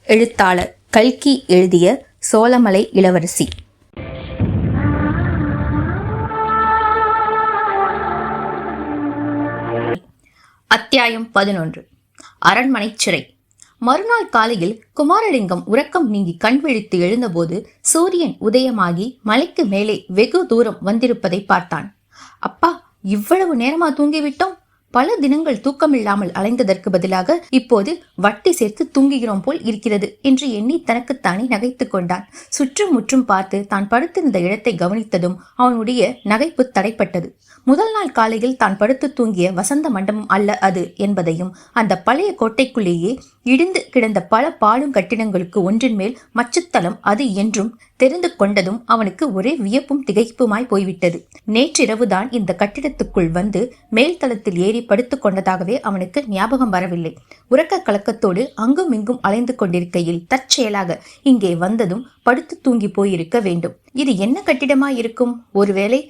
எழுத்தாளர் கல்கி எழுதிய சோழமலை இளவரசி. அத்தியாயம் 11. அரண்மனை சிறை. மறுநாள் காலையில் குமாரலிங்கம் உறக்கம் நீங்கி கண் விழித்து எழுந்தபோது சூரியன் உதயமாகி மலைக்கு மேலே வெகு தூரம் வந்திருப்பதை பார்த்தான். அப்பா, இவ்வளவு நேரமா தூங்கிவிட்டோம்? பல தினங்கள் தூக்கமில்லாமல் அலைந்ததற்கு பதிலாக இப்போது வட்டி சேர்த்து தூங்குகிறோம் போல் இருக்கிறது என்று எண்ணி தனக்குத்தானே நகைத்து கொண்டான். சுற்றும் முற்றும் பார்த்து தான் படுத்திருந்த இடத்தை கவனித்ததும் அவனுடைய நகைப்பு தடைப்பட்டது. முதல் நாள் காலையில் தான் படுத்து தூங்கிய வசந்த மண்டபம் அல்ல அது என்பதையும், அந்த பழைய கோட்டைக்குள்ளேயே இடிந்து கிடந்த பல பாழும் கட்டிடங்களுக்கு ஒன்றின் மேல் மச்சுத்தலம் அது என்றும் தெரிந்து கொண்டதும் அவனுக்கு ஒரே வியப்பும் திகைப்புமாய் போய்விட்டது. நேற்றிரவுதான் இந்த கட்டிடத்துக்குள் வந்து மேல்தளத்தில் ஏறி படுத்து கொண்டதாகவே அவனுக்கு ஞாபகம் வரவில்லை. உறக்க கலக்கத்தோடு அங்கும் இங்கும் அலைந்து கொண்டிருக்கையில் தற்செயலாக இங்கே வந்ததும் படுத்து தூங்கி போயிருக்க வேண்டும். இது என்ன கட்டிடமாய் இருக்கும்? ஒருவேளை,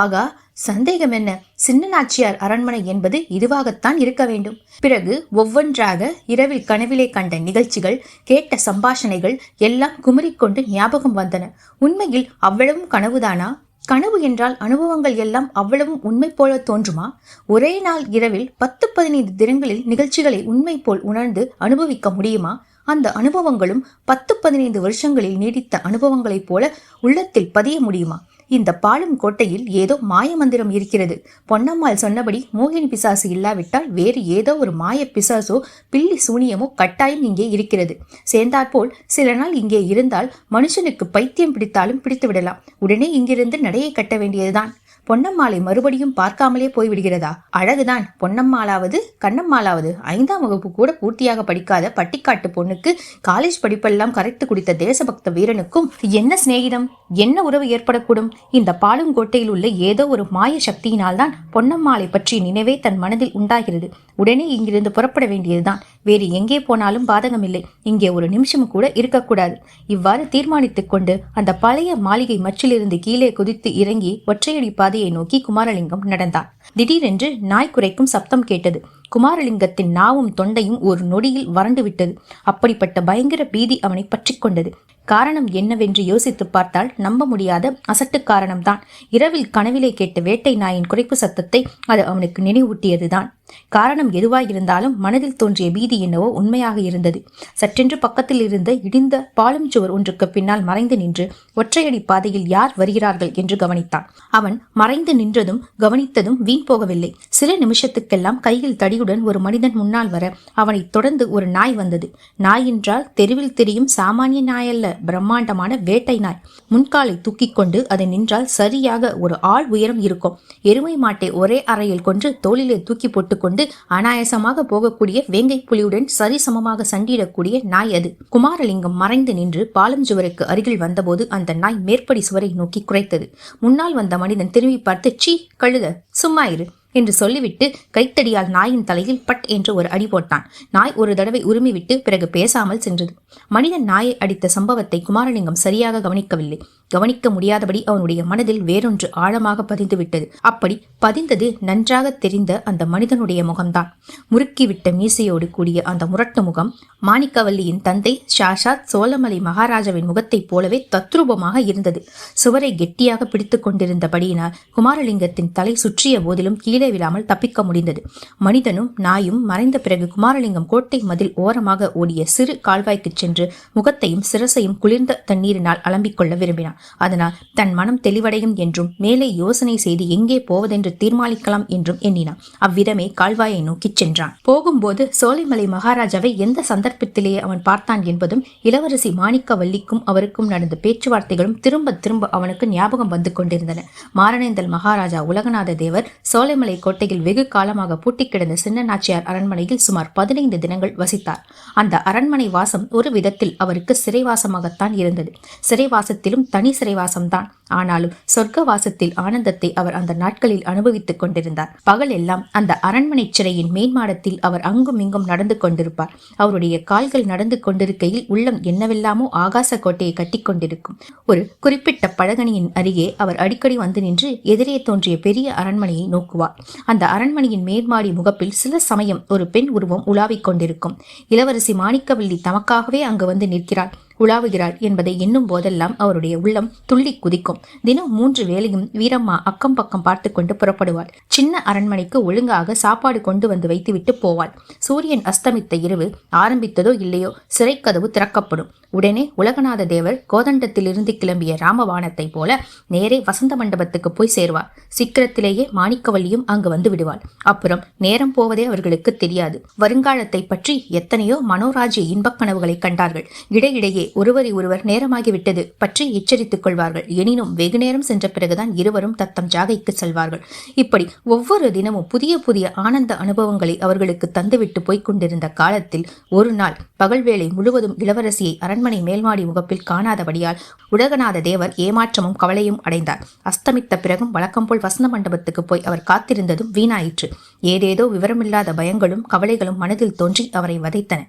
ஆகா, சந்தேகம் என்ன, சின்ன நாச்சியார் அரண்மனை என்பது இதுவாகத்தான் இருக்க வேண்டும். பிறகு ஒவ்வொன்றாக இரவில் கனவிலே கண்ட நிகழ்ச்சிகள், கேட்ட சம்பாஷணைகள் எல்லாம் குமரிக்கொண்டு ஞாபகம் வந்தன. உண்மையில் அவ்வளவும் கனவுதானா? கனவு என்றால் அனுபவங்கள் எல்லாம் அவ்வளவும் உண்மை போல தோன்றுமா? ஒரே நாள் இரவில் 10-15 தினங்களில் நிகழ்ச்சிகளை உண்மை போல் உணர்ந்து அனுபவிக்க முடியுமா? அந்த அனுபவங்களும் 10-15 வருஷங்களில் நீடித்த அனுபவங்களைப் போல உள்ளத்தில் பதிய முடியுமா? இந்த பாழும் கோட்டையில் ஏதோ மாய மந்திரம் இருக்கிறது. பொன்னம்மாள் சொன்னபடி மோகினி பிசாசு இல்லாவிட்டால் வேறு ஏதோ ஒரு மாய பிசாசோ பில்லி சூனியமோ கட்டாயம் இங்கே இருக்கிறது. சேர்ந்தாற்போல் சில நாள் இங்கே இருந்தால் மனுஷனுக்கு பைத்தியம் பிடித்தாலும் பிடித்து விடலாம். உடனே இங்கிருந்து நடையை கட்ட வேண்டியதுதான். பொன்னம்மாளை மறுபடியும் பார்க்காமலே போய்விடுகிறதா? அழகுதான். பொன்னம்மாளாவது கண்ணம்மாளாவது 5ஆம் வகுப்பு கூட பூர்த்தியாக படிக்காத பட்டிக்காட்டு பொண்ணுக்கு காலேஜ் படிப்பெல்லாம் கரைத்து குடித்த தேசபக்த வீரனுக்கும் என்ன சிநேகிதம், என்ன உறவு ஏற்படக்கூடும்? இந்த பாலுங்கோட்டையில் உள்ள ஏதோ ஒரு மாய சக்தியினால் தான் பொன்னம்மாளை பற்றிய நினைவே தன் மனதில் உண்டாகிறது. உடனே இங்கிருந்து புறப்பட வேண்டியதுதான். வேறு எங்கே போனாலும் பாதகமில்லை. இங்கே ஒரு நிமிஷம் கூட இருக்கக்கூடாது. இவ்வாறு தீர்மானித்துக் கொண்டு அந்த பழைய மாளிகை மச்சிலிருந்து கீழே குதித்து இறங்கி ஒற்றையடி பாதையை நோக்கி குமாரலிங்கம் நடந்தான். திடீரென்று நாய் குரைக்கும் சப்தம் கேட்டது. குமாரலிங்கத்தின் நாவும் தொண்டையும் ஒரு நொடியில் வறண்டு விட்டது. அப்படிப்பட்ட பயங்கர பீதி அவனை பற்றி கொண்டது. காரணம் என்னவென்று யோசித்து பார்த்தால் நம்ப முடியாத அசட்டு காரணம்தான். இரவில் கனவிலே கேட்ட வேட்டை நாயின் குரைப்பு சத்தத்தை அது அவனுக்கு நினைவூட்டியதுதான். காரணம் எதுவாயிருந்தாலும் மனதில் தோன்றிய பீதி என்னவோ உண்மையாக இருந்தது. சற்றென்று பக்கத்தில் இருந்த இடிந்த பாலும் சுவர் ஒன்றுக்கு பின்னால் மறைந்து நின்று ஒற்றையடி பாதையில் யார் வருகிறார்கள் என்று கவனித்தான். அவன் மறைந்து நின்றதும் கவனித்ததும் வீண் போகவில்லை. சில நிமிஷத்துக்கெல்லாம் கையில் தடியுடன் ஒரு மனிதன் முன்னால் வர அவனை தொடர்ந்து ஒரு நாய் வந்தது. நாய் என்றால் தெருவில் தெரியும் சாமானிய நாய் அல்ல, பிரம்மாண்டமான வேட்டை நாய். முன்காலை தூக்கி கொண்டு அதை நின்றால் சரியாக ஒரு ஆள் உயரம் இருக்கும். எருமை மாட்டை ஒரே அறையில் கொண்டு தோளிலே தூக்கி போட்டுக்கொண்டு அனாயசமாக போகக்கூடிய வேங்கை புலியுடன் சரிசமமாக சண்டிடக்கூடிய நாய் அது. குமாரலிங்கம் மறைந்து நின்று பாலம் சுவருக்கு அருகில் வந்தபோது அந்த நாய் மேற்படி சுவரை நோக்கி குரைத்தது. முன்னால் வந்த மனிதன் திரும்பி பார்த்து, சீ கழுத, சும்மா இரு என்று சொல்லிவிட்டு கைத்தடியால் நாயின் தலையில் பட் என்று ஒரு அடி போட்டான். நாய் ஒரு தடவை உருமிவிட்டு பிறகு பேசாமல் சென்றது. மனிதன் நாயை அடித்த சம்பவத்தை குமாரலிங்கம் சரியாக கவனிக்கவில்லை. கவனிக்க முடியாதபடி அவனுடைய மனதில் வேறொன்று ஆழமாக பதிந்து விட்டது. அப்படி பதிந்தது நன்றாக தெரிந்த அந்த மனிதனுடைய முகம்தான். முறுக்கிவிட்ட மீசையோடு கூடிய அந்த முரட்டு முகம் மாணிக்கவல்லியின் தந்தை சாஷாத் சோழமலை மகாராஜாவின் முகத்தைப் போலவே தத்ரூபமாக இருந்தது. சுவரை கெட்டியாக பிடித்து கொண்டிருந்தபடியினால் குமாரலிங்கத்தின் தலை சுற்றிய போதிலும் கீழே விழாமல் தப்பிக்க முடிந்தது. மனிதனும் நாயும் மறைந்த பிறகு குமாரலிங்கம் கோட்டை மதில் ஓரமாக ஓடிய சிறு கால்வாய்க்கு சென்று முகத்தையும் சிரசையும் குளிர்ந்த தண்ணீரினால் அலம்பிக்கொள்ள விரும்பினான். அதனால் தன் மனம் தெளிவடையும் என்றும் மேலே யோசனை செய்து எங்கே போவதென்று தீர்மானிக்கலாம் என்றும் எண்ணினான். அவ்விதமே கால்வாயை நோக்கி சென்றான். போகும்போது சோலைமலை மகாராஜாவை எந்த சந்தர்ப்பத்திலேயே அவன் பார்த்தான் என்பதும் இளவரசி மாணிக்கவல்லிக்கும் அவருக்கும் நடந்த பேச்சுவார்த்தைகளும் திரும்ப திரும்ப அவனுக்கு ஞாபகம் வந்து கொண்டிருந்தன. மாரணேந்தல் மகாராஜா உலகநாத தேவர் சோலைமலை கோட்டையில் வெகு காலமாக பூட்டி கிடந்த சின்ன நாச்சியார் அரண்மனையில் சுமார் 15 தினங்கள் வசித்தார். அந்த அரண்மனை வாசம் ஒரு விதத்தில் அவருக்கு சிறைவாசமாகத்தான் இருந்தது. சிறைவாசத்திலும் தனி தனி சிறைவாசம்தான். ஆனாலும் சொர்க்கவாசத்தில் ஆனந்தத்தை அவர் அந்த நாட்களில் அனுபவித்துக் கொண்டிருந்தார். பகல் எல்லாம் அந்த அரண்மனை சிறையின் மேன்மாடத்தில் அவர் அங்கும் இங்கும் நடந்து கொண்டிருப்பார். அவருடைய கால்கள் நடந்து கொண்டிருக்கையில் உள்ளம் என்னவெல்லாமோ ஆகாச கோட்டையை கட்டிக்கொண்டிருக்கும். ஒரு குறிப்பிட்ட பழகணியின் அருகே அவர் அடிக்கடி வந்து நின்று எதிரே தோன்றிய பெரிய அரண்மனையை நோக்குவார். அந்த அரண்மனையின் மேற்மாடி முகப்பில் சில சமயம் ஒரு பெண் உருவம் உலாவிக் கொண்டிருக்கும். இளவரசி மாணிக்கவல்லி தமக்காகவே அங்கு வந்து நிற்கிறாள், உலாவுகிறாள் என்பதை எண்ணும் போதெல்லாம் அவருடைய உள்ளம் துள்ளி குதிக்கும். தினம் 3 வேளையும் வீரம்மா அக்கம் பக்கம் பார்த்து கொண்டு புறப்படுவாள். சின்ன அரண்மனைக்கு ஒழுங்காக சாப்பாடு கொண்டு வந்து வைத்துவிட்டு போவாள். சூரியன் அஸ்தமித்த இரவு ஆரம்பித்ததோ இல்லையோ சிறைக்கதவு திறக்கப்படும். உடனே உலகநாத தேவர் கோதண்டத்திலிருந்து கிளம்பிய ராமபாணத்தை போல நேரே வசந்த மண்டபத்துக்கு போய் சேர்வார். சீக்கிரத்திலேயே மாணிக்கவல்லியும் அங்கு வந்து விடுவாள். அப்புறம் நேரம் போவதே அவர்களுக்கு தெரியாது. வருங்காலத்தை பற்றி எத்தனையோ மனோராஜ்ய இன்பக் கனவுகளை கண்டார்கள். இடையிடையே ஒருவரை ஒருவர் நேரமாகிவிட்டது பற்றி எச்சரித்துக் கொள்வார்கள். எனினும் வெகு நேரம் சென்ற பிறகுதான் இருவரும் தத்தம் ஜாகைக்கு செல்வார்கள். இப்படி ஒவ்வொரு தினமும் புதிய புதிய ஆனந்த அனுபவங்களை அவர்களுக்கு தந்துவிட்டு போய்க் கொண்டிருந்த காலத்தில் ஒரு நாள் பகல் வேளை முழுவதும் இளவரசியை அரண்மனை மேல்மாடி முகப்பில் காணாதபடியால் உலகநாத தேவர் ஏமாற்றமும் கவலையும் அடைந்தார். அஸ்தமித்த பிறகும் வழக்கம் போல் வசந்த மண்டபத்துக்கு போய் அவர் காத்திருந்ததும் வீணாயிற்று. ஏதேதோ விவரமில்லாத பயங்களும் கவலைகளும் மனதில் தோன்றி அவரை வதைத்தன.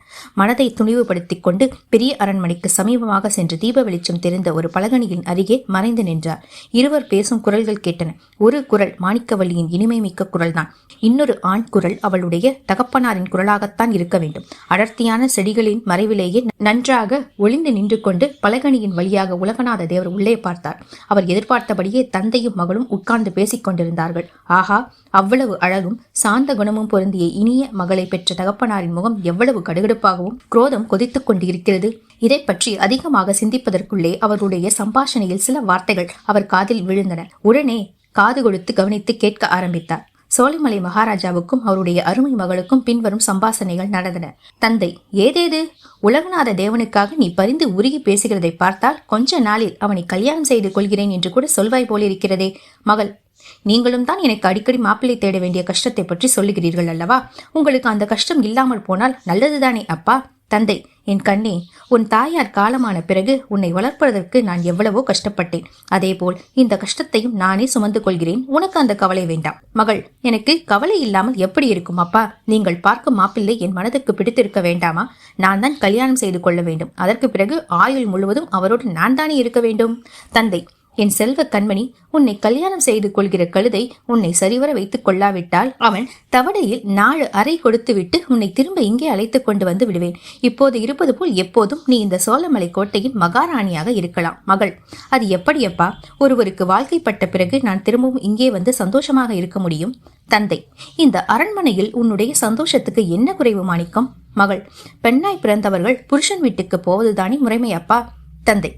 மனதை துணிவுபடுத்திக் கொண்டு பெரிய அரண்மனைக்கு சமீபமாக சென்று தீப வெளிச்சம் தெரிந்த ஒரு பலகணியின் அருகே மறைந்து நின்றார். இருவர் பேசும் குரல்கள் கேட்டன. ஒரு குரல் மாணிக்கவல்லியின் இனிமை மிக்க குரல்தான். இன்னொரு ஆண் குரல் அவளுடைய தகப்பனாரின் குரலாகத்தான் இருக்க வேண்டும். அடர்த்தியான செடிகளின் மறைவிலேயே நன்றாக ஒளிந்து நின்று கொண்டு பலகணியின் வழியாக உலகநாத தேவர் உள்ளே பார்த்தார். அவர் எதிர்பார்த்தபடியே தந்தையும் மகளும் உட்கார்ந்து பேசிக் கொண்டிருந்தார்கள். ஆஹா, அவ்வளவு அழகும் சாந்த குணமும் பொருந்திய இனிய மகளை பெற்ற தகப்பனாரின் முகம் எவ்வளவு கடுகடுப்பாகவும் குரோதம் கொதித்துக் கொண்டிருக்கிறது. இதை பற்றி அதிகமாக சிந்திப்பதற்குள்ளே அவருடைய சம்பாஷணையில் சில வார்த்தைகள் அவர் காதில் விழுந்தன. உடனே காது கொடுத்து கவனித்து கேட்க ஆரம்பித்தார். சோலைமலை மகாராஜாவுக்கும் அவருடைய அருமை மகளுக்கும் பின்வரும் சம்பாஷணைகள் நடந்தன. தந்தை: ஏதேது உலகநாத தேவனுக்காக நீ பரிந்து உருகி பேசுகிறதை பார்த்தால் கொஞ்ச நாளில் அவனை கல்யாணம் செய்து கொள்கிறேன் என்று கூட சொல்வாய் போலிருக்கிறதே. மகள்: நீங்களும் தான் எனக்கு அடிக்கடி மாப்பிள்ளை தேட வேண்டிய கஷ்டத்தை பற்றி சொல்லுகிறீர்கள் அல்லவா? உங்களுக்கு அந்த கஷ்டம் இல்லாமல் போனால் நல்லதுதானே அப்பா. தந்தை: என் கண்ணே, உன் தாயார் காலமான பிறகு உன்னை வளர்ப்பதற்கு நான் எவ்வளவோ கஷ்டப்பட்டேன். அதேபோல் இந்த கஷ்டத்தையும் நானே சுமந்து கொள்கிறேன். உனக்கு அந்த கவலை வேண்டாம். மகள்: எனக்கு கவலை இல்லாமல் எப்படி இருக்கும் அப்பா? நீங்கள் பார்க்கும் மாப்பிள்ளை என் மனதுக்கு பிடித்திருக்க வேண்டாமா? நான் தான் கல்யாணம் செய்து கொள்ள வேண்டும். அதற்கு பிறகு ஆயுள் முழுவதும் அவரோடு நான் தானே இருக்க வேண்டும். தந்தை: என் செல்வ கண்மணி, உன்னை கல்யாணம் செய்து கொள்கிற கழுதை உன்னை சரிவர வைத்துக் கொள்ளாவிட்டால் அவன் தவடையில் 4 அறை கொடுத்துவிட்டு உன்னை திரும்ப இங்கே அழைத்துக் கொண்டு வந்து விடுவேன். இப்போது இருப்பது போல் எப்போதும் நீ இந்த சோழமலை கோட்டையின் மகாராணியாக இருக்கலாம். மகள்: அது எப்படியப்பா? ஒருவருக்கு வாழ்க்கைப்பட்ட பிறகு நான் திரும்பவும் இங்கே வந்து சந்தோஷமாக இருக்க முடியும். தந்தை: இந்த அரண்மனையில் உன்னுடைய சந்தோஷத்துக்கு என்ன குறைவு மாணிக்கம்? மகள்: பெண்ணாய் பிறந்தவர்கள் புருஷன் வீட்டுக்கு போவதுதானே முறைமை அப்பா. தந்தை: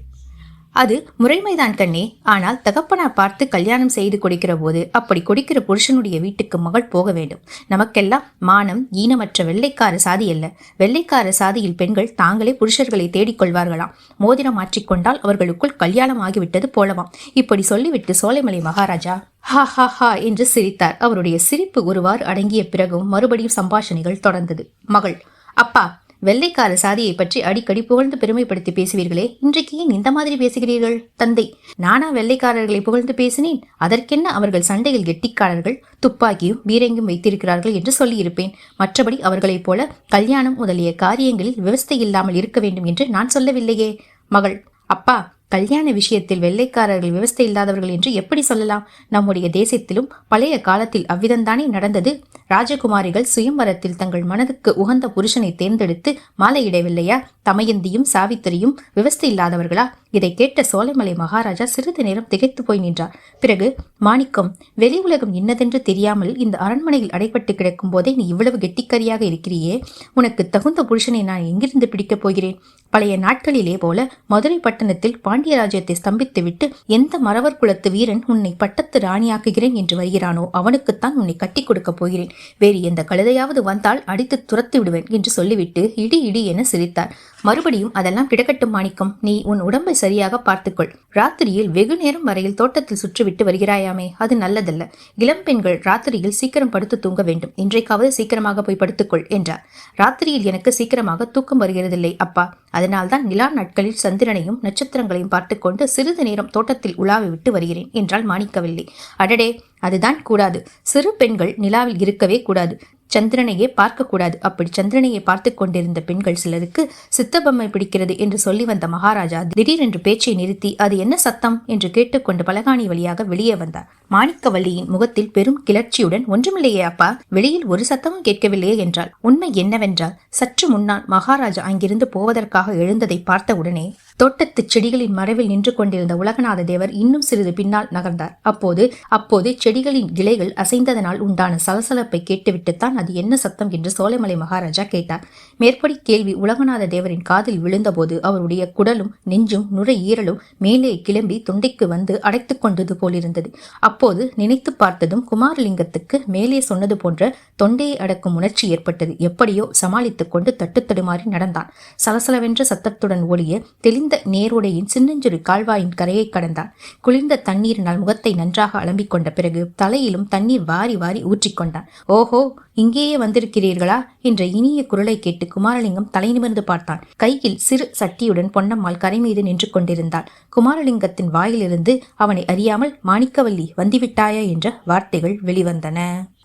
அது முறைமைதான் கண்ணே. ஆனால் தகப்பனார் பார்த்து கல்யாணம் செய்து கொடுக்கிற போது அப்படி கொடுக்கிற புருஷனுடைய வீட்டுக்கு மகள் போக வேண்டும். நமக்கெல்லாம் மானம் ஈனமற்ற வெள்ளைக்கார சாதி அல்ல. வெள்ளைக்கார சாதியில் பெண்கள் தாங்களே புருஷர்களை தேடிக்கொள்வார்களாம். மோதிரம் மாற்றிக்கொண்டால் அவர்களுக்குள் கல்யாணம் ஆகிவிட்டது போலவாம். இப்படி சொல்லிவிட்டு சோலைமலை மகாராஜா ஹா ஹா ஹா என்று சிரித்தார். அவருடைய சிரிப்பு ஒருவாறு அடங்கிய பிறகும் மறுபடியும் சம்பாஷணைகள் தொடர்ந்தது. மகள்: அப்பா, வெள்ளைக்கார சாதியை பற்றி அடிக்கடி புகழ்ந்து பெருமைப்படுத்தி பேசுவீர்களே, இன்றைக்கு ஏன் இந்த மாதிரி பேசுகிறீர்கள்? தந்தை: நானா வெள்ளைக்காரர்களை புகழ்ந்து பேசினேன்? அதற்கென்ன, அவர்கள் சண்டையில் கெட்டிக்காரர்கள், துப்பாக்கியும் பீரங்கியும் வைத்திருக்கிறார்கள் என்று சொல்லியிருப்பேன். மற்றபடி அவர்களைப் போல கல்யாணம் முதலிய காரியங்களில் விவஸ்தை இல்லாமல் இருக்க வேண்டும் என்று நான் சொல்லவில்லையே. மகள்: அப்பா, கல்யாண விஷயத்தில் வெள்ளைக்காரர்கள் விவஸ்தை இல்லாதவர்கள் என்று எப்படி சொல்லலாம்? நம்முடைய தேசத்திலும் பழைய காலத்தில் அவ்விதம்தானே நடந்தது. ராஜகுமாரிகள் சுயம்பரத்தில் தங்கள் மனதுக்கு உகந்த புருஷனை தேர்ந்தெடுத்து மாலையிடவில்லையா? தமயந்தியும் சாவித்திரியும் விவஸ்தை இல்லாதவர்களா? இதை கேட்ட சோலைமலை மகாராஜா சிறிது நேரம் திகைத்து போய் நின்றார். பிறகு: மாணிக்கம், வெளி உலகம் இன்னதென்று தெரியாமல் இந்த அரண்மனையில் அடைபட்டு கிடக்கும் போதே நீ இவ்வளவு கெட்டிக்கரியாக இருக்கிறியே, உனக்கு தகுந்த புருஷனை நான் எங்கிருந்து பிடிக்கப் போகிறேன்? பழைய நாட்களிலே போல மதுரை பட்டணத்தில் பாண்டிய ராஜ்யத்தை ஸ்தம்பித்துவிட்டு எந்த மறவர் குலத்து வீரன் உன்னை பட்டத்து ராணியாக்குகிறேன் என்று வருகிறானோ அவனுக்குத்தான் உன்னை கட்டி கொடுக்கப் போகிறேன். வேறு எந்த கழுதையாவது வந்தால் அடித்து துரத்து விடுவேன் என்று சொல்லிவிட்டு இடி இடி என சிரித்தார். மறுபடியும் அதெல்லாம் கிடக்கட்டும் மாணிக்கம், நீ உன் உடம்பை சரியாக பார்த்துக்கொள். ராத்திரியில் வெகு நேரம் வரையில் தோட்டத்தில் சுற்றிவிட்டு வருகிறாயாமே, அது நல்லதல்ல. இளம் பெண்கள் ராத்திரியில் சீக்கிரம் படுத்து தூங்க வேண்டும். இன்றைக்காவது சீக்கிரமாக போய் படுத்துக்கொள் என்றார். ராத்திரியில் எனக்கு சீக்கிரமாக தூக்கம் வருகிறதில்லை அப்பா. அதனால்தான் நிலா நாட்களில் சந்திரனையும் நட்சத்திரங்களையும் பார்த்துக்கொண்டு சிறிது நேரம் தோட்டத்தில் உலாவி விட்டு வருகிறேன் என்றாள் மாணிக்கவல்லி. அடடே, அதுதான் கூடாது. சிறு பெண்கள் நிலாவில் இருக்கவே கூடாது. சந்திரனையே பார்க்கக்கூடாது. அப்படி சந்திரனையே பார்த்து கொண்டிருந்த பெண்கள் சிலருக்கு சித்தபொம்மை பிடிக்கிறது என்று சொல்லி வந்த மகாராஜா திடீரென்று பேச்சை நிறுத்தி, அது என்ன சத்தம் என்று கேட்டுக்கொண்டு பலகாணி வழியாக வெளியே வந்தார். மாணிக்கவல்லியின் முகத்தில் பெரும் கிளர்ச்சியுடன், ஒன்றுமில்லையே அப்பா, வெளியில் ஒரு சத்தமும் கேட்கவில்லையே என்றாள். உண்மை என்னவென்றால், சற்று முன்னால் மகாராஜா அங்கிருந்து போவதற்காக எழுந்ததை பார்த்தவுடனே தோட்டத்து செடிகளின் மறைவில் நின்று கொண்டிருந்த உலகநாத தேவர் இன்னும் சிறிது பின்னால் நகர்ந்தார். அப்போது செடிகளின் இலைகள் அசைந்ததனால் உண்டான சலசலப்பை கேட்டுவிட்டுத்தான் அது என்ன சத்தம் என்று சோலைமலை மகாராஜா கேட்டார். மேற்படி கேள்வி உலகநாத தேவரின் காதில் விழுந்தபோது அவருடைய குடலும் நெஞ்சும் நுரையீரலும் மேலே கிளம்பி தொண்டைக்கு வந்து அடைத்து கொண்டது போலிருந்தது. அப்போது நினைத்து பார்த்ததும் குமாரலிங்கத்துக்கு மேலே சொன்னது போன்ற தொண்டையை அடக்கும் உணர்ச்சி ஏற்பட்டது. எப்படியோ சமாளித்துக் கொண்டு தட்டுத்தடுமாறி நடந்தான். சலசலவென்ற சத்தத்துடன் ஓடிய தெளிந்த நேரோடையின் சின்னஞ்சிறு கால்வாயின் கரையை கடந்தான். குளிர்ந்த தண்ணீரினால் முகத்தை நன்றாக அலம்பிக் கொண்ட பிறகு தலையிலும் தண்ணீர் வாரி வாரி ஊற்றிக்கொண்டான். ஓஹோ, இங்கேயே வந்திருக்கிறீர்களா என்ற இனிய குரலை கேட்டு குமாரலிங்கம் தலை நிமிர்ந்து பார்த்தான். கையில் சிறு சட்டியுடன் பொன்னம்மாள் கரை மீது நின்று கொண்டிருந்தாள். குமாரலிங்கத்தின் வாயிலிருந்து அவனை அறியாமல் மாணிக்கவல்லி வந்துவிட்டாயா என்ற வார்த்தைகள் வெளிவந்தன.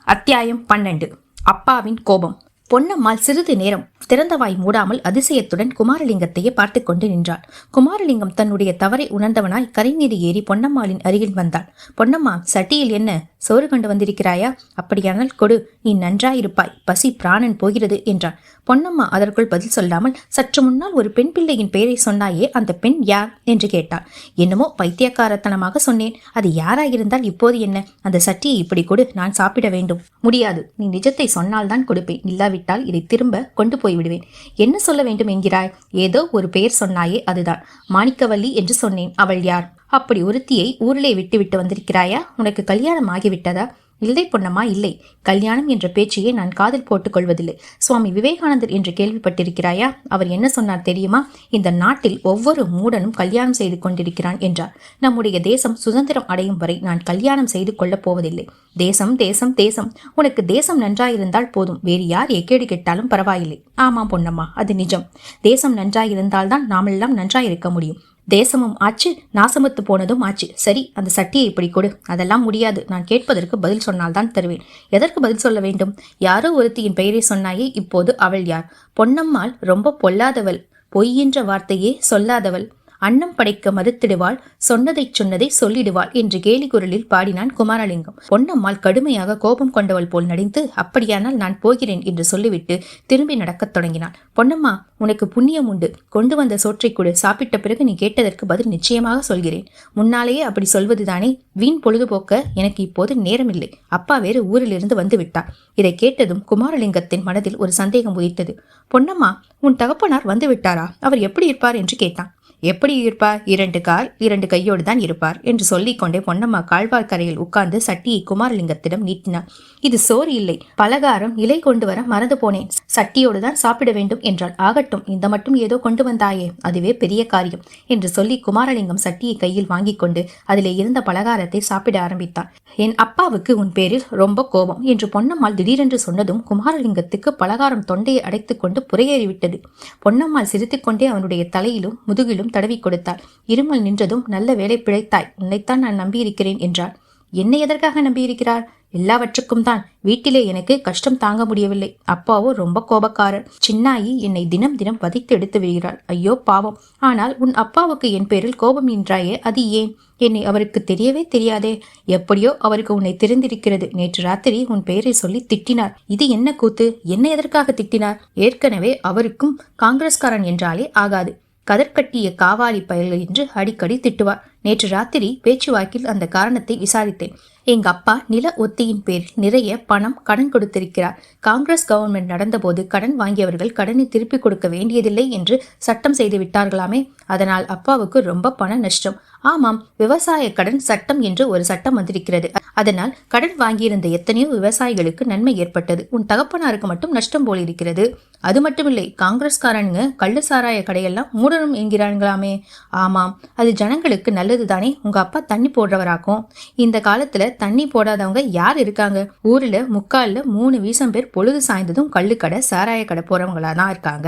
அத்தியாயம் 12. அப்பாவின் கோபம். பொன்னம்மாள் சிறிது நேரம் திறந்தவாய் மூடாமல் அதிசயத்துடன் குமாரலிங்கத்தையே பார்த்து கொண்டு நின்றாள். குமாரலிங்கம் தன்னுடைய தவறை உணர்ந்தவனாய் கரை மீது ஏறி பொன்னம்மாளின் அருகில் வந்தான். பொன்னம்மா, சட்டியில் என்ன சோறு கொண்டு வந்திருக்கிறாயா? அப்படியானால் கொடு, நீ நன்றாயிருப்பாய், பசி பிராணன் போகிறது என்றான். பொன்னம்மா அதற்குள் பதில் சொல்லாமல், சற்று முன்னால் ஒரு பெண் பிள்ளையின் பெயரை சொன்னாயே, அந்த பெண் யார் என்று கேட்டாள். என்னமோ பைத்தியக்காரத்தனமாக சொன்னேன். அது யாராயிருந்தால் இப்போது என்ன? அந்த சட்டியை இப்படி கொடு, நான் சாப்பிட வேண்டும். முடியாது, நீ நிஜத்தை சொன்னால்தான் கொடுப்பேன், இல்லாவிட்டால் இதை திரும்ப கொண்டு போய் விடுவேன். என்ன சொல்ல வேண்டும் என்கிறாய்? ஏதோ ஒரு பெயர் சொன்னாயே, அதுதான். மாணிக்கவல்லி என்று சொன்னேன். அவள் யார்? அப்படி ஒருத்தியை ஊரிலே விட்டு வந்திருக்கிறாயா? உனக்கு கல்யாணம் ஆகிவிட்டதா? இல்லை பொன்னம்மா, இல்லை. கல்யாணம் என்ற பேச்சையே நான் காதில் போட்டுக் கொள்வதில்லை. சுவாமி விவேகானந்தர் என்று கேள்விப்பட்டிருக்கிறாயா? அவர் என்ன சொன்னார் தெரியுமா? இந்த நாட்டில் ஒவ்வொரு மூடனும் கல்யாணம் செய்து கொண்டிருக்கிறான் என்றார். நம்முடைய தேசம் சுதந்திரம் அடையும் வரை நான் கல்யாணம் செய்து கொள்ளப் போவதில்லை. தேசம் தேசம் தேசம். உனக்கு தேசம் நன்றாயிருந்தால் போதும், வேறு யார் எக்கேடு கெட்டாலும் பரவாயில்லை. ஆமாம் பொன்னம்மா, அது நிஜம். தேசம் நன்றாயிருந்தால்தான் நாமெல்லாம் நன்றாயிருக்க முடியும். தேசமும் ஆச்சு, நாசமத்து போனதும் ஆச்சு. சரி, அந்த சட்டியை இப்படி கொடு. அதெல்லாம் முடியாது. நான் கேட்பதற்கு பதில் சொன்னால்தான் தருவேன். எதற்கு பதில் சொல்ல வேண்டும்? யாரோ ஒருத்தியின் பெயரை சொன்னாயே, இப்போது அவள் யார்? பொன்னம்மாள் ரொம்ப பொல்லாதவள், பொய்யென்ற வார்த்தையே சொல்லாதவள். அன்னம் படைக்க மறுத்திடுவாள், சொன்னதை சொல்லிடுவாள் என்று கேலி குரலில் பாடினான் குமாரலிங்கம். பொன்னம்மாள் கடுமையாக கோபம் கொண்டவள் போல் நடித்து, அப்படியானால் நான் போகிறேன் என்று சொல்லிவிட்டு திரும்பி நடக்கத் தொடங்கினாள். பொன்னம்மா, உனக்கு புண்ணியம் உண்டு. கொண்டு வந்த சோற்றை கொடு, சாப்பிட்ட பிறகு நீ கேட்டதற்கு பதில் நிச்சயமாக சொல்கிறேன். முன்னாலேயே அப்படி சொல்வதுதானே? வீண் பொழுதுபோக்க எனக்கு இப்போது நேரமில்லை. அப்பா வேறு ஊரிலிருந்து வந்து விட்டார். இதை கேட்டதும் குமாரலிங்கத்தின் மனதில் ஒரு சந்தேகம் உதித்தது. பொன்னம்மா, உன் தகப்பனார் வந்து விட்டாரா? அவர் எப்படி இருப்பார் என்று கேட்டான். எப்படி இருப்பார்? 2 கால் 2 கையோடு தான் இருப்பார் என்று சொல்லிக்கொண்டே பொன்னம்மா கால்வாய்க்கரையில் உட்கார்ந்து சட்டியை குமாரலிங்கத்திடம் நீட்டினார். இது சோறு இல்லை, பலகாரம், இலை கொண்டு வர மறந்து போனேன். சட்டியோடு தான் சாப்பிட வேண்டும் என்றால். ஆகட்டும், இந்த மட்டும் ஏதோ கொண்டு வந்தாயே, அதுவே பெரிய காரியம் என்று சொல்லி குமாரலிங்கம் சட்டியை கையில் வாங்கி கொண்டு அதிலே இருந்த பலகாரத்தை சாப்பிட ஆரம்பித்தான். என் அப்பாவுக்கு உன் பேரில் ரொம்ப கோபம் என்று பொன்னம்மாள் திடீரென்று சொன்னதும் குமாரலிங்கத்துக்கு பலகாரம் தொண்டையை அடைத்துக் கொண்டு புறையேறிவிட்டது. பொன்னம்மாள் சிரித்துக்கொண்டே அவனுடைய தலையிலும் முதுகிலும் தடவி கொடுத்தாள். இருமல் நின்றதும், நல்ல வேலை பிழைத்தாய், உன்னைத்தான் நான் நம்பியிருக்கிறேன் என்றாள். என்னை எதற்காக நம்பியிருக்கிறார்? எல்லாவற்றுக்கும் தான். வீட்டிலே எனக்கு கஷ்டம் தாங்க முடியவில்லை. அப்பாவோ ரொம்ப கோபக்காரர். சின்னாயி என்னை தினம் தினம் வதைத்து எடுத்து விடுகிறாள். ஐயோ பாவம். ஆனால் உன் அப்பாவுக்கு என் பேரில் கோபம் என்றாயே, அது ஏன்? என்னை அவருக்கு தெரியவே தெரியாதே. எப்படியோ அவருக்கு உன்னை தெரிந்திருக்கிறது. நேற்று ராத்திரி உன் பெயரை சொல்லி திட்டினார். இது என்ன கூத்து? என்ன எதற்காக திட்டினார்? ஏற்கனவே அவருக்கும் காங்கிரஸ்காரன் என்றாலே ஆகாது. கதற்கட்டிய காவாலி பயல்கள் என்று அடிக்கடி திட்டுவார். நேற்று ராத்திரி பேச்சுவாக்கில் அந்த காரணத்தை விசாரித்தேன். எங்க அப்பா நில ஒத்தியின் பேரில் நிறைய பணம் கடன் கொடுத்திருக்கிறார். காங்கிரஸ் கவர்மெண்ட் நடந்தபோது கடன் வாங்கியவர்கள் கடனை திருப்பி கொடுக்க வேண்டியதில்லை என்று சட்டம் செய்து விட்டார்களாமே. அதனால் அப்பாவுக்கு ரொம்ப பண நஷ்டம். ஆமாம், விவசாய கடன் சட்டம் என்று ஒரு சட்டம் வந்திருக்கிறது. அதனால் கடன் வாங்கியிருந்த எத்தனையோ விவசாயிகளுக்கு நன்மை ஏற்பட்டது. உன் தகப்பனாருக்கு மட்டும் நஷ்டம் போல் இருக்கிறது. அது மட்டுமில்லை, காங்கிரஸ்காரனுங்க கள்ளு சாராய கடையெல்லாம் மூடணும் என்கிறார்களாமே. ஆமாம், அது ஜனங்களுக்கு நல்லது தானே. உங்க அப்பா தண்ணி போடுறவராக்கும். இந்த காலத்துல தண்ணி போடாதவங்க யார் இருக்காங்க? ஊர்ல 3/4 பேர் பொழுது சாய்ந்ததும் கள்ளு கடை சாராய கடை போறவங்களா தான் இருக்காங்க.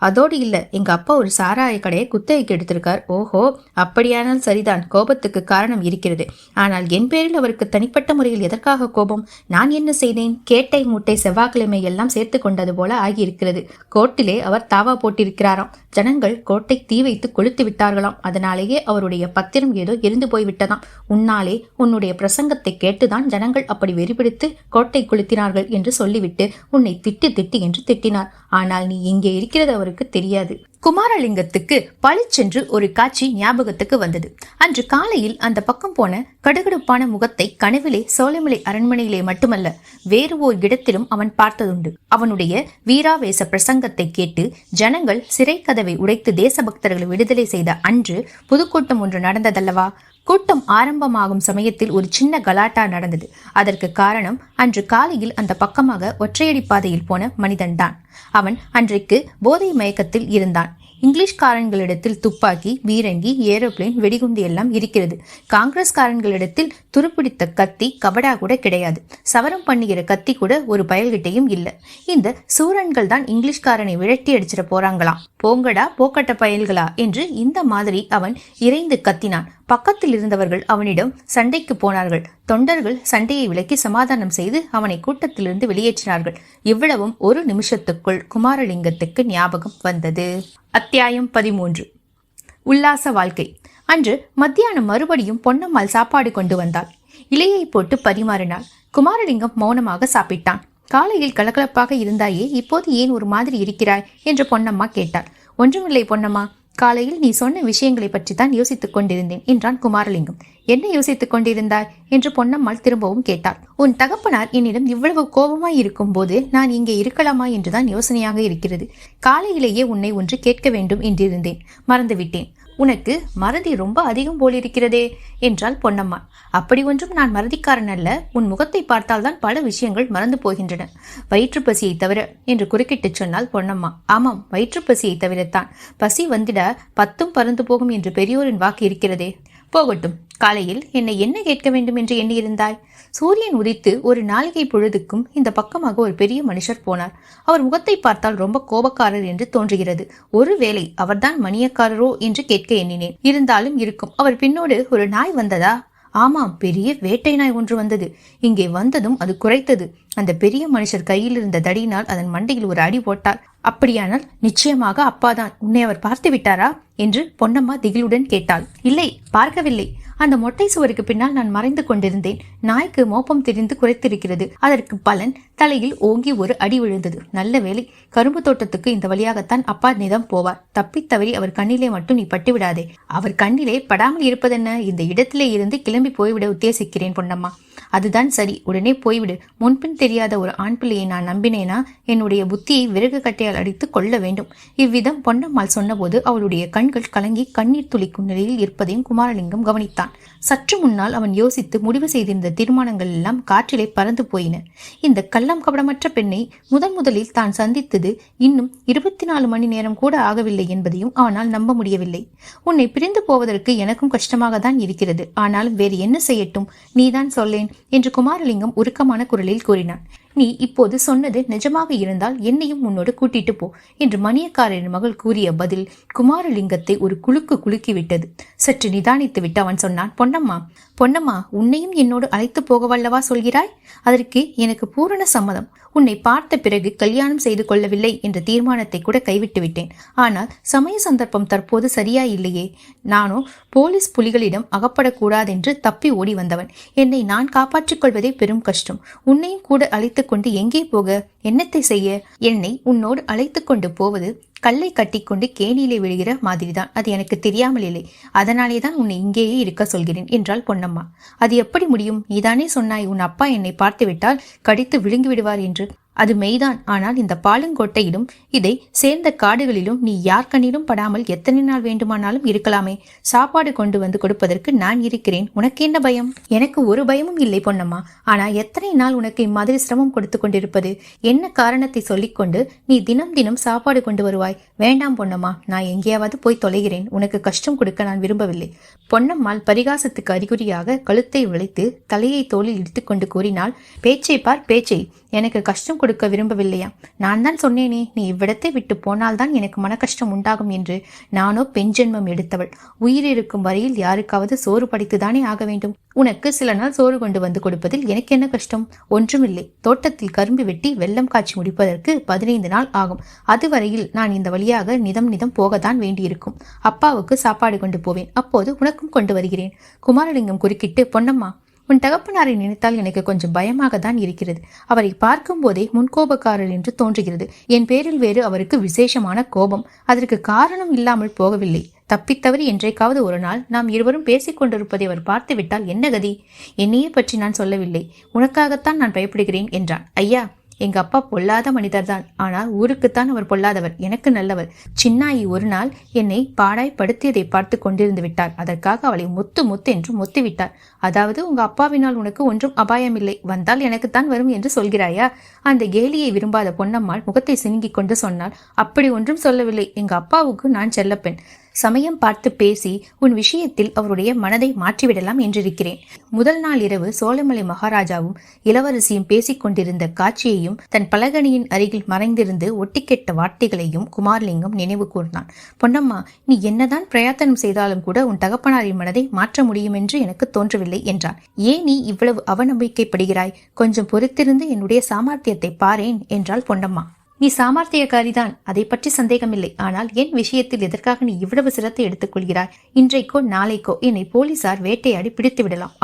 அதோடு இல்ல, எங்க அப்பா ஒரு சாராய கடையை குத்தகைக்கு எடுத்திருக்கார். ஓஹோ, அப்படியானால் சரிதான், கோபத்துக்கு காரணம் இருக்கிறது. ஆனால் என் பேரில் அவருக்கு தனிப்பட்ட முறையில் எதற்காக கோபம்? நான் என்ன செய்தேன்? கேட்டை மூட்டை செவ்வாய்க்கிழமை எல்லாம் சேர்த்து கொண்டது போல ஆகியிருக்கிறது. கோர்ட்டிலே அவர் தாவா போட்டிருக்கிறாராம். ஜனங்கள் கோட்டை தீ வைத்து கொளுத்து விட்டார்களாம். அதனாலேயே அவருடைய பத்திரம் ஏதோ எரிந்து போய்விட்டதாம். உன்னாலே உன்னுடைய பிரசங்கத்தை கேட்டுதான் ஜனங்கள் அப்படி வெறிபிடித்து கோட்டை கொளுத்தினார்கள் என்று சொல்லிவிட்டு உன்னை திட்டு என்று திட்டினார். ஆனால் நீ இங்கே இருக்கிறது அவருக்கு தெரியாது. குமாரலிங்கத்துக்கு பளிச்சென்று ஒரு காட்சி ஞாபகத்துக்கு வந்தது. அன்று காலையில் அந்த பக்கம் போன கடுகடுப்பான முகத்தை கனவிலே சோலைமலை அரண்மனையிலே மட்டுமல்ல, வேறு ஓர் இடத்திலும் அவன் பார்த்ததுண்டு. அவனுடைய வீராவேச பிரசங்கத்தை கேட்டு ஜனங்கள் சிறை கதவை உடைத்து தேசபக்தர்களை விடுதலை செய்த அன்று புதுக்கூட்டம் ஒன்று நடந்ததல்லவா? கூட்டம் ஆரம்பமாகும் சமயத்தில் ஒரு சின்ன கலாட்டா நடந்தது. அதற்கு காரணம் அன்று காலையில் அந்த பக்கமாக ஒற்றையடி பாதையில் போன மனிதன்தான். அவன் அன்றைக்கு போதை மயக்கத்தில் இருந்தான். இங்கிலீஷ்காரன்களிடத்தில் துப்பாக்கி, பீரங்கி, ஏரோப்ளேன், வெடிகுண்டு எல்லாம் இருக்கிறது. காங்கிரஸ்காரன்களிடத்தில் துருப்பிடித்த கத்தி, கபடா கூட கிடையாது. சவரம் பண்ணுகிற கத்தி கூட ஒரு பயல்கிட்டையும் இல்லை. இந்த சூரன்கள் தான் இங்கிலீஷ்காரனை விரட்டி அடிச்சிட போறாங்களாம். போங்கடா போக்கட்ட பயல்களா என்று இந்த மாதிரி அவன் இறைந்து கத்தினான். பக்கத்தில் இருந்தவர்கள் அவனிடம் சண்டைக்கு போனார்கள். தொண்டர்கள் சண்டையை விலக்கி சமாதானம் செய்து அவனை கூட்டத்திலிருந்து வெளியேற்றினார்கள். இவ்வளவும் ஒரு நிமிஷத்துக்குள் குமாரலிங்கத்துக்கு ஞாபகம் வந்தது. அத்தியாயம் 13. உல்லாச வாழ்க்கை. அன்று மத்தியானம் மறுபடியும் பொன்னம்மாள் சாப்பாடு கொண்டு வந்தாள். இலையை போட்டு பரிமாறினாள். குமாரலிங்கம் மௌனமாக சாப்பிட்டான். காலையில் கலகலப்பாக இருந்தாயே, இப்போது ஏன் ஒரு மாதிரி இருக்கிறாய் என்று பொன்னம்மா கேட்டாள். ஒன்றுமில்லை பொன்னம்மா, காலையில் நீ சொன்ன விஷயங்களை பற்றி தான் யோசித்துக் கொண்டிருந்தேன் என்றான் குமாரலிங்கம். என்ன யோசித்துக் கொண்டிருந்தாய் என்று பொன்னம்மாள் திரும்பவும் கேட்டாள். உன் தகப்பனார் என்னிடம் இவ்வளவு கோபமாய் இருக்கும் போது நான் இங்கே இருக்கலாமா என்றுதான் யோசனையாக இருக்கிறது. காலையிலேயே உன்னை ஒன்று கேட்க வேண்டும் என்றிருந்தேன், மறந்துவிட்டேன். உனக்கு மறதி ரொம்ப அதிகம் போலிருக்கிறதே என்றாள் பொன்னம்மா. அப்படி ஒன்றும் நான் மறதிக்காரன் அல்ல. உன் முகத்தை பார்த்தால்தான் பல விஷயங்கள் மறந்து போகின்றன. வயிற்று பசியை தவிர என்று குறுக்கிட்டு சொன்னால் பொன்னம்மா. ஆமாம், வயிற்று பசியை தவிரத்தான். பசி வந்திட 10ம் பறந்து போகும் என்று பெரியோரின் வாக்கு இருக்கிறதே. போகட்டும், காலையில் என்னை என்ன கேட்க வேண்டும் என்று எண்ணியிருந்தாய்? சூரியன் உதித்து ஒரு நாளிகை பொழுதுக்கும் இந்த பக்கமாக ஒரு பெரிய மனுஷர் போனார். அவர் முகத்தை பார்த்தால் ரொம்ப கோபக்காரர் என்று தோன்றுகிறது. ஒருவேளை அவர்தான் மணியக்காரரோ என்று கேட்க எண்ணினேன். இருந்தாலும் இருக்கும். அவர் பின்னோடு ஒரு நாய் வந்ததா? ஆமாம், பெரிய வேட்டை நாய் ஒன்று வந்தது. இங்கே வந்ததும் அது குரைத்தது. அந்த பெரிய மனுஷர் கையில் இருந்த தடியினால் அதன் மண்டையில் ஒரு அடி போட்டார். அப்படியானால் நிச்சயமாக அப்பாதான். உன்னை அவர் பார்த்து விட்டாரா என்று பொன்னம்மா திகிலுடன் கேட்டாள். இல்லை, பார்க்கவில்லை. அந்த மொட்டை சுவருக்கு பின்னால் நான் மறைந்து கொண்டிருந்தேன். நாய்க்கு மோப்பம் தெரிந்து குறைத்திருக்கிறது. அதற்கு பலன் தலையில் ஓங்கி ஒரு அடி விழுந்தது. நல்ல வேளை, கரும்பு தோட்டத்துக்கு இந்த வழியாகத்தான் அப்பா நிதம் போவார். தப்பித்தவறி அவர் கண்ணிலே மட்டும் நீ பட்டுவிடாதே. அவர் கண்ணிலே படாமல் இருப்பதென்ன? இந்த இடத்திலே இருந்து கிளம்பி போய்விட உத்தேசிக்கிறேன் பொன்னம்மா. அதுதான் சரி, உடனே போய்விடு. முன்பின் தெரியாத ஒரு ஆண் பிள்ளையை நான் நம்பினேனா என்னுடைய புத்தியை விறகு கட்டையால் அடித்து கொள்ள வேண்டும். இவ்விதம் பொன்னம்மாள் சொன்னபோது அவளுடைய கண்கள் கலங்கி கண்ணீர் துளிக்கும் நிலையில் இருப்பதையும் குமாரலிங்கம் கவனித்தான். சற்று முன்னால் அவன் யோசித்து முடிவு செய்திருந்த தீர்மானங்கள் எல்லாம் காற்றிலே பறந்து போயின. இந்த கள்ளம் கபடமற்ற பெண்ணை முதலில் தான் சந்தித்தது இன்னும் 24 மணி நேரம் கூட ஆகவில்லை என்பதையும் அவனால் நம்ப முடியவில்லை. உன்னை பிரிந்து போவதற்கு எனக்கும் கஷ்டமாக தான் இருக்கிறது. ஆனாலும் வேறு என்ன செய்யட்டும், நீதான் சொல்லேன் என்று குமாரலிங்கம் உருக்கமான குரலில் கூறினான். நீ இப்போது சொன்னது நிஜமாக இருந்தால் என்னையும் உன்னோடு கூட்டிட்டு போ என்று மணியக்காரரின் மகள் கூறிய பதில் குமாரலிங்கத்தை ஒரு குலுக்கிவிட்டது. சற்று நிதானித்து விட்டு அவன் சொன்னான், பொன்னம்மா, உன்னையும் என்னோடு அழைத்து போகவல்லவா சொல்கிறாய்? அதற்கு எனக்கு பூரண சம்மதம். உன்னை பார்த்த பிறகு கல்யாணம் செய்து கொள்ளவில்லை என்ற தீர்மானத்தை கூட கைவிட்டு விட்டேன். ஆனால் சமய சந்தர்ப்பம் தற்போது சரியா இல்லையே. நானோ போலீஸ் புலிகளிடம் அகப்படக்கூடாதென்று தப்பி ஓடி வந்தவன். என்னை நான் காப்பாற்றிக் கொள்வதே பெரும் கஷ்டம். உன்னையும் கூட அழைத்து கொண்டு எங்கே போக? என்னத்தை செய்ய? என்னை உன்னோடு அழைத்து கொண்டு போவது கல்லை கட்டிக்கொண்டு கேணியிலே விழுகிற மாதிரிதான். அது எனக்கு தெரியாமல் இல்லை. அதனாலேதான் உன்னை இங்கேயே இருக்க சொல்கிறேன் என்றாள் பொன்னம்மா. அது எப்படி முடியும்? நீதானே சொன்னாய் உன் அப்பா என்னை பார்த்து விட்டால் கடித்து விழுங்கி விடுவார் என்று. அது மெய்தான். ஆனால் இந்த பாலுங்கோட்டையிலும் இதை சேர்ந்த காடுகளிலும் நீ யார் கண்ணிலும் படாமல் எத்தனை நாள் வேண்டுமானாலும் இருக்கலாமே. சாப்பாடு கொண்டு வந்து கொடுப்பதற்கு நான் இருக்கிறேன். உனக்கு என்ன பயம்? எனக்கு ஒரு பயமும் இல்லை பொன்னம்மா. ஆனா எத்தனை நாள் உனக்கு இம்மாதிரி சிரமம் கொடுத்து கொண்டிருப்பது? என்ன காரணத்தை சொல்லிக்கொண்டு நீ தினம் தினம் சாப்பாடு கொண்டு வருவாய்? வேண்டாம் பொன்னம்மா, நான் எங்கேயாவது போய் தொலைகிறேன். உனக்கு கஷ்டம் கொடுக்க நான் விரும்பவில்லை. பொன்னம்மாள் பரிகாசத்துக்கு அறிகுறியாக கழுத்தை விளைத்து தலையை தோளில் இடித்துக்கொண்டு கூறினாள், பேச்சை பார் பேச்சை. எனக்கு கஷ்டம் கொடுக்க விரும்பவில்லையா? நான் தான் சொன்னேனே, நீ இவ்விடத்தை விட்டு போனால்தான் எனக்கு மன கஷ்டம் உண்டாகும் என்று. நானோ பெண் ஜென்மம் எடுத்தவள். உயிர் இருக்கும் வரையில் யாருக்காவது சோறு படைத்துதானே ஆக வேண்டும். உனக்கு சில நாள் சோறு கொண்டு வந்து கொடுப்பதில் எனக்கு என்ன கஷ்டம்? ஒன்றுமில்லை. தோட்டத்தில் கரும்பு வெட்டி வெல்லம் காய்ச்சி முடிப்பதற்கு 15 நாள் ஆகும். அதுவரையில் நான் இந்த வழியாக நிதம் போகத்தான் வேண்டியிருக்கும். அப்பாவுக்கு சாப்பாடு கொண்டு போவேன். அப்போது உனக்கும் கொண்டு வருகிறேன். குமாரலிங்கம் குறுக்கிட்டு, பொன்னம்மா, உன் தகப்பனாரை நினைத்தால் எனக்கு கொஞ்சம் பயமாக தான் இருக்கிறது. அவரை பார்க்கும் போதே முன்கோபக்காரர் என்று தோன்றுகிறது. என் பேரில் வேறு அவருக்கு விசேஷமான கோபம். அதற்கு காரணம் இல்லாமல் போகவில்லை. தப்பித்தவறி என்றைக்காவது ஒரு நாள் நாம் இருவரும் பேசிக் கொண்டிருப்பதை அவர் பார்த்துவிட்டால் என்ன கதி? என்னையே பற்றி நான் சொல்லவில்லை, உனக்காகத்தான் நான் பயப்படுகிறேன் என்றான். ஐயா, எங்க அப்பா பொல்லாத மனிதர்தான். ஆனால் ஊருக்குத்தான் அவர் பொல்லாதவர், எனக்கு நல்லவர். சின்னாயி ஒரு நாள் என்னை பாடாய் படுத்தியதை பார்த்து கொண்டிருந்து விட்டார். அதற்காக அவளை முத்து என்று முத்து விட்டார். அதாவது உங்க அப்பாவினால் உனக்கு ஒன்றும் அபாயமில்லை, வந்தால் எனக்குத்தான் வரும் என்று சொல்கிறாயா? அந்த கேலியை விரும்பாத பொன்னம்மாள் முகத்தை சினுங்கிக் கொண்டு சொன்னால், அப்படி ஒன்றும் சொல்லவில்லை. எங்க அப்பாவுக்கு நான் செல்லப்பெண். சமயம் பார்த்து பேசி உன் விஷயத்தில் அவருடைய மனதை மாற்றிவிடலாம் என்றிருக்கிறேன். முதல் நாள் இரவு சோலைமலை மகாராஜாவும் இளவரசியும் பேசிக் கொண்டிருந்த காட்சியையும் தன் பலகணியின் அருகில் மறைந்திருந்து ஒட்டிக்கெட்ட வார்த்தைகளையும் குமாரலிங்கம் நினைவு கூர்ந்தான். பொன்னம்மா, நீ என்னதான் பிரயத்தனம் செய்தாலும் கூட உன் தகப்பனாரின் மனதை மாற்ற முடியும் என்று எனக்கு தோன்றவில்லை என்றான். ஏன் நீ இவ்வளவு அவநம்பிக்கைப்படுகிறாய்? கொஞ்சம் பொறுத்திருந்து என்னுடைய சாமர்த்தியத்தை பாரேன் என்றாள் பொன்னம்மா. நீ சாமர்த்தியக்காரிதான், அதை பற்றி சந்தேகமில்லை. ஆனால் என் விஷயத்தில் எதற்காக நீ இவ்வளவு சிரத்தை எடுத்துக் கொள்கிறாய்? இன்றைக்கோ நாளைக்கோ என்னை போலீசார் வேட்டையாடி பிடித்து விடலாம்.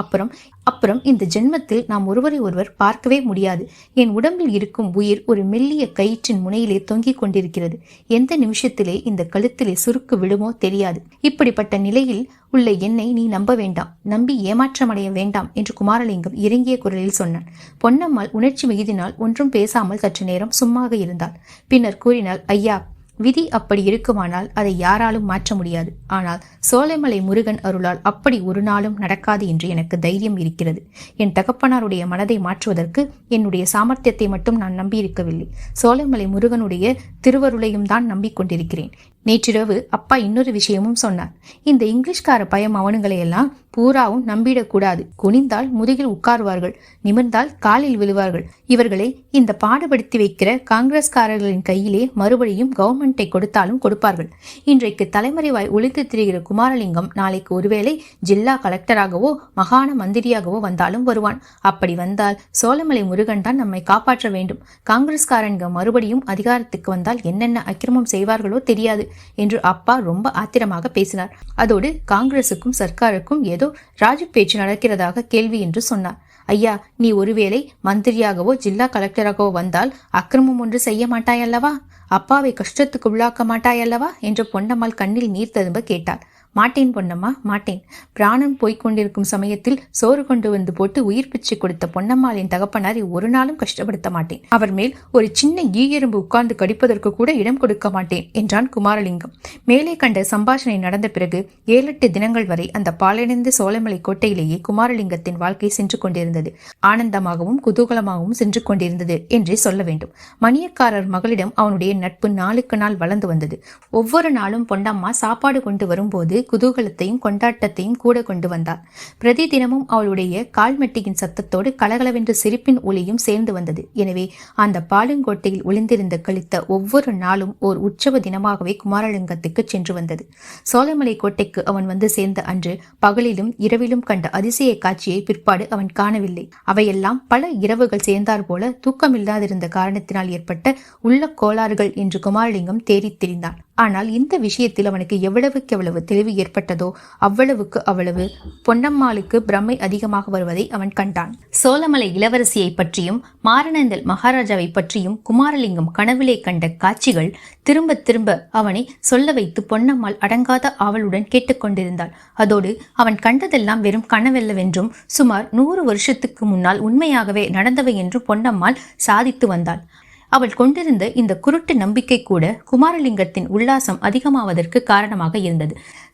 அப்புறம் இந்த ஜென்மத்தில் நாம் ஒருவரை ஒருவர் பார்க்கவே முடியாது. என் உடம்பில் இருக்கும் உயிர் ஒரு மெல்லிய கயிற்றின் முனையிலே தொங்கிக் கொண்டிருக்கிறது. எந்த நிமிஷத்திலே இந்த கழுத்திலே சுருக்கு விடுமோ தெரியாது. இப்படிப்பட்ட நிலையில் உள்ள என்னை நீ நம்ப வேண்டாம், நம்பி ஏமாற்றமடைய வேண்டாம் என்று குமாரலிங்கம் இறங்கிய குரலில் சொன்னான். பொன்னம்மாள் உணர்ச்சி மிகுதினால் ஒன்றும் பேசாமல் சற்று நேரம் சும்மாக இருந்தாள். பின்னர் கூறினாள், ஐயா, விதி அப்படி இருக்குமானால் அதை யாராலும் மாற்ற முடியாது. ஆனால் சோலைமலை முருகன் அருளால் அப்படி ஒரு நாளும் நடக்காது என்று எனக்கு தைரியம் இருக்கிறது. என் தகப்பனாருடைய மனதை மாற்றுவதற்கு என்னுடைய சாமர்த்தியத்தை மட்டும் நான் நம்பியிருக்கவில்லை, சோலைமலை முருகனுடைய திருவருளையும் தான் நம்பிக்கொண்டிருக்கிறேன். நேற்றிரவு அப்பா இன்னொரு விஷயமும் சொன்னார். இந்த இங்கிலீஷ்கார பயம் அவனுங்களையெல்லாம் பூராவும் நம்பிடக்கூடாது. குனிந்தால் முதுகில் உட்காருவார்கள், நிமிர்ந்தால் காலில் விழுவார்கள். இவர்களை இந்த பாடுபடுத்தி வைக்கிற காங்கிரஸ்காரர்களின் கையிலே மறுபடியும் கவர்மெண்டை கொடுத்தாலும் கொடுப்பார்கள். இன்றைக்கு தலைமறைவாய் ஒளித்து திரிகிற குமாரலிங்கம் நாளைக்கு ஒருவேளை ஜில்லா கலெக்டராகவோ மகாண மந்திரியாகவோ வந்தாலும் வருவான். அப்படி வந்தால் சோலைமலை முருகன் தான் நம்மை காப்பாற்ற வேண்டும். காங்கிரஸ்காரங்க மறுபடியும் அதிகாரத்துக்கு வந்தால் என்னென்ன அக்கிரமம் செய்வார்களோ தெரியாது என்று அப்பா ரொம்ப ஆத்திரமாக பேசினார். அதோடு காங்கிரசுக்கும் சர்க்காருக்கும் ஏதோ ராஜு பேச்சு நடக்கிறதாக கேள்வி என்று சொன்னார். ஐயா, நீ ஒருவேளை மந்திரியாகவோ ஜில்லா கலெக்டராகவோ வந்தால் அக்கிரமம் ஒன்று செய்ய மாட்டாயல்லவா? அப்பாவை கஷ்டத்துக்கு உள்ளாக்க மாட்டாயல்லவா என்று பொன்னம்மாள் கண்ணில் நீர் ததும்ப கேட்டாள். மாட்டேன் பொன்னம்மா, மாட்டேன். பிராணம் போய்கொண்டிருக்கும் சமயத்தில் சோறு கொண்டு வந்து போட்டு உயிர் பிச்சை கொடுத்த பொன்னம்மாளின் தகப்பனாரை ஒரு நாளும் கஷ்டப்படுத்த மாட்டேன். அவர் மேல் ஒரு சின்ன ஈயெறும்பு உட்கார்ந்து கடிப்பதற்கு கூட இடம் கொடுக்க மாட்டேன் என்றான் குமாரலிங்கம். மேலே கண்ட சம்பாஷணை நடந்த பிறகு 7-8 தினங்கள் வரை அந்த பாலடைந்த சோலைமலை கோட்டையிலேயே குமாரலிங்கத்தின் வாழ்க்கை சென்று கொண்டிருந்தது. ஆனந்தமாகவும் குதூகலமாகவும் சென்று கொண்டிருந்தது என்றே சொல்ல வேண்டும். மணியக்காரர் மகளிடம் அவனுடைய நட்பு நாளுக்கு நாள் வளர்ந்து வந்தது. ஒவ்வொரு நாளும் பொன்னம்மா சாப்பாடு கொண்டு வரும்போது குதூகலத்தையும் கொண்டாட்டத்தையும் கூட கொண்டு வந்தாள். பிரதி தினமும் அவளுடைய கால்மெட்டியின் சத்தத்தோடு கலகலவென்ற சிரிப்பின் ஒளியும் சேர்ந்து வந்தது. எனவே அந்த பாலுங்கோட்டையில் ஒளிந்திருந்த கழித்த ஒவ்வொரு நாளும் ஓர் உற்சவ தினமாகவே குமாரலிங்கத்துக்கு சென்று வந்தது. சோலைமலை கோட்டைக்கு அவன் வந்து சேர்ந்த அன்று பகலிலும் இரவிலும் கண்ட அதிசய காட்சியை பிற்பாடு அவன் காணவில்லை. அவையெல்லாம் பல இரவுகள் சேர்ந்தார் போல தூக்கமில்லாதிருந்த காரணத்தினால் ஏற்பட்ட உள்ள கோளாறுகள் என்று குமாரலிங்கம் தேடித் திரிந்தான். ஆனால் இந்த விஷயத்தில் அவனுக்கு எவ்வளவுக்கு எவ்வளவு தெளிவு ஏற்பட்டதோ அவ்வளவுக்கு அவ்வளவு பொன்னம்மாளுக்கு பிரமை அதிகமாக வருவதை அவன் கண்டான். சோழமலை இளவரசியை பற்றியும் மாரணந்தல் மகாராஜாவை பற்றியும் குமாரலிங்கம் கனவிலே கண்ட காட்சிகள் திரும்ப திரும்ப அவனை சொல்ல வைத்து பொன்னம்மாள் அடங்காத ஆவலுடன் கேட்டுக்கொண்டிருந்தாள். அதோடு அவன் கண்டதெல்லாம் வெறும் கனவெல்லவென்றும் சுமார் 100 வருஷத்துக்கு முன்னால் உண்மையாகவே நடந்தவை என்றும் பொன்னம்மாள் சாதித்து வந்தாள். அவள் கொண்டிருந்த இந்த குருட்டு நம்பிக்கை கூட குமாரலிங்கத்தின் உல்லாசம் அதிகமாவதற்கு காரணமாக இருந்தது.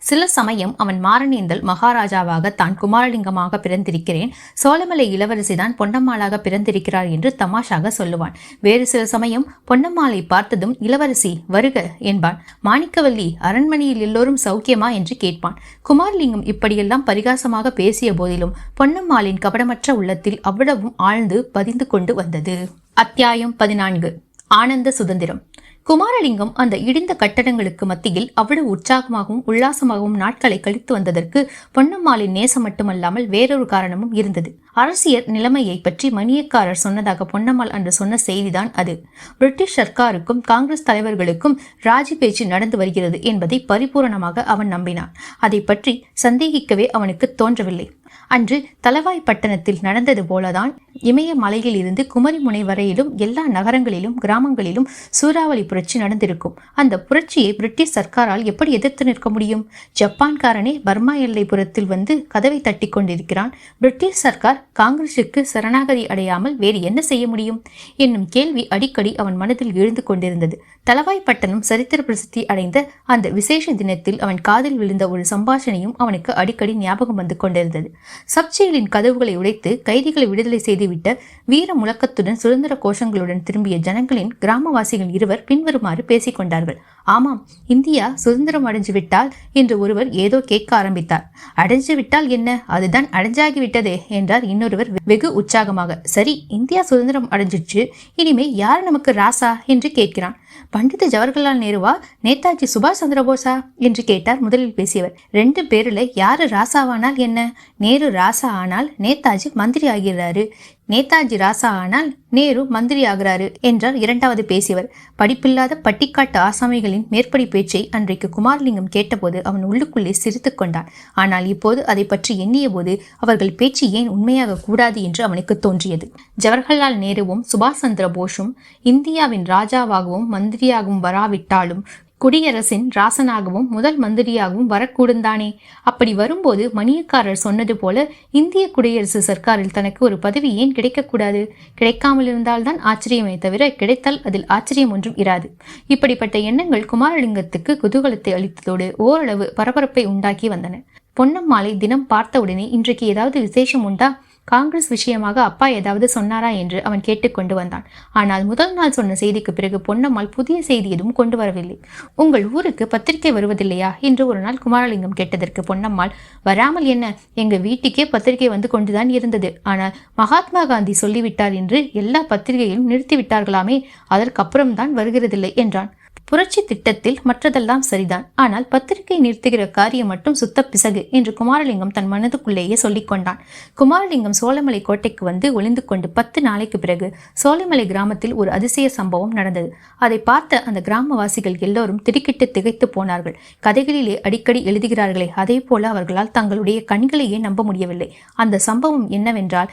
சில சமயம் அவன் மாரணேந்தல் மகாராஜாவாக தான் குமாரலிங்கமாக பிறந்திருக்கிறேன், சோழமலை இளவரசிதான் பொன்னம்மாளாக பிறந்திருக்கிறார் என்று தமாஷாக சொல்லுவான். வேறு சில சமயம் பொன்னம்மாளை பார்த்ததும் இளவரசி வருக என்பான். மாணிக்கவல்லி, அரண்மனையில் எல்லோரும் சௌக்கியமா என்று கேட்பான். குமாரலிங்கம் இப்படியெல்லாம் பரிகாசமாக பேசிய போதிலும் பொன்னம்மாளின் கபடமற்ற உள்ளத்தில் அவ்வளவும் ஆழ்ந்து பதிந்து கொண்டு வந்தது. அத்தியாயம் 14. ஆனந்த சுதந்திரம். குமாரலிங்கம் அந்த இடிந்த கட்டடங்களுக்கு மத்தியில் அவ்வளவு உற்சாகமாகவும் உல்லாசமாகவும் நாட்களை கழித்து வந்ததற்கு பொன்னம்மாளின் நேசம் மட்டுமல்லாமல் வேறொரு காரணமும் இருந்தது. அரசியல் நிலைமையை பற்றி மணியக்காரர் சொன்னதாக பொன்னம்மாள் அன்று சொன்ன செய்திதான் அது. பிரிட்டிஷ் சர்க்காருக்கும் காங்கிரஸ் தலைவர்களுக்கும் ராஜி பேச்சு நடந்து வருகிறது என்பதை பரிபூரணமாக அவன் நம்பினான். அதை பற்றி சந்தேகிக்கவே அவனுக்கு தோன்றவில்லை. அன்று தலவாய்ப்பட்டணத்தில் நடந்தது போலதான் இமயமலையில் இருந்து குமரிமுனை வரையிலும் எல்லா நகரங்களிலும் கிராமங்களிலும் சூறாவளி புரட்சி நடந்திருக்கும். அந்த புரட்சியை பிரிட்டிஷ் சர்க்காரால் எப்படி எதிர்த்து நிற்க முடியும்? ஜப்பான்காரனே பர்மா எல்லைப்புறத்தில் வந்து கதவை தட்டி கொண்டிருக்கிறான். பிரிட்டிஷ் சர்க்கார் காங்கிரசுக்கு சரணாகதி அடையாமல் வேறு என்ன செய்ய முடியும் என்னும் கேள்வி அடிக்கடி அவன் மனதில் எழுந்து கொண்டிருந்தது. தலவாய்ப்பட்டணம் சரித்திர பிரசித்தி அடைந்த அந்த விசேஷ தினத்தில் அவன் காதில் விழுந்த ஒரு சம்பாஷணையும் அவனுக்கு அடிக்கடி ஞாபகம் வந்து கொண்டிருந்தது. சப்ஜெயிலின் கதவுகளை உடைத்து கைதிகளை விடுதலை செய்துவிட்ட வீர முழக்கத்துடன் சுதந்திர கோஷங்களுடன் திரும்பிய ஜனங்களின் கிராமவாசிகள் இருவர் பின்வருமாறு பேசிக் கொண்டார்கள். ஆமாம், இந்தியா சுதந்திரம் அடைஞ்சு விட்டால் என்று ஒருவர் ஏதோ கேட்க ஆரம்பித்தார். அடைஞ்சு விட்டால் என்ன, அதுதான் அடைஞ்சாகிவிட்டதே என்றார் இன்னொருவர் வெகு உற்சாகமாக. சரி, இந்தியா சுதந்திரம் அடைஞ்சிச்சு, இனிமே யார் நமக்கு ராசா என்று கேட்கிறான். பண்டித ஜவஹர்லால் நேருவா, நேதாஜி சுபாஷ் சந்திரபோஸா என்று கேட்டார் முதலில் பேசியவர். 2 பேர்ல யாரு ராசாவானால் என்ன? நேரு ராசா ஆனால் நேதாஜி மந்திரி ஆகிறாரு, நேதாஜி ராசா ஆனால் நேரு மந்திரி ஆகிறாரு என்றார் இரண்டாவது பேசியவர். படிப்பில்லாத பட்டிக்காட்டு ஆசாமிகளின் மேற்படி பேச்சை அன்றைக்கு குமாரலிங்கம் கேட்டபோது அவன் உள்ளுக்குள்ளே சிரித்து கொண்டான். ஆனால் இப்போது அதை பற்றி எண்ணிய போது அவர்கள் பேச்சு ஏன் உண்மையாக கூடாது என்று அவனுக்கு தோன்றியது. ஜவஹர்லால் நேருவும் சுபாஷ் சந்திர போஸும் இந்தியாவின் ராஜாவாகவும் மந்திரியாகவும் வராவிட்டாலும் குடியரசின் ராசனாகவும் முதல் மந்திரியாகவும் வரக்கூடுந்தானே. அப்படி வரும்போது மணியக்காரர் சொன்னது போல இந்திய குடியரசு சர்க்காரில் தனக்கு ஒரு பதவி ஏன் கிடைக்கக்கூடாது? கிடைக்காமல் இருந்தால்தான் ஆச்சரியமே தவிர கிடைத்தால் அதில் ஆச்சரியம் ஒன்றும் இராது. இப்படிப்பட்ட எண்ணங்கள் குமாரலிங்கத்துக்கு குதூகலத்தை அளித்ததோடு ஓரளவு பரபரப்பை உண்டாக்கி வந்தன. பொன்னம்மாளை தினம் பார்த்தவுடனே இன்றைக்கு ஏதாவது விசேஷம் உண்டா, காங்கிரஸ் விஷயமாக அப்பா ஏதாவது சொன்னாரா என்று அவன் கேட்டுக்கொண்டு வந்தான். ஆனால் முதல் நாள் சொன்ன செய்திக்கு பிறகு பொன்னம்மாள் புதிய செய்தி எதுவும் கொண்டு வரவில்லை. உங்கள் ஊருக்கு பத்திரிகை வருவதில்லையா என்று ஒரு நாள் குமாரலிங்கம் கேட்டதற்கு பொன்னம்மாள், வராமல் என்ன, எங்க வீட்டுக்கே பத்திரிகை வந்து கொண்டுதான் இருந்தது. ஆனால் மகாத்மா காந்தி சொல்லிவிட்டார் என்று எல்லா பத்திரிகையிலும் நிறுத்திவிட்டார்களாமே, அதற்கப்புறம்தான் வருகிறதில்லை என்றான். புரட்சி திட்டத்தில் மற்றதெல்லாம் சரிதான், ஆனால் பத்திரிகை நிறுத்துகிற காரியம் மட்டும் சுத்த பிசகு என்று குமாரலிங்கம் தன் மனதுக்குள்ளேயே சொல்லிக் கொண்டான். குமாரலிங்கம் சோழமலை கோட்டைக்கு வந்து ஒளிந்து கொண்டு 10 நாளைக்கு பிறகு சோழமலை கிராமத்தில் ஒரு அதிசய சம்பவம் நடந்தது. அதை பார்த்த அந்த கிராமவாசிகள் எல்லோரும் திடுக்கிட்டு திகைத்து போனார்கள். கதைகளிலே அடிக்கடி எழுதுகிறார்களே, அதே போல அவர்களால் தங்களுடைய கண்களையே நம்ப முடியவில்லை. அந்த சம்பவம் என்னவென்றால்,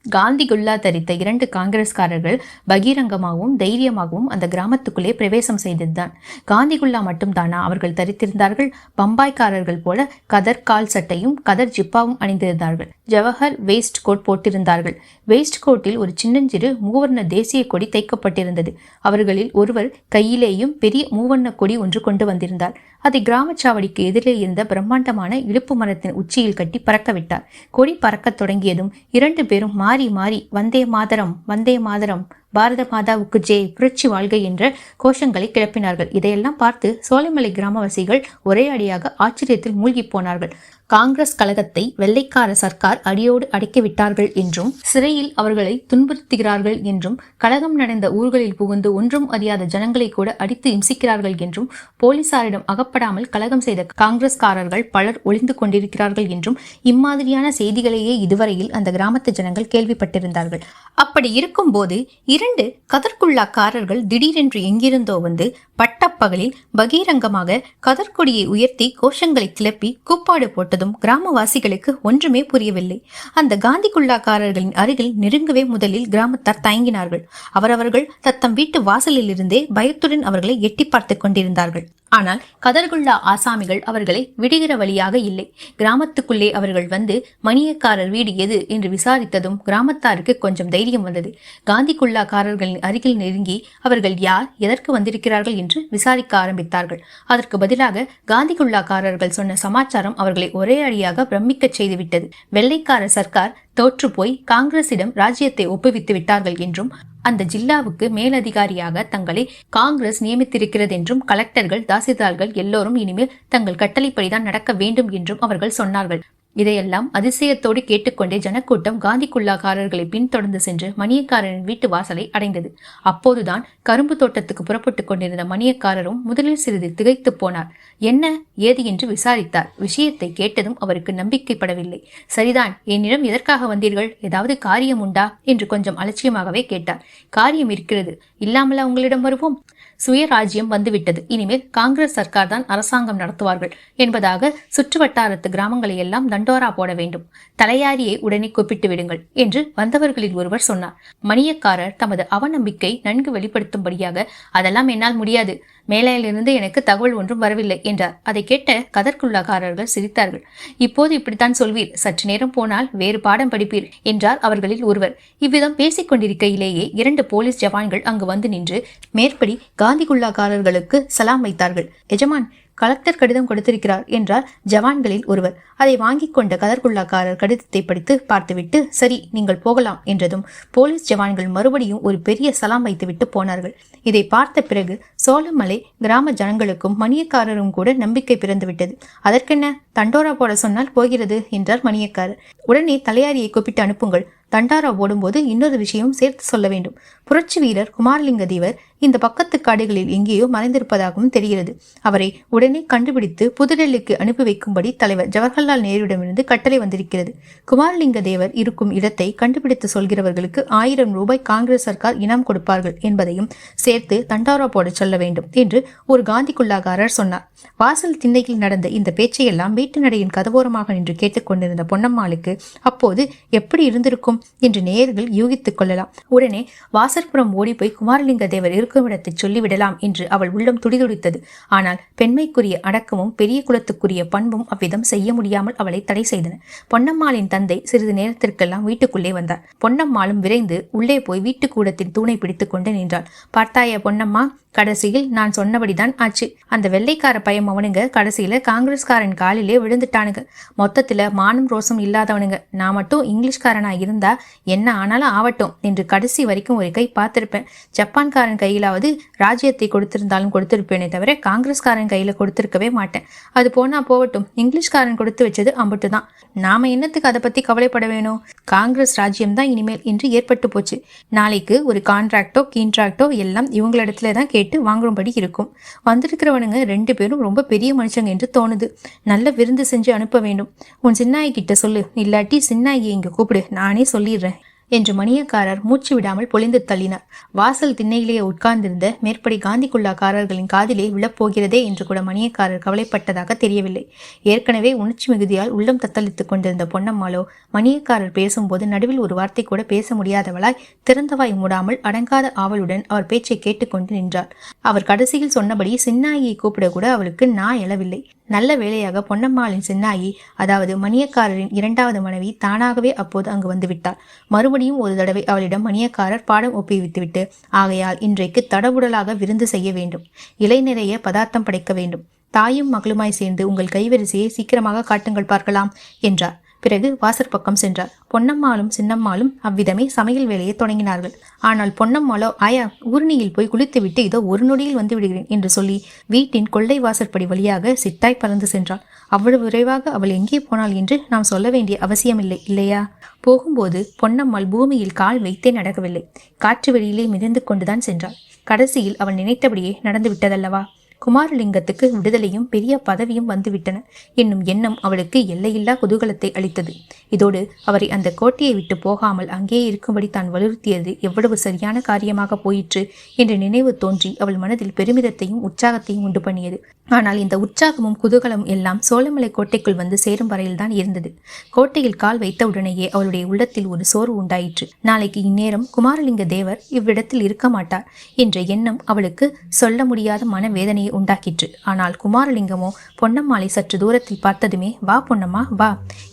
காந்தி குல்லா தரித்த 2 காங்கிரஸ்காரர்கள் பகிரங்கமாகவும் தைரியமாகவும் அந்த கிராமத்துக்குள்ளே பிரவேசம் செய்ததுதான். காந்தி குல்லா மட்டும் தானா அவர்கள் தரித்திருந்தார்கள்? பம்பாய்க்காரர்கள் போல கதர் கால் சட்டையும் கதர் ஜிப்பாவும் அணிந்திருந்தார்கள். ஜவஹர் வேஸ்ட் கோட் போட்டிருந்தார்கள். வேஸ்ட் கோட்டில் ஒரு சின்னஞ்சிறு மூவர்ண தேசிய கொடி தைக்கப்பட்டிருந்தது. அவர்களில் ஒருவர் கையிலேயும் பெரிய மூவர்ண கொடி ஒன்று கொண்டு வந்திருந்தார். அதை கிராமச்சாவடிக்கு எதிரே இருந்த பிரம்மாண்டமான இழுப்பு மரத்தின் உச்சியில் கட்டி பறக்க விட்டார். கொடி பறக்கத் தொடங்கியதும் 2 பேரும் மாறி மாறி வந்தே மாதரம், வந்தே மாதரம், பாரத மாதாவுக்கு ஜெய், புரட்சி வாழ்கை என்ற கோஷங்களை கிளப்பினார்கள். இதையெல்லாம் பார்த்து சோலைமலை கிராமவாசிகள் ஒரே அடியாக ஆச்சரியத்தில் மூழ்கி போனார்கள். காங்கிரஸ் கழகத்தை வெள்ளைக்கார சர்க்கார் அடியோடு அடைக்கிவிட்டார்கள் என்றும், சிறையில் அவர்களை துன்புறுத்துகிறார்கள் என்றும், கழகம் நடந்த ஊர்களில் புகுந்து ஒன்றும் அறியாத ஜனங்களை கூட அடித்து இம்சிக்கிறார்கள் என்றும், போலீசாரிடம் அகப்படாமல் கழகம் செய்த காங்கிரஸ்காரர்கள் பலர் ஒளிந்து கொண்டிருக்கிறார்கள் என்றும் இம்மாதிரியான செய்திகளையே இதுவரையில் அந்த கிராமத்து ஜனங்கள் கேள்விப்பட்டிருந்தார்கள். அப்படி இருக்கும் போது 2 கதர்குல்லாக்காரர்கள் திடீரென்று எங்கிருந்தோ வந்து பட்டப்பகலில் பகிரங்கமாக கதர்கொடியை உயர்த்தி கோஷங்களை கிளப்பி கூப்பாடு போட்டதும் கிராமவாசிகளுக்கு ஒன்றுமே புரியவில்லை. அந்த காந்தி குல்லாக்காரர்களின் அருகில் நெருங்கவே முதலில் கிராமத்தார் தயங்கினார்கள். அவரவர்கள் தத்தம் வீட்டு வாசலில் இருந்தே பயத்துடன் அவர்களை எட்டி பார்த்து கொண்டிருந்தார்கள். ஆனால் கதர்குல்லா ஆசாமிகள் அவர்களை விடுகிற வழியாக இல்லை. கிராமத்துக்குள்ளே அவர்கள் வந்து மணியக்காரர் வீடு எது என்று விசாரித்ததும் கிராமத்தாருக்கு கொஞ்சம் தைரியம் வந்தது. காந்திகுல்லாக்காரர்களின் அருகில் நெருங்கி அவர்கள் யார், எதற்கு வந்திருக்கிறார்கள் என்று விசாரிக்க ஆரம்பித்தார்கள். அதற்கு பதிலாக காந்திகுல்லாக்காரர்கள் சொன்ன சமாச்சாரம் அவர்களை ஒரே அடியாக பிரமிக்கச் செய்துவிட்டது. வெள்ளைக்கார சர்க்கார் தோற்றுப்போய் காங்கிரசிடம் ராஜ்யத்தை ஒப்புவித்து விட்டார்கள் என்றும் அந்த ஜில்லாவுக்கு மேலதிகாரியாக தங்களை காங்கிரஸ் நியமித்திருக்கிறது என்றும் கலெக்டர்கள், தாசில்தார்கள் எல்லோரும் இனிமேல் தங்கள் கட்டளைப்படிதான் நடக்க வேண்டும் என்றும் அவர்கள் சொன்னார்கள். இதையெல்லாம் அதிசயத்தோடு கேட்டுக்கொண்டே ஜனக்கூட்டம் காந்திகுல்லாக்காரர்களை பின்தொடர்ந்து சென்று மணியக்காரரின் வீட்டு வாசலை அடைந்தது. அப்போதுதான் கரும்பு தோட்டத்துக்கு புறப்பட்டுக் கொண்டிருந்த மணியக்காரரும் முதலில் சிறிது திகைத்து போனார். என்ன ஏது என்று விசாரித்தார். விஷயத்தை கேட்டதும் அவருக்கு நம்பிக்கைப்படவில்லை. சரிதான், என்னிடம் எதற்காக வந்தீர்கள்? ஏதாவது காரியம் உண்டா என்று கொஞ்சம் அலட்சியமாகவே கேட்டார். காரியம் இருக்கிறது, இல்லாமலா உங்களிடம் வருவோம்? சுயராஜ்யம் வந்துவிட்டது, இனிமேல் காங்கிரஸ் சர்க்கார் தான் அரசாங்கம் நடத்துவார்கள் என்பதாக சுற்று வட்டாரத்து கிராமங்களை எல்லாம் தண்டோரா போட வேண்டும். தலையாரியை உடனே கூப்பிட்டு விடுங்கள் என்று வந்தவர்களில் ஒருவர் சொன்னார். மணியக்காரர் தமது அவநம்பிக்கை நன்கு வெளிப்படுத்தும்படியாக, அதெல்லாம் என்னால் முடியாது, மேலையிலிருந்து எனக்கு தகவல் ஒன்றும் வரவில்லை என்றார். அதை கேட்ட கதர்குல்லாக்காரர்கள் சிரித்தார்கள். இப்போது இப்படித்தான் சொல்வீர், சற்று நேரம் போனால் வேறு பாடம் படிப்பீர் என்றார் அவர்களில் ஒருவர். இவ்விதம் பேசிக் கொண்டிருக்கையிலேயே 2 போலீஸ் ஜவான்கள் அங்கு வந்து நின்று மேற்படி காந்திகுல்லாக்காரர்களுக்கு சலாம் வைத்தார்கள். எஜமான், கலெக்டர் கடிதம் கொடுத்திருக்கிறார் என்றார் ஜவான்களில் ஒருவர். அதை வாங்கிக் கொண்ட கதர்குல்லாக்காரர் கடிதத்தை படித்து பார்த்துவிட்டு, சரி நீங்கள் போகலாம் என்றதும் போலீஸ் ஜவான்கள் மறுபடியும் ஒரு பெரிய சலாம் வைத்துவிட்டு போனார்கள். இதை பார்த்த பிறகு சோளமலை கிராம ஜனங்களுக்கும் மணியக்காரரும் கூட நம்பிக்கை பிறந்துவிட்டது. அதற்கென்ன, தண்டோரா போட சொன்னால் போகிறது என்றார் மணியக்காரர். உடனே தலையாரியை கூப்பிட்டு அனுப்புங்கள். தண்டாரா ஓடும்போது இன்னொரு விஷயம் சேர்த்து சொல்ல வேண்டும். புரட்சி வீரர் குமாரலிங்க தேவர் இந்த பக்கத்து காடுகளில் எங்கேயோ மறைந்திருப்பதாகவும் தெரிகிறது. அவரை உடனே கண்டுபிடித்து புதுடெல்லிக்கு அனுப்பி வைக்கும்படி தலைவர் ஜவஹர்லால் நேருவிடமிருந்து கட்டளை வந்திருக்கிறது. குமாரலிங்க தேவர் இருக்கும் இடத்தை கண்டுபிடித்து சொல்கிறவர்களுக்கு 1000 ரூபாய் காங்கிரஸ் சர்க்கார் இனாம் கொடுப்பார்கள் என்பதையும் சேர்த்து தண்டாரா போட சொல்ல வேண்டும் என்று ஒரு காந்திகுல்லாக்காரர் சொன்னார். வாசல் திண்ணையில் நடந்த இந்த பேச்சையெல்லாம் வீட்டு நடையின் கதவோரமாக நின்று கேட்டுக்கொண்டிருந்த பொன்னம்மாளுக்கு அப்போது எப்படி இருந்திருக்கும் என்று நேயர்கள் யூகித்துக் கொள்ளலாம். உடனே வாசற்புறம் ஓடிப்போய் குமாரலிங்க தேவர் இருக்கும் இடத்தை சொல்லிவிடலாம் என்று அவள் உள்ளம் துடிதுடித்தது. ஆனால் பெண்மைக்குரிய அடக்கமும் பெரிய குலத்துக்குரிய பண்பும் அவ்விதம் செய்ய முடியாமல் அவளை தடை செய்தன. பொன்னம்மாளின் தந்தை சிறிது நேரத்திற்கெல்லாம் வீட்டுக்குள்ளே வந்தார். பொன்னம்மாளும் விரைந்து உள்ளே போய் வீட்டு கூடத்தின் தூணை பிடித்துக் கொண்டு நின்றாள். பார்த்தாய பொன்னம்மா, கடைசியில் நான் சொன்னபடிதான் ஆச்சு. அந்த வெள்ளைக்கார பையன் அவனுங்க கடைசியில காங்கிரஸ்காரன் காலிலே விழுந்துட்டானுங்க. மொத்தத்துல மானம் ரோசம் இல்லாதவனுங்க. நான் மட்டும் இங்கிலீஷ்காரனா இருந்தா என்ன ஆனாலும் ஆவட்டும் என்று கடைசி வரைக்கும் ஒரு கை பார்த்திருப்பேன். ஜப்பான்காரன் கையிலாவது ராஜ்யத்தை கொடுத்திருந்தாலும் கொடுத்திருப்பேனே தவிர காங்கிரஸ்காரன் கையில கொடுத்திருக்கவே மாட்டேன். அது போனா போகட்டும், இங்கிலீஷ்காரன் கொடுத்து வச்சது அம்புட்டு தான். நாம என்னத்துக்கு அதை பத்தி கவலைப்பட வேணும்? காங்கிரஸ் ராஜ்யம் தான் இனிமேல் என்று ஏற்பட்டு போச்சு. நாளைக்கு ஒரு கான்ட்ராக்டோ கீன்ட்ராக்டோ எல்லாம் இவங்களிடத்துல தான் கேட்டு வாங்கும்படி இருக்கும். வந்திருக்கிறவனுங்க 2 பேரும் ரொம்ப பெரிய மனுஷங்க என்று தோணுது. நல்ல விருந்து செஞ்சு அனுப்ப வேண்டும். உன் சின்னாயி கிட்ட சொல்லு, இல்லாட்டி சின்னாயை இங்க கூப்பிடு, நானே சொல்லிடுறேன் என்று மணியக்காரர் மூச்சு விடாமல் பொழிந்து தள்ளினார். வாசல் திண்ணையிலேயே உட்கார்ந்திருந்த மேற்படி காந்திகுல்லாக்காரர்களின் காதிலே விழப்போகிறதே என்று கூட மணியக்காரர் கவலைப்பட்டதாக தெரியவில்லை. ஏற்கனவே உணர்ச்சி மிகுதியால் உள்ளம் தத்தளித்துக் கொண்டிருந்த பொன்னம்மாளோ மணியக்காரர் பேசும்போது நடுவில் ஒரு வார்த்தை கூட பேச முடியாதவளாய் திறந்தவாய் மூடாமல் அடங்காத ஆவலுடன் அவர் பேச்சை கேட்டுக்கொண்டு நின்றார். அவர் கடைசியில் சொன்னபடி சின்னாயை கூப்பிடக்கூட அவளுக்கு நான் எழவில்லை. நல்ல வேளையாக பொன்னம்மாளின் சின்னாயி, அதாவது மணியக்காரரின் 2வது மனைவி தானாகவே அப்போது அங்கு வந்துவிட்டார். மறுபடியும் ஒரு தடவை அவளிடம் மணியக்காரர் பாடம் ஒப்புவித்துவிட்டு, ஆகையால் இன்றைக்கு தடபுடலாக விருந்து செய்ய வேண்டும், இலை நிறைய பதார்த்தம் படைக்க வேண்டும், தாயும் மகளுமாய் சேர்ந்து உங்கள் கைவரிசையை சீக்கிரமாக காட்டுங்கள் பார்க்கலாம் என்றார். பிறகு வாசற்பக்கம் சென்றார். பொன்னம்மாளும் சின்னம்மாளும் அவ்விதமே சமையல் வேலையை தொடங்கினார்கள். ஆனால் பொன்னம்மாளோ, ஆயா, ஊர்ணியில் போய் குளித்துவிட்டு இதோ ஒரு நொடியில் வந்து விடுகிறேன் என்று சொல்லி வீட்டின் கொள்ளை வாசற்படி வழியாக சிட்டாய் பறந்து சென்றாள். அவ்வளவு விரைவாக அவள் எங்கே போனாள் என்று நாம் சொல்ல வேண்டிய அவசியமில்லை, இல்லையா? போகும்போது பொன்னம்மாள் பூமியில் கால் வைத்தே நடக்கவில்லை. காற்று வெளியிலே மிதந்து கொண்டுதான் சென்றாள். கடைசியில் அவள் நினைத்தபடியே நடந்து விட்டதல்லவா? குமாரலிங்கத்துக்கு விடுதலையும் பெரிய பதவியும் வந்துவிட்டன என்னும் எண்ணம் அவளுக்கு எல்லையில்லா குதூகலத்தை அளித்தது. இதோடு அவரை அந்த கோட்டையை விட்டு போகாமல் அங்கே இருக்கும்படி தான் வலியுறுத்தியது எவ்வளவு சரியான காரியமாக போயிற்று என்ற நினைவு தோன்றி அவள் மனதில் பெருமிதத்தையும் உற்சாகத்தையும் உண்டு பண்ணியது. ஆனால் இந்த உற்சாகமும் குதூகலமும் எல்லாம் சோளமலை கோட்டைக்குள் வந்து சேரும் வரையில்தான் இருந்தது. கோட்டையில் கால் வைத்த உடனேயே அவளுடைய உள்ளத்தில் ஒரு சோர்வு உண்டாயிற்று. நாளைக்கு இந்நேரம் குமாரலிங்க தேவர் இவ்விடத்தில் இருக்க மாட்டார் என்ற எண்ணம் அவளுக்கு சொல்ல முடியாத மனவேதனையை யோசனையை உண்டாக்கிற்று. ஆனால் குமாரலிங்கமோ பொன்னம்மாளை சற்று தூரத்தில் பார்த்ததுமே, வா பொன்னம்மா வா,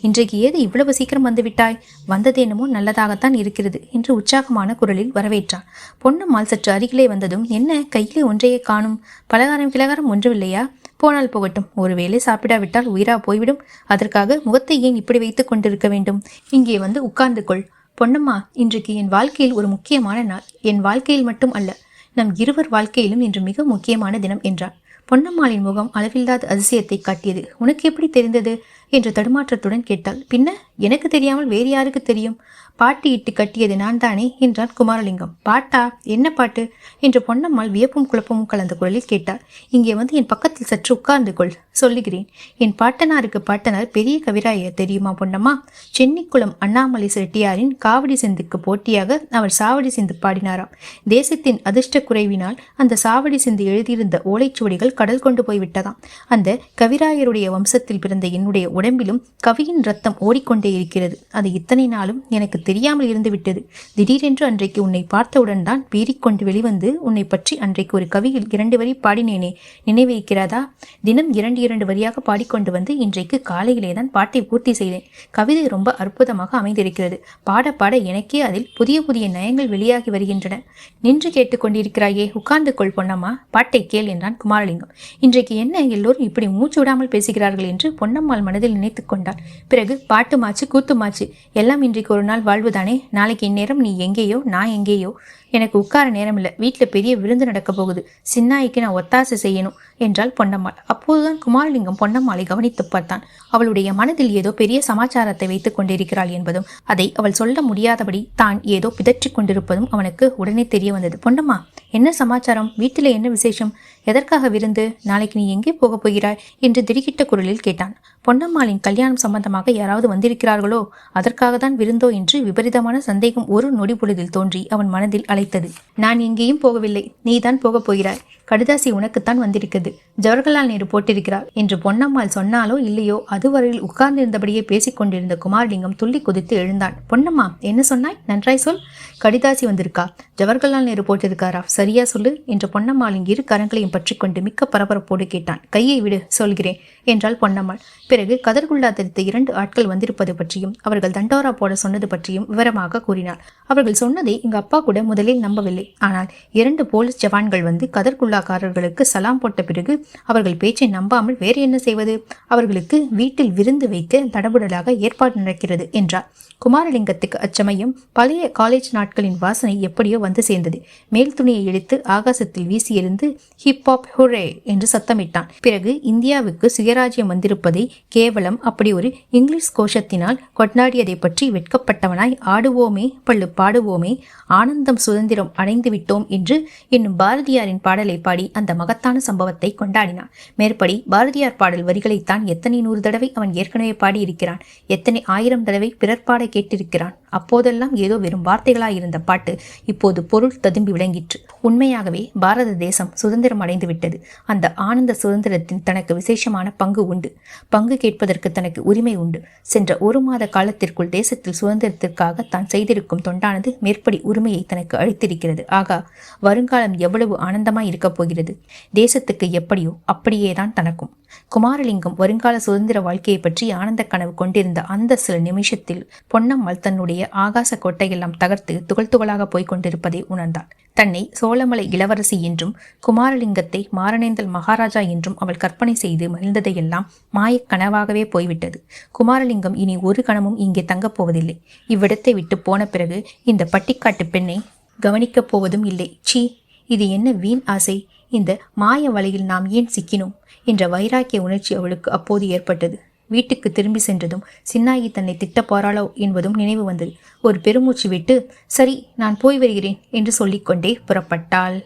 இன்றைக்கு ஏது இவ்வளவு சீக்கிரம் வந்துவிட்டாய்? வந்ததேனமோ நல்லதாகத்தான் இருக்கிறது என்று உற்சாகமான குரலில் வரவேற்றான். பொன்னம்மாள் சற்று அருகிலே வந்ததும், என்ன கையிலே ஒன்றையே காணும்? பலகாரம் ஒன்றுமில்லையா? போனால் போகட்டும், ஒருவேளை சாப்பிடாவிட்டால் உயிரா போய்விடும். அதற்காக முகத்தை ஏன் இப்படி வைத்துக் கொண்டிருக்க வேண்டும்? இங்கே வந்து உட்கார்ந்து கொள். பொன்னம்மா, இன்றைக்கு என் வாழ்க்கையில் ஒரு முக்கியமான நாள். என் வாழ்க்கையில் மட்டும் அல்ல, நம் இருவர் வாழ்க்கையிலும் இன்று மிக முக்கியமான தினம் என்றான். பொன்னம்மாளின் முகம் அளவில்லாத அதிசயத்தை காட்டியது. உனக்கு எப்படி தெரிந்தது என்று தடுமாற்றத்துடன் கேட்டாள். பின்ன எனக்கு தெரியாமல் வேறு யாருக்கு தெரியும்? பாட்டி இட்டு கட்டியது நான் தானே என்றான் குமாரலிங்கம். பாட்டா? என்ன பாட்டு என்று பொன்னம்மாள் வியப்பும் குழப்பமும் கலந்த குரலில் கேட்டாள். இங்கே வந்து என் பக்கத்தில் சற்று உட்கார்ந்து கொள், சொல்லுகிறேன். என் பாட்டனாருக்கு பாட்டனார் பெரிய கவிராயர் தெரியுமா பொன்னம்மா? சென்னிக்குளம் அண்ணாமலை செட்டியாரின் காவடி சிந்துக்கு போட்டியாக அவர் சாவடி சிந்து பாடினாராம். தேசத்தின் அதிர்ஷ்ட குறைவினால் அந்த சாவடி சிந்து எழுதியிருந்த ஓலைச்சுவடிகள் கடல் கொண்டு போய்விட்டதாம். அந்த கவிராயருடைய வம்சத்தில் பிறந்த என்னுடைய உடம்பிலும் கவியின் ரத்தம் ஓடிக்கொண்டே இருக்கிறது. அது இத்தனை நாளும் எனக்கு தெரியாமல் இருந்து விட்டது. திடீரென்று அன்றைக்கு உன்னை பார்த்தவுடன் தான் பீறிக்கொண்டு வெளிவந்து உன்னை பற்றி அன்றைக்கு ஒரு கவியில் 2 வரி பாடினேனே, நினைவிருக்கிறதா? தினம் 2 வரியாக பாடிக்கொண்டு வந்து இன்றைக்கு காலையிலே தான் பாட்டை பூர்த்தி செய்தேன். கவிதை ரொம்ப அற்புதமாக அமைந்திருக்கிறது. பாட பாட எனக்கே அதில் புதிய புதிய நயங்கள் வெளியாகி வருகின்றன. நின்று கேட்டுக்கொண்டிருக்கிறாயே, உட்கார்ந்து கொள் பொன்னம்மா, பாட்டை கேள் என்றான் குமாரலிங்கம். இன்றைக்கு என்ன எல்லோரும் இப்படி மூச்சு விடாமல் பேசுகிறார்கள் என்று பொன்னம்மாள் மனதில் நினைத்து கொண்டாள். பிறகு பாட்டு மாச்சு கூத்து மாச்சு எல்லாம் இன்றைக்கு ஒரு நாள் வாழ்வுதானே. நாளைக்கு இந்நேரம் நீ எங்கேயோ நான் எங்கேயோ. எனக்கு உட்கார நேரம் இல்லை. வீட்டில் பெரிய விருந்து நடக்க போகுது. சின்னாய்க்கு நான் ஒத்தாசை செய்யணும் என்றாள் பொன்னம்மாள். அப்போதுதான் குமாரலிங்கம் பொன்னம்மாளை கவனித்து பார்த்தான். அவளுடைய மனதில் ஏதோ பெரிய சமாச்சாரத்தை வைத்துக் கொண்டிருக்கிறாள் என்பதும் அதை அவள் சொல்ல முடியாதபடி தான் ஏதோ பிதற்றிக் கொண்டிருப்பதும் அவனுக்கு உடனே தெரிய வந்தது. பொன்னம்மா, என்ன சமாச்சாரம்? வீட்டிலே என்ன விசேஷம்? எதற்காக விருந்து? நாளைக்கு நீ எங்கே போகப் போகிறாய் என்று திடுக்கிட்ட குரலில் கேட்டான். பொன்னம்மாளின் கல்யாணம் சம்பந்தமாக யாராவது வந்திருக்கிறார்களோ, அதற்காக தான் விருந்தோ என்று விபரீதமான சந்தேகம் ஒரு நொடி பொழுதில் தோன்றி அவன் மனதில் அலைத்தது. நான் எங்கேயும் போகவில்லை, நீதான் போகப் போகிறாய். கடிதாசி உனக்குத்தான் வந்திருக்கிறது. ஜவஹர்லால் நேரு போட்டிருக்கிறார் என்று பொன்னம்மாள் சொன்னாலோ இல்லையோ, அதுவரையில் உட்கார்ந்திருந்தபடியே பேசிக் கொண்டிருந்த குமாரலிங்கம் துள்ளி குதித்து எழுந்தான். பொன்னம்மா, என்ன சொன்னாய்? நன்றாய் சொல். கடிதாசி வந்திருக்கா? ஜவஹர்லால் நேரு போட்டிருக்காரா? சரியா சொல்லு என்று பொன்னம்மாளின் 2 கரங்களையும் பற்றி கொண்டு மிக்க பரபரப்போடு கேட்டான். கையை விடு, சொல்கிறேன் என்றாள் பொன்னம்மாள். பிறகு கதர்குள்ளா தரித்த 2 ஆட்கள் வந்திருப்பது பற்றியும் அவர்கள் தண்டோரா போட சொன்னது பற்றியும் விவரமாக கூறினார். அவர்கள் சொன்னதை எங்க அப்பா கூட முதலில் நம்பவில்லை. ஆனால் 2 போலீஸ் ஜவான்கள் வந்து கதர்குல்லாக்காரர்களுக்கு சலாம் போட்ட பிறகு அவர்கள் பேச்சை நம்பாமல் வேறு என்ன செய்வது? அவர்களுக்கு வீட்டில் விருந்து வைக்க தடபுடலாக ஏற்பாடு நடக்கிறது என்றார். குமாரலிங்கத்துக்கு அச்சமயம் பழைய காலேஜ் நாட்களின் வாசனை எப்படியோ வந்து சேர்ந்தது. மேல் துணியை இழுத்து ஆகாசத்தில் வீசியிருந்து ஹிப்ஹாப் ஹுரே என்று சத்தமிட்டான். பிறகு இந்தியாவுக்கு சுயராஜ்யம் வந்திருப்பதை கேவலம் அப்படி ஒரு இங்கிலீஷ் கோஷத்தினால் கொண்டாடியதை பற்றி வெட்கப்பட்டவனாய் ஆடுவோமே பள்ளு பாடுவோமே, ஆனந்தம் சுதந்திரம் அடைந்து விட்டோம் என்று என்னும் பாரதியாரின் பாடலை பாடி அந்த மகத்தான சம்பவத்தை கொண்டாடினான். மேற்படி பாரதியார் பாடல் வரிகளைத்தான் எத்தனை 100 தடவை அவன் ஏற்கனவே பாடியிருக்கிறான். எத்தனை 1000 தடவை பிறர் பாட கேட்டிருக்கிறான். அப்போதெல்லாம் ஏதோ வெறும் வார்த்தைகளாயிருந்த பாட்டு இப்போது பொருள் ததும்பி விளங்கிற்று. உண்மையாகவே பாரத தேசம் சுதந்திரம் அடைந்து விட்டது. அந்த ஆனந்த சுதந்திரத்தின் தனக்கு விசேஷமான பங்கு உண்டு. பங்கு கேட்பதற்கு தனக்கு உரிமை உண்டு. சென்ற 1 மாத காலத்திற்குள் தேசத்தில் சுதந்திரத்திற்காக தான் செய்திருக்கும் தொண்டானது மேற்படி உரிமையை தனக்கு அளித்திருக்கிறது. ஆகா, வருங்காலம் எவ்வளவு ஆனந்தமாய் இருக்கப் போகிறது. தேசத்துக்கு எப்படியோ அப்படியேதான் தனக்கும். குமாரலிங்கம் வருங்கால சுதந்திர வாழ்க்கையை பற்றி ஆனந்த கனவு கொண்டிருந்த அந்த சில நிமிஷத்தில் பொன்னம்மாள் தன்னுடைய ஆகாச கோட்டையெல்லாம் தகர்த்து துகள் துகளாக போய்க் கொண்டிருப்பதை உணர்ந்தாள். தன்னை சோழமலை இளவரசி என்றும் குமாரலிங்கத்தை மாரணேந்தல் மகாராஜா என்றும் அவள் கற்பனை செய்து மகிழ்ந்ததையெல்லாம் மாயக் கனவாகவே போய்விட்டது. குமாரலிங்கம் இனி ஒரு கணமும் இங்கே தங்கப் போவதில்லை. இவ்விடத்தை விட்டு போன பிறகு இந்த பட்டிக்காட்டு பெண்ணை கவனிக்கப் போவதும் இல்லை. சீ, இது என்ன வீண் ஆசை? இந்த மாய வலையில் நாம் ஏன் சிக்கினோம் என்ற வைராக்கிய உணர்ச்சி அவளுக்கு அப்போது ஏற்பட்டது. வீட்டுக்கு திரும்பி சென்றதும் சின்னாயி தன்னை திட்ட போறாளோ என்பதும் நினைவு வந்தது. ஒரு பெருமூச்சு விட்டு, சரி, நான் போய் வருகிறேன் என்று சொல்லிக்கொண்டே புறப்பட்டாள்.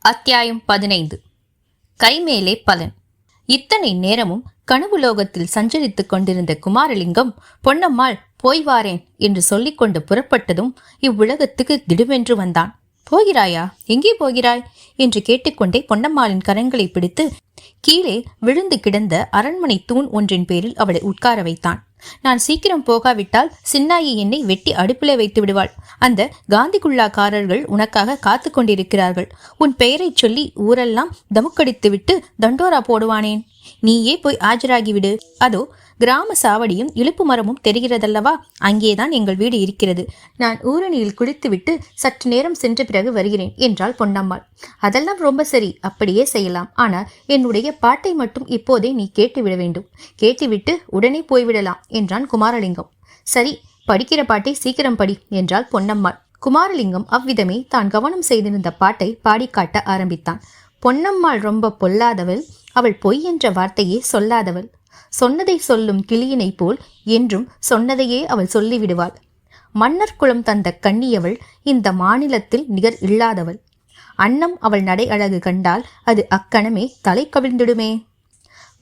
அத்தியாயம் 15. கைமேலே பலன். இத்தனை நேரமும் கனவுலோகத்தில் சஞ்சரித்துக் கொண்டிருந்த குமாரலிங்கம் பொன்னம்மாள் போய் வாரேன் என்று சொல்லிக்கொண்டு புறப்பட்டதும் இவ்வுலகத்துக்கு திடுவென்று வந்தான். போகிறாயா? எங்கே போகிறாய் என்று கேட்டுக்கொண்டே பொன்னம்மாளின் கரங்களை பிடித்து கீழே விழுந்து கிடந்த அரண்மனை தூண் ஒன்றின் பேரில் அவளை உட்கார வைத்தான். நான் சீக்கிரம் போகாவிட்டால் சின்னாயி என்னை வெட்டி அடுப்பிலே வைத்து விடுவாள். அந்த காந்திகுல்லாக்காரர்கள் உனக்காக காத்து கொண்டிருக்கிறார்கள். உன் பெயரை சொல்லி ஊரெல்லாம் தமுக்கடித்து விட்டு தண்டோரா போடுவானேன். நீயே போய் ஆஜராகிவிடு. அதோ கிராம சாவடியும் இழுப்பு மரமும் தெரிகிறதல்லவா? அங்கேதான் எங்கள் வீடு இருக்கிறது. நான் ஊரணியில் குளித்துவிட்டு சற்று நேரம் சென்ற பிறகு வருகிறேன் என்றாள் பொன்னம்மாள். அதெல்லாம் ரொம்ப சரி, அப்படியே செய்யலாம். ஆனால் என்னுடைய பாட்டை மட்டும் இப்போதே நீ கேட்டுவிட வேண்டும். கேட்டுவிட்டு உடனே போய்விடலாம் என்றான் குமாரலிங்கம். சரி, படிக்கிற பாட்டை சீக்கிரம் படி என்றாள் பொன்னம்மாள். குமாரலிங்கம் அவ்விதமே தான் கவனம் செய்திருந்த பாட்டை பாடிக்காட்ட ஆரம்பித்தான். பொன்னம்மாள் ரொம்ப பொல்லாதவள். அவள் பொய் என்ற வார்த்தையே சொல்லாதவள். சொன்னதை சொல்லும் கிளியினை போல் என்றும் சொன்னதையே அவள் சொல்லிவிடுவாள். மன்னர் குலம் தந்த கண்ணியவள். இந்த மாநிலத்தில் நிகர் இல்லாதவள். அன்னம் அவள் நடை அழகு கண்டால் அது அக்கணமே தலை கவிழ்ந்திடுமே.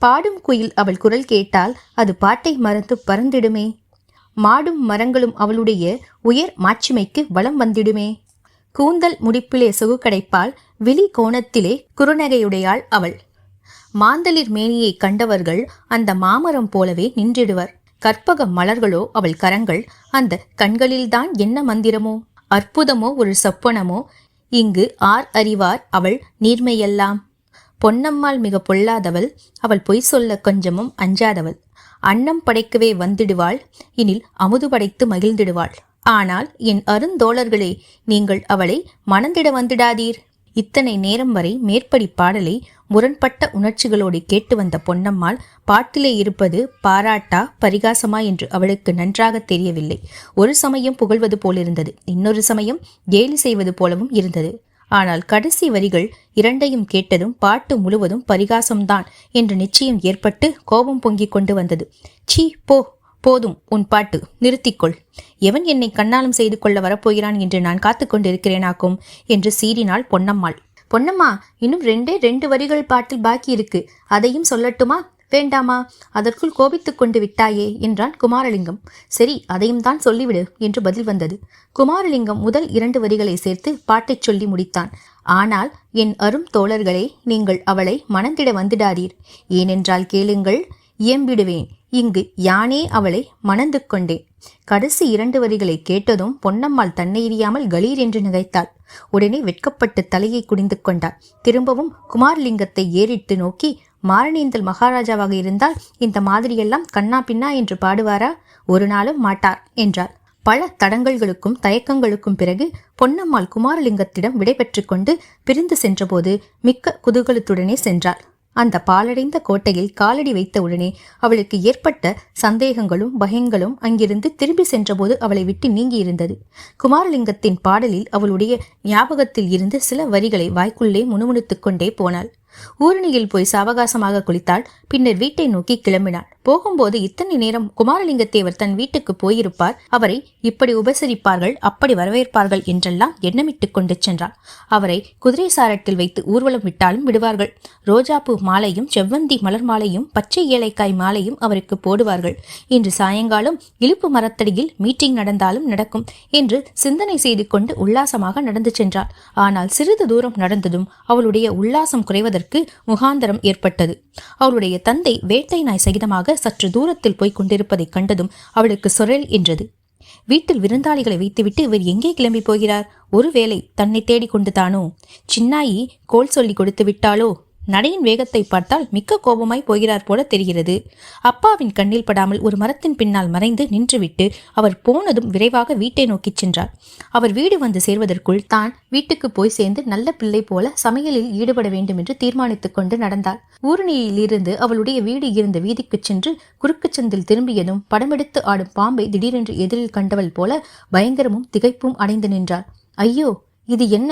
பாடும் குயில் அவள் குரல் கேட்டால் அது பாட்டை மறந்து பறந்திடுமே. மாடும் மரங்களும் அவளுடைய உயர் மாட்சிமைக்கு வலம் வந்திடுமே. கூந்தல் முடிப்பிலே சொகு கிடைப்பால், விழி கோணத்திலே குறுநகையுடையாள் அவள். மாந்தளிர் மேனியை கண்டவர்கள் அந்த மாமரம் போலவே நின்றிடுவர். கற்பக மலர்களோ அவள் கரங்கள். அந்த கண்களில்தான் என்ன மந்திரமோ, அற்புதமோ, ஒரு சொப்பனமோ. இங்கு ஆர் அறிவார் அவள் நீர்மையெல்லாம். பொன்னம்மாள் மிக பொல்லாதவள். அவள் பொய் சொல்ல கொஞ்சமும் அஞ்சாதவள். அன்னம் படைக்கவே வந்திடுவாள். இனில் அமுது படைத்து மகிழ்ந்திடுவாள். ஆனால் என் அருந்தோழர்களே, நீங்கள் அவளை மணந்திட வந்திடாதீர். இத்தனை நேரம் வரை மேற்படி பாடலை முரண்பட்ட உணர்ச்சிகளோடு கேட்டு வந்த பொன்னம்மாள் பாட்டிலே இருப்பது பாராட்டா பரிகாசமா என்று அவளுக்கு நன்றாக தெரியவில்லை. ஒரு சமயம் புகழ்வது போலிருந்தது, இன்னொரு சமயம் கேலி செய்வது போலவும் இருந்தது. ஆனால் கடைசி வரிகள் இரண்டையும் கேட்டதும் பாட்டு முழுவதும் பரிகாசம்தான் என்ற நிச்சயம் ஏற்பட்டு கோபம் பொங்கிக் கொண்டு வந்தது. சீ, போதும், உன் பாட்டு நிறுத்திக்கொள். எவன் என்னை கண்ணாலம் செய்து கொள்ள வரப்போகிறான் என்று நான் காத்து கொண்டிருக்கிறேனாக்கும் என்று சீறினாள் பொன்னம்மாள். பொன்னம்மா, இன்னும் 2 வரிகள் பாட்டில் பாக்கி இருக்கு. அதையும் சொல்லட்டுமா? வேண்டாமா? அதற்குள் கோபித்துக் கொண்டு விட்டாயே என்றான் குமாரலிங்கம். சரி, அதையும் தான் சொல்லிவிடு என்று பதில் வந்தது. குமாரலிங்கம் முதல் 2 வரிகளை சேர்த்து பாட்டைச் சொல்லி முடித்தான். ஆனால் என் அரும் தோழர்களே, நீங்கள் அவளை மணந்திட வந்திடாதீர். ஏனென்றால் கேளுங்கள், இயம்பிடுவேன். இங்கு யானே அவளை மணந்து கொண்டேன். கடைசி 2 வரிகளை கேட்டதும் பொன்னம்மாள் தன்னையறியாமல் கலீர் என்று நினைத்தாள். உடனே வெட்கப்பட்டு தலையை குனிந்து கொண்டாள். திரும்பவும் குமாரலிங்கத்தை ஏறிட்டு நோக்கி, மாரணேந்தல் மகாராஜாவாக இருந்தால் இந்த மாதிரியெல்லாம் கண்ணா பின்னா என்று பாடுவாரா? ஒரு நாளும் மாட்டார் என்றாள். பல தடங்கல்களுக்கும் தயக்கங்களுக்கும் பிறகு பொன்னம்மாள் குமாரலிங்கத்திடம் விடைபெற்று கொண்டு பிரிந்து சென்றபோது மிக்க குதூகலத்துடனே சென்றாள். அந்த பாலடைந்த கோட்டையில் காலடி வைத்த உடனே அவளுக்கு ஏற்பட்ட சந்தேகங்களும் பயங்களும் அங்கிருந்து திரும்பி சென்றபோது அவளை விட்டு நீங்கி இருந்தது. குமாரலிங்கத்தின் பாடலில் அவளுடைய ஞாபகத்தில் இருந்து சில வரிகளை வாய்க்குள்ளே முணுமுணுத்துக் கொண்டே போனாள். ஊரணியில் போய் சாவகாசமாக குளித்தாள். பின்னர் வீட்டை நோக்கி கிளம்பினாள். போகும்போது இத்தனை நேரம் குமாரலிங்கத்தேவர் தன் வீட்டுக்கு போயிருப்பார், அவரை இப்படி உபசரிப்பார்கள், அப்படி வரவேற்பார்கள் என்றெல்லாம் எண்ணமிட்டுக் கொண்டு சென்றாள். அவரை குதிரை சாரட்டில் வைத்து ஊர்வலம் விட்டாலும் விடுவார்கள். ரோஜாப்பூ மாலையும் செவ்வந்தி மலர் மாலையும் பச்சை ஏலைக்காய் மாலையும் அவருக்கு போடுவார்கள். இன்று சாயங்காலம் இழுப்பு மரத்தடியில் மீட்டிங் நடந்தாலும் நடக்கும் என்று சிந்தனை செய்து கொண்டு உல்லாசமாக நடந்து சென்றாள். ஆனால் சிறிது தூரம் நடந்ததும் அவளுடைய உல்லாசம் குறைவதற்கு முகாந்தரம் ஏற்பட்டது. அவளுடைய தந்தை வேட்டை நாய் சகிதமாக சற்று தூரத்தில் போய்க் கொண்டிருப்பதைக் கண்டதும் அவளுக்கு சொரல் என்றது. வீட்டில் விருந்தாளிகளை வைத்துவிட்டு இவர் எங்கே கிளம்பி போகிறார்? ஒருவேளை தன்னை தேடிக்கொண்டு தானோ? சின்னாயி கோல் சொல்லி கொடுத்து விட்டாளோ? நடையின் வேகத்தை பார்த்தால் மிக்க கோபமாய் போகிறார் போல தெரிகிறது. அப்பாவின் கண்ணில் படாமல் ஒரு மரத்தின் பின்னால் மறைந்து நின்றுவிட்டு அவர் போனதும் விரைவாக வீட்டை நோக்கி சென்றார். அவர் வீடு வந்து சேர்வதற்குள் தான் வீட்டுக்கு போய் சேர்ந்து நல்ல பிள்ளை போல சமையலில் ஈடுபட வேண்டும் என்று தீர்மானித்துக் கொண்டு நடந்தாள். ஊரணியிலிருந்து அவளுடைய வீடு இருந்த வீதிக்கு சென்று குறுக்கு சந்தில் திரும்பியதும் படமெடுத்து ஆடும் பாம்பை திடீரென்று எதிரில் கண்டவள் போல பயங்கரமும் திகைப்பும் அடைந்து நின்றாள். ஐயோ, இது என்ன?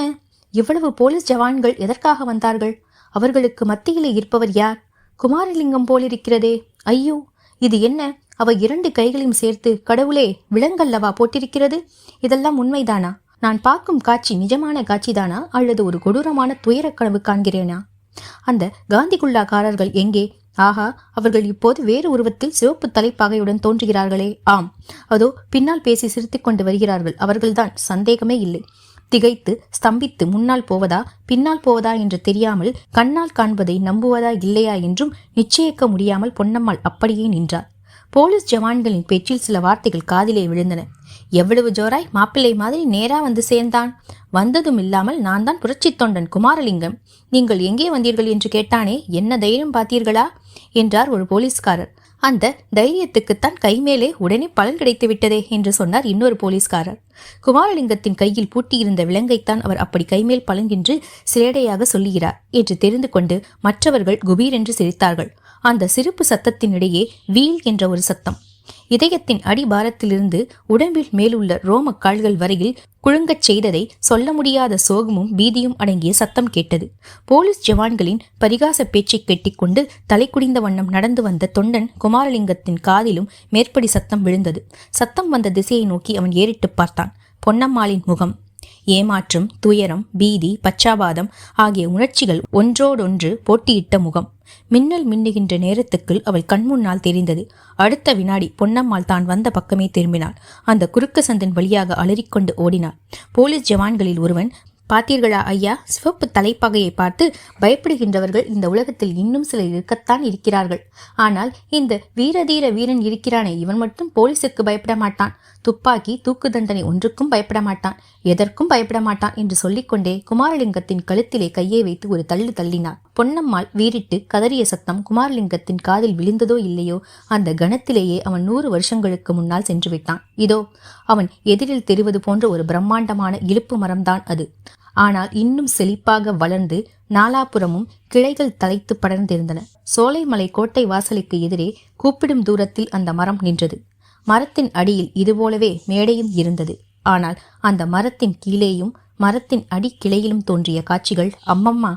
இவ்வளவு போலீஸ் ஜவான்கள் எதற்காக வந்தார்கள்? அவர்களுக்கு மத்தியிலே இருப்பவர் யார்? குமாரலிங்கம் போலிருக்கிறதே. ஐயோ, இது என்ன? அவ 2 கைகளையும் சேர்த்து கடவுளே விலங்கல்லவா போட்டிருக்கிறது. இதெல்லாம் உண்மைதானா? நான் பார்க்கும் காட்சி நிஜமான காட்சிதானா அல்லது ஒரு கொடூரமான துயரக் கனவு காண்கிறேனா? அந்த காந்திகுல்லாக்காரர்கள் எங்கே? ஆஹா, அவர்கள் இப்போது வேறு உருவத்தில் சிவப்பு தலைப்பாகையுடன் தோன்றுகிறார்களே. ஆம், அதோ பின்னால் பேசி சிரித்துக் கொண்டு வருகிறார்கள். அவர்கள்தான், சந்தேகமே இல்லை. திகைத்து ஸ்தம்பித்து முன்னால் போவதா பின்னால் போவதா என்று தெரியாமல் கண்ணால் காண்பதை நம்புவதா இல்லையா என்றும் நிச்சயிக்க முடியாமல் பொன்னம்மாள் அப்படியே நின்றார். போலீஸ் ஜவான்களின் பேச்சில் சில வார்த்தைகள் காதிலே விழுந்தன. எவ்வளவு ஜோராய் மாப்பிள்ளை மாதிரி நேரா வந்து சேர்ந்தான். வந்ததும் இல்லாமல் நான் தான் புரட்சி தொண்டன் குமாரலிங்கம். நீங்கள் எங்கே வந்தீர்கள் என்று கேட்டானே, என்ன தைரியம் பார்த்தீர்களா என்றார் ஒரு போலீஸ்காரர். அந்த தைரியத்துக்குத்தான் கைமேலே உடனே பலன் கிடைத்து விட்டதே என்று சொன்னார் இன்னொரு போலீஸ்காரர். குமாரலிங்கத்தின் கையில் பூட்டியிருந்த விலங்கைத்தான் அவர் அப்படி கைமேல் பலன் என்று சிலேடையாக சொல்லுகிறார் என்று தெரிந்து கொண்டு மற்றவர்கள் குபீரென்று சிரித்தார்கள். அந்த சிரிப்பு சத்தத்தினிடையே வீல் என்ற ஒரு சத்தம். இதயத்தின் அடிபாரத்திலிருந்து உடம்பில் மேலுள்ள ரோம கால்கள் வரையில் குழுங்கச் செய்ததை சொல்ல முடியாத சோகமும் பீதியும் அடங்கிய சத்தம் கேட்டது. போலீஸ் ஜவான்களின் பரிகாச பேச்சை கெட்டிக்கொண்டு தலை குடிந்த வண்ணம் நடந்து வந்த தொண்டன் குமாரலிங்கத்தின் காதிலும் மேற்படி சத்தம் விழுந்தது. சத்தம் வந்த திசையை நோக்கி அவன் ஏறிட்டு பார்த்தான். பொன்னம்மாளின் முகம். ஏமாற்றம், துயரம், பீதி, பச்சாபாதம் ஆகிய உணர்ச்சிகள் ஒன்றோடொன்று போட்டியிட்ட முகம். மின்னல் மின்னுகின்ற நேரத்துக்குள் அவள் கண்முன்னால் தெரிந்தது. அடுத்த வினாடி பொன்னம்மாள் தான் வந்த பக்கமே திரும்பினாள். அந்த குறுக்கு சந்தின் வழியாக அலறிக்கொண்டு ஓடினாள். போலீஸ் ஜவான்களில் ஒருவன், பார்த்தீர்களா ஐயா, சிவப்பு தலைப்பகையை பார்த்து பயப்படுகின்றவர்கள் இந்த உலகத்தில் இன்னும் சிலர் இருக்கத்தான் இருக்கிறார்கள். ஆனால் இந்த வீரதீர வீரன் இருக்கிறானே, இவன் மட்டும் போலீசுக்கு பயப்பட மாட்டான். துப்பாக்கி, தூக்கு தண்டனை ஒன்றுக்கும் பயப்பட மாட்டான். எதற்கும் பயப்பட மாட்டான் என்று சொல்லிக்கொண்டே குமாரலிங்கத்தின் கழுத்திலே கையை வைத்து ஒரு தள்ளு தள்ளினார். பொன்னம்மாள் வீறிட்டு கதறிய சத்தம் குமாரலிங்கத்தின் காதில் விழுந்ததோ இல்லையோ, அந்த கணத்திலேயே அவன் 100 வருஷங்களுக்கு முன்னால் சென்று விட்டான். இதோ அவன் எதிரில் தெரிவது போன்ற ஒரு பிரம்மாண்டமான இலுப்பு மரம்தான் அது. ஆனால் இன்னும் செழிப்பாக வளர்ந்து நாலாபுறமும் கிளைகள் தலைத்து படர்ந்திருந்தன. சோலைமலை கோட்டை வாசலுக்கு எதிரே கூப்பிடும் தூரத்தில் அந்த மரம் நின்றது. மரத்தின் அடியில் இதுபோலவே மேடையும் இருந்தது. ஆனால் அந்த மரத்தின் கீழேயும் மரத்தின் அடி கிளையிலும் தோன்றிய காட்சிகள், அம்மம்மா!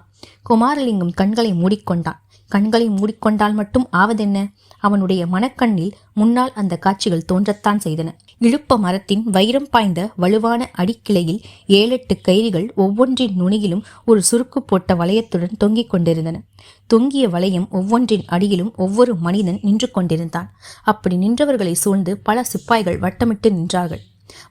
குமாரலிங்கம் கண்களை மூடிக்கொண்டான். கண்களை மூடிக்கொண்டால் மட்டும் ஆவதென்ன? அவனுடைய மனக்கண்ணில் முன்னால் அந்த காட்சிகள் தோன்றத்தான் செய்தன. இழுப்ப மரத்தின் வைரம் பாய்ந்த வலுவான அடிக்கிளையில் 7-8 கயிறுகள் ஒவ்வொன்றின் நுனியிலும் ஒரு சுருக்கு போட்ட வளையத்துடன் தொங்கிக் கொண்டிருந்தன. தொங்கிய வளையம் ஒவ்வொன்றின் அடியிலும் ஒவ்வொரு மனிதன் நின்று கொண்டிருந்தான். அப்படி நின்றவர்களை சூழ்ந்து பல சிப்பாய்கள் வட்டமிட்டு நின்றார்கள்.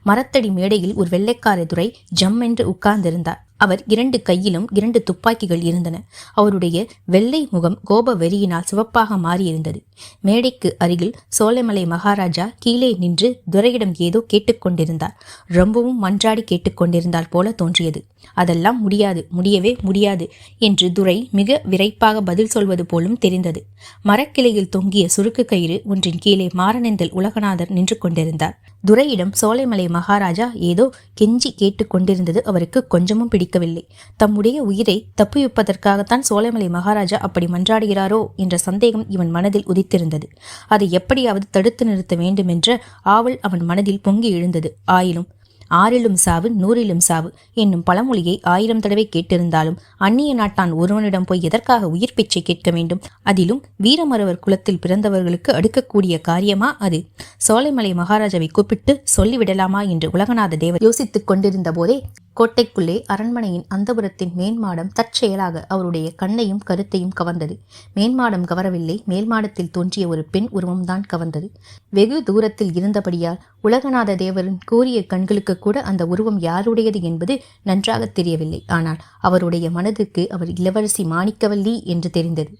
மரத்தடி மேடையில் ஒரு வெள்ளைக்கார துரை ஜம் என்று உட்கார்ந்திருந்தார். அவர் 2 கையிலும் 2 துப்பாக்கிகள் இருந்தன. அவருடைய வெள்ளை முகம் கோப வெறியினால் சிவப்பாக மாறியிருந்தது. மேடைக்கு அருகில் சோலைமலை மகாராஜா கீழே நின்று துரையிடம் ஏதோ கேட்டுக்கொண்டிருந்தார். ரொம்பவும் மன்றாடி கேட்டுக்கொண்டிருந்தால் போல தோன்றியது. அதெல்லாம் முடியாது, முடியவே முடியாது என்று துரை மிக விரைப்பாக பதில் சொல்வது போலும் தெரிந்தது. மரக்கிளையில் தொங்கிய சுருக்கு கயிறு ஒன்றின் கீழே மாரணேந்தல் உலகநாதர் நின்று கொண்டிருந்தார். துரையிடம் சோலைமலை மகாராஜா ஏதோ கெஞ்சி கேட்டு கொண்டிருந்தது அவருக்கு கொஞ்சமும் பிடிக்கவில்லை. தம்முடைய உயிரை தப்புவிப்பதற்காகத்தான் சோலைமலை மகாராஜா அப்படி மன்றாடுகிறாரோ என்ற சந்தேகம் இவன் மனதில் உதித்திருந்தது. அதை எப்படியாவது தடுத்து நிறுத்த வேண்டுமென்ற ஆவல் அவன் மனதில் பொங்கி எழுந்தது. ஆயினும் 6லும் சாவு 100லும் சாவு என்னும் பழமொழியை 1000 தடவை கேட்டிருந்தாலும் அந்நிய நாட்டான் ஒருவனிடம் போய் எதற்காக உயிர் பிச்சை கேட்க வேண்டும்? அதிலும் வீரமறவர் குலத்தில் பிறந்தவர்களுக்கு அடுக்கக்கூடிய காரியமா அது? சோலைமலை மகாராஜாவை கூப்பிட்டு சொல்லிவிடலாமா என்று உலகநாத தேவர் யோசித்துக் கொண்டிருந்த போதே கோட்டைக்குள்ளே அரண்மனையின் அந்தபுரத்தின் மேன்மாடம் தற்செயலாக அவருடைய கண்ணையும் கருத்தையும் கவர்ந்தது. மேன்மாடம் கவரவில்லை, மேல்மாடத்தில் தோன்றிய ஒரு பெண் உருவம்தான் கவர்ந்தது. வெகு தூரத்தில் இருந்தபடியால் உலகநாத தேவரின் கூரிய கண்களுக்கு கூட அந்த உருவம் யாருடையது என்பது நன்றாக தெரியவில்லை. ஆனால் அவருடைய மனதிற்கு அவர் இளவரசி மாணிக்கவல்லி என்று தெரிந்தது.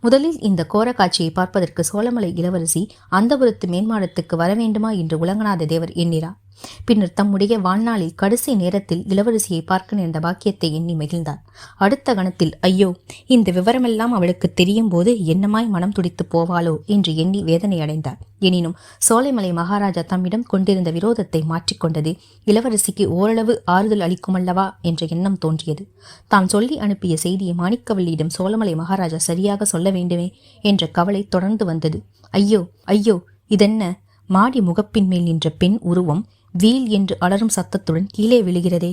முதலில் இந்த கோர காட்சியை பார்ப்பதற்கு சோழமலை இளவரசி அந்தபுரத்து மேன்மாடத்துக்கு வர வேண்டுமா என்று உலகநாத தேவர் எண்ணினார். பின்னர் தம்முடைய வாழ்நாளில் கடைசி நேரத்தில் இளவரசியை பார்க்க நேர்ந்த பாக்கியத்தை எண்ணி மகிழ்ந்தார். அடுத்த கணத்தில், ஐயோ, இந்த விவரமெல்லாம் அவளுக்கு தெரியும் போது என்னமாய் மனம் துடித்து போவாளோ என்று எண்ணி வேதனை அடைந்தார். எனினும் சோலைமலை மகாராஜா தம்மிடம் கொண்டிருந்த விரோதத்தை மாற்றிக்கொண்டது இளவரசிக்கு ஓரளவு ஆறுதல் அளிக்குமல்லவா என்ற எண்ணம் தோன்றியது. தாம் சொல்லி அனுப்பிய செய்தியை மாணிக்கவல்லியிடம் சோழமலை மகாராஜா சரியாக சொல்ல வேண்டுமே என்ற கவலை தொடர்ந்து வந்தது. ஐயோ ஐயோ, இதென்ன? மாடி முகப்பின் மேல் நின்ற பெண் உருவம் வீல் என்று அலறும் சத்தத்துடன் கீழே விழுகிறதே!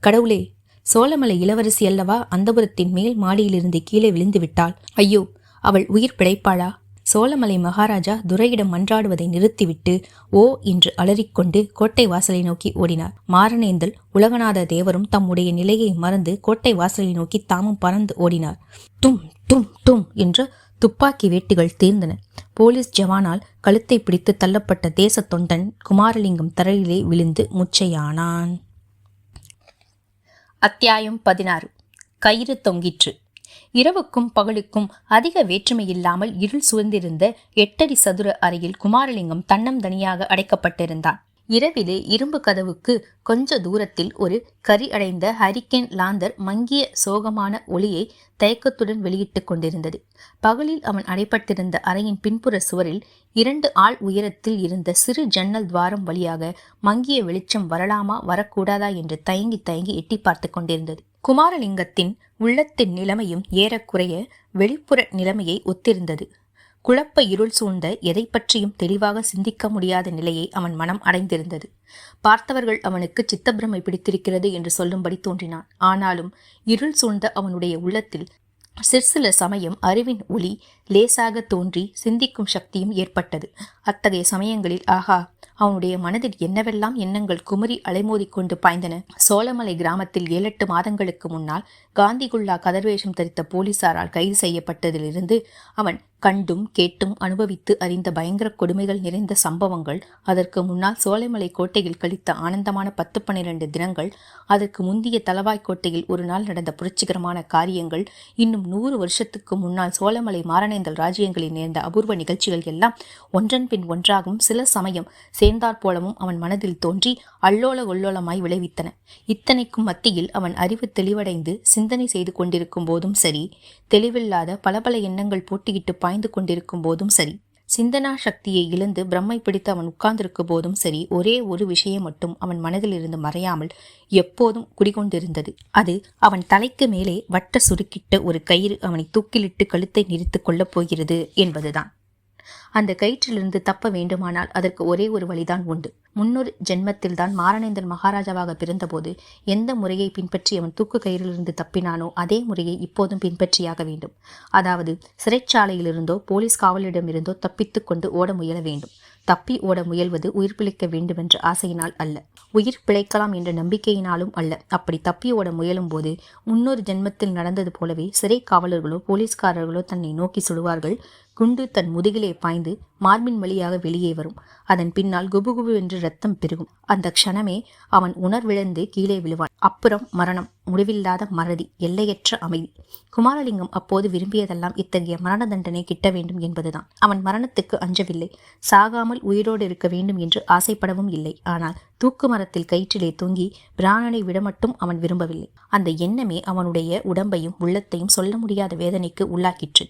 கடவுளே, சோழமலை இளவரசி அல்லவா அந்தபுரத்தின் மேல் மாடியிலிருந்து கீழே விழுந்து விட்டாள். ஐயோ, அவள் உயிர் பிழைப்பாளா? சோழமலை மகாராஜா துரையிடம் மன்றாடுவதை நிறுத்திவிட்டு ஓ என்று அலறிக்கொண்டு கோட்டை வாசலை நோக்கி ஓடினார். மாரணேந்தல் உலகநாத தேவரும் தம்முடைய நிலையை மறந்து கோட்டை வாசலை நோக்கி தாமும் பறந்து ஓடினார். டும் டும் டும் என்ற துப்பாக்கி வேட்டுகள் தீர்ந்தன. போலீஸ் ஜவானால் கழுத்தை பிடித்து தள்ளப்பட்ட தேச தொண்டன் குமாரலிங்கம் தரையிலே விழுந்து முச்சையானான். அத்தியாயம் 16. கயிறு தொங்கிற்று. இரவுக்கும் பகலுக்கும் அதிக வேற்றுமையில்லாமல் இருள் சூழ்ந்திருந்த 8 அடி சதுர அறையில் குமாரலிங்கம் தன்னந்தனியாக அடைக்கப்பட்டிருந்தான். இரவிலே இரும்பு கதவுக்கு கொஞ்ச தூரத்தில் ஒரு கரி அடைந்த ஹரிக்கேன் லாந்தர் மங்கிய சோகமான ஒளியை தயக்கத்துடன் வெளியிட்டுக் கொண்டிருந்தது. பகலில் அவன் அடைப்பட்டிருந்த அறையின் பின்புற சுவரில் 2 ஆள் உயரத்தில் இருந்த சிறு ஜன்னல் துவாரம் வழியாக மங்கிய வெளிச்சம் வரலாமா வரக்கூடாதா என்று தயங்கி தயங்கி எட்டி பார்த்து கொண்டிருந்தது. குமாரலிங்கத்தின் உள்ளத்தின் நிலைமையும் ஏறக்குறைய வெளிப்புற நிலைமையை ஒத்திருந்தது. குழப்ப இருள் சூழ்ந்த எதை பற்றியும் தெளிவாக சிந்திக்க முடியாத நிலையை அவன் மனம் அடைந்திருந்தது. பார்த்தவர்கள் அவனுக்கு சித்தப்பிரமை பிடித்திருக்கிறது என்று சொல்லும்படி தோன்றினான். ஆனாலும் இருள் சூழ்ந்த அவனுடைய உள்ளத்தில் சிற்சில சமயம் அறிவின் ஒளி லேசாக தோன்றி சிந்திக்கும் சக்தியும் ஏற்பட்டது. அத்தகைய சமயங்களில் ஆகா, அவனுடைய மனதில் என்னவெல்லாம் எண்ணங்கள் குமரி அலைமோதி கொண்டு பாய்ந்தன. சோளமலை கிராமத்தில் 7-8 மாதங்களுக்கு முன்னால் காந்திகுல்லா கதர்வேஷம் தரித்த போலீசாரால் கைது செய்யப்பட்டதிலிருந்து அவன் கண்டும் கேட்டும் அனுபவித்து அறிந்த பயங்கர கொடுமைகள் நிறைந்த சம்பவங்கள், அதற்கு முன்னால் சோலைமலை கோட்டையில் கழித்த ஆனந்தமான 10-12 தினங்கள், அதற்கு முந்திய தலவாய் கோட்டையில் ஒரு நாள் நடந்த புரட்சிகரமான காரியங்கள், இன்னும் 100 வருஷத்துக்கு முன்னால் சோழமலை மாரணேந்தல் ராஜ்யங்களில் நேர்ந்த அபூர்வ நிகழ்ச்சிகள் எல்லாம் ஒன்றன் பின் ஒன்றாகவும் சில சமயம் சேர்ந்தாற்போலவும் அவன் மனதில் தோன்றி அல்லோல கொல்லோலமாய் விளைவித்தன. இத்தனைக்கும் மத்தியில் அவன் அறிவு தெளிவடைந்து சிந்தனை செய்து கொண்டிருக்கும் போதும் சரி, தெளிவில்லாத பல எண்ணங்கள் போட்டியிட்டு பாய்ந்து கொண்டிருக்கும் போதும் சரி, சிந்தனா சக்தியை இழந்து பிரம்மை பிடித்து அவன் உட்கார்ந்திருக்கும் போதும் சரி, ஒரே ஒரு விஷயம் மட்டும் அவன் மனதில் இருந்து மறையாமல் எப்போதும் குடிகொண்டிருந்தது. அது அவன் தலைக்கு மேலே வட்ட சுருக்கிட்ட ஒரு கயிறு அவனை தூக்கிலிட்டு கழுத்தை நிறுத்திக் கொள்ளப் போகிறது என்பதுதான். அந்த கயிற்றிலிருந்து தப்ப வேண்டுமானால் அதற்கு ஒரே ஒரு வழிதான் உண்டு. முன்னொரு ஜென்மத்தில்தான் மாரணேந்தன் மகாராஜாவாக பிறந்தபோது எந்த முறையை பின்பற்றி அவன் தூக்கு கயிறிலிருந்து தப்பினானோ அதே முறையை இப்போதும் பின்பற்றியாக வேண்டும். அதாவது சிறைச்சாலையிலிருந்தோ போலீஸ் காவலிடமிருந்தோ தப்பித்து கொண்டு ஓட முயல வேண்டும். தப்பி ஓட முயல்வது உயிர் பிழைக்க வேண்டுமென்ற ஆசையினால் அல்ல, உயிர் பிழைக்கலாம் என்ற நம்பிக்கையினாலும் அல்ல. அப்படி தப்பி ஓட முயலும் போது முன்னொரு ஜென்மத்தில் நடந்தது போலவே சிறை காவலர்களோ போலீஸ்காரர்களோ தன்னை நோக்கி சுடுவார்கள். குண்டு தன் முதுகிலே பாய்ந்து மார்பின் வழியாக வெளியே வரும். அதன் பின்னால் குபுகுபு என்று ரத்தம் பெருகும். அந்த க்ஷணமே அவன் உணர்விழந்து கீழே விழுவான். அப்புறம் மரணம், முடிவில்லாத மறதி, எல்லையற்ற அமைதி. குமாரலிங்கம் அப்போது விரும்பியதெல்லாம் இத்தகைய மரண தண்டனை கிட்ட வேண்டும் என்பதுதான். அவன் மரணத்துக்கு அஞ்சவில்லை, சாகாமல் உயிரோடு இருக்க வேண்டும் என்று ஆசைப்படவும் இல்லை. ஆனால் தூக்கு மரத்தில் கயிற்றிலே தூங்கி பிராணனை விட மட்டும் அவன் விரும்பவில்லை. அந்த எண்ணமே அவனுடைய உடம்பையும் உள்ளத்தையும் சொல்ல முடியாத வேதனைக்கு உள்ளாக்கிற்று.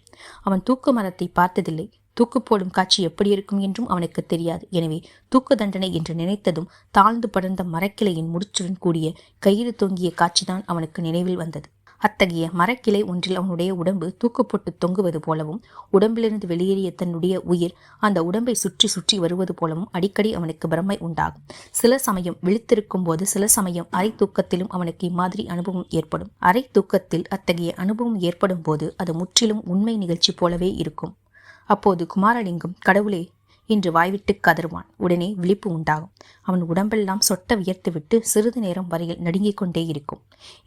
அவன் தூக்கு மரத்தை பார்த்ததில்லை. தூக்கு போடும் காட்சி எப்படி இருக்கும் என்றும் அவனுக்கு தெரியாது. எனவே தூக்கு தண்டனை என்று நினைத்ததும் தாழ்ந்து படர்ந்த மரக்கிளையின் முடிச்சுடன் கூடிய கயிறு தொங்கிய காட்சிதான் அவனுக்கு நினைவில் வந்தது. அத்தகைய மரக்கிளை ஒன்றில் அவனுடைய உடம்பு தூக்கு போட்டு தொங்குவது போலவும், உடம்பிலிருந்து வெளியேறிய தன்னுடைய உயிர் அந்த உடம்பை சுற்றி சுற்றி வருவது போலவும் அடிக்கடி அவனுக்கு பிரமை உண்டாகும். சில சமயம் விழித்திருக்கும் போது, சில சமயம் அரை தூக்கத்திலும் அவனுக்கு இம்மாதிரி அனுபவம் ஏற்படும். அரை தூக்கத்தில் அத்தகைய அனுபவம் ஏற்படும் போது அது முற்றிலும் உண்மை நிகழ்ச்சி போலவே இருக்கும். அப்போது குமாரலிங்கம் கடவுளே என்று வாய்விட்டு கதறுவான். உடனே விழிப்பு உண்டாகும். அவன் உடம்பெல்லாம் சொட்ட வியர்த்துவிட்டு சிறிது நேரம் வரையில் நடுங்கிக் கொண்டே இருக்கும்.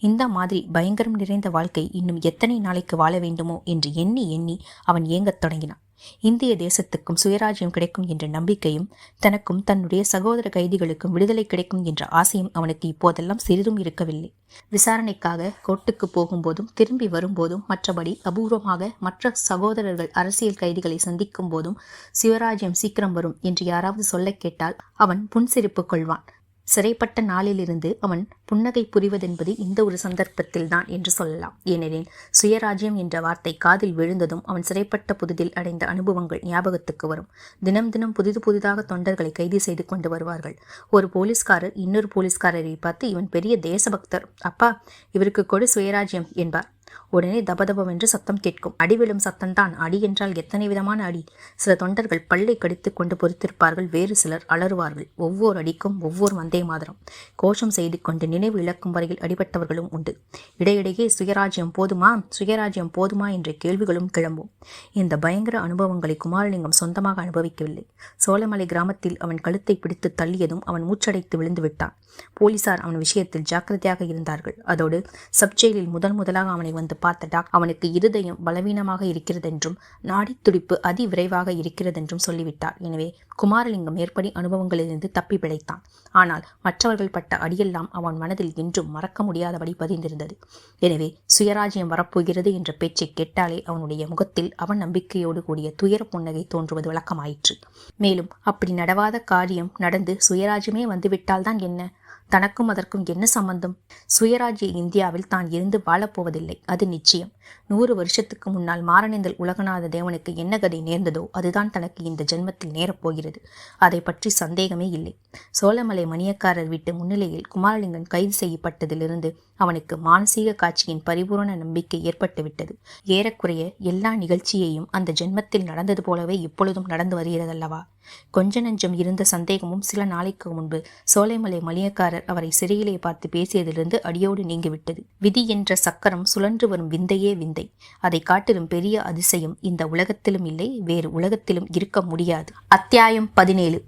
இந்த மாதிரி பயங்கரம் நிறைந்த வாழ்க்கை இன்னும் எத்தனை நாளைக்கு வாழ வேண்டுமோ என்று எண்ணி எண்ணி அவன் ஏங்கத் தொடங்கினான். இந்திய தேசத்துக்கும் சுயராஜ்யம் கிடைக்கும் என்ற நம்பிக்கையும், தனக்கும் தன்னுடைய சகோதர கைதிகளுக்கும் விடுதலை கிடைக்கும் என்ற ஆசையும் அவனுக்கு இப்போதெல்லாம் சிறிதும் இருக்கவில்லை. விசாரணைக்காக கோர்ட்டுக்கு போகும்போதும் திரும்பி வரும்போதும், மற்றபடி அபூர்வமாக மற்ற சகோதரர்கள் அரசியல் கைதிகளை சந்திக்கும் போதும் சுயராஜ்யம் சீக்கிரம் வரும் என்று யாராவது சொல்ல கேட்டால் அவன் புன்சிரிப்பு கொள்வான். சிறைப்பட்ட நாளிலிருந்து அவன் புன்னகை புரிவதென்பது இந்த ஒரு சந்தர்ப்பத்தில் தான் என்று சொல்லலாம். ஏனெனில் சுயராஜ்யம் என்ற வார்த்தை காதில் விழுந்ததும் அவன் சிறைப்பட்ட புதிதில் அடைந்த அனுபவங்கள் ஞாபகத்துக்கு வரும். தினம் தினம் புதிதாக தொண்டர்களை கைது செய்து கொண்டு வருவார்கள். ஒரு போலீஸ்காரர் இன்னொரு போலீஸ்காரரை பார்த்து, இவன் பெரிய தேசபக்தர், அப்பா இவருக்கு கொடு சுயராஜ்யம் என்பார். உடனே தபதபவென்று சத்தம் கேட்கும். அடிவிழும் சத்தம்தான். அடி என்றால் எத்தனை விதமான அடி! சில தொண்டர்கள் பல்லை கடித்து கொண்டு பொறுத்திருப்பார்கள். வேறு சிலர் அலறுவார்கள். ஒவ்வொரு அடிக்கும் ஒவ்வொரு வந்தே மாதரம் கோஷம் செய்து கொண்டு நினைவு இழக்கும் வரையில் அடிபட்டவர்களும் உண்டு. இடையிடையே சுயராஜ்யம் போதுமா, சுயராஜ்யம் போதுமா என்ற கேள்விகளும் கிளம்பும். இந்த பயங்கர அனுபவங்களை குமாரலிங்கம் சொந்தமாக அனுபவிக்கவில்லை. சோழமலை கிராமத்தில் அவன் கழுத்தை பிடித்து தள்ளியதும் அவன் மூச்சடைத்து விழுந்து விட்டான். போலீசார் அவன் விஷயத்தில் ஜாக்கிரதையாக இருந்தார்கள். அதோடு சப்ஜெயிலில் முதலாக அவனை வந்து பார்த்த அவனுக்கு இருதயம் பலவீனமாக இருக்கிறதென்றும் நாடி துடிப்பு அதிவிரைவாக இருக்கிறதென்றும் சொல்லிவிட்டார். எனவே குமாரலிங்கம் மேற்படி அனுபவங்களிலிருந்து தப்பி பிழைத்தான். ஆனால் மற்றவர்கள் பட்ட அடியெல்லாம் அவன் மனதில் என்றும் மறக்க முடியாதபடி பதிந்திருந்தது. எனவே சுயராஜ்யம் வரப்போகிறது என்ற பேச்சை கேட்டாலே அவனுடைய முகத்தில் அவன் நம்பிக்கையோடு கூடிய துயர புன்னகை தோன்றுவது வழக்கமாயிற்று. மேலும் அப்படி நடவாத காரியம் நடந்து சுயராஜ்யமே வந்துவிட்டால்தான் என்ன? தனக்கும் அதற்கும் என்ன சம்பந்தம்? சுயராஜ்ய இந்தியாவில் தான் இருந்து வாழப்போவதில்லை, அது நிச்சயம். 100 வருஷத்துக்கு முன்னால் மாரணேந்தல் உலகநாத தேவனுக்கு என்ன கதை நேர்ந்ததோ அதுதான் தனக்கு இந்த ஜென்மத்தில் நேரப்போகிறது. அதை பற்றி சந்தேகமே இல்லை. சோழமலை மணியக்காரர் வீட்டு முன்னிலையில் குமாரலிங்கன் கைது செய்யப்பட்டதிலிருந்து அவனுக்கு மானசீக காட்சியின் பரிபூரண நம்பிக்கை ஏற்பட்டுவிட்டது. ஏறக்குறைய எல்லா நிகழ்ச்சியையும் அந்த ஜென்மத்தில் நடந்தது போலவே இப்பொழுதும் நடந்து வருகிறதல்லவா? கொஞ்ச நஞ்சம் இருந்த சந்தேகமும் சில நாளைக்கு முன்பு சோலைமலை மணியக்காரர் அவரை சிறையிலே பார்த்து பேசியதிலிருந்து அடியோடு நீங்கிவிட்டது. விதி என்ற சக்கரம் சுழன்று வரும் விந்தையே விந்தை. அதை காட்டிலும் பெரிய அதிசயம் இந்த உலகத்திலும் இல்லை, வேறு உலகத்திலும் இருக்க முடியாது. அத்தியாயம் 17.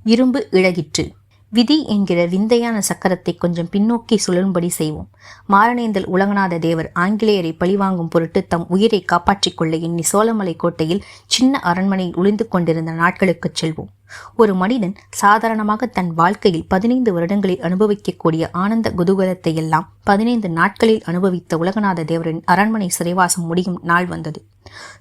இரும்பு இழகிற்று. விதி என்கிற விந்தையான சக்கரத்தை கொஞ்சம் பின்னோக்கி சுழலும்படி செய்வோம். மாரணேந்தல் உலகநாத தேவர் ஆங்கிலேயரை பழிவாங்கும் பொருட்டு தம் உயிரை காப்பாற்றிக் கொள்ள எண்ணி சோழமலை கோட்டையில் சின்ன அரண்மனையில் ஒளிந்து கொண்டிருந்த நாட்களுக்குச் செல்வோம். ஒரு மனிதன் சாதாரணமாக தன் வாழ்க்கையில் 15 வருடங்களில் அனுபவிக்கக்கூடிய ஆனந்த குதூகலத்தை எல்லாம் 15 நாட்களில் அனுபவித்த உலகநாத தேவரின் அரண்மனை சிறைவாசம் முடியும் நாள் வந்தது.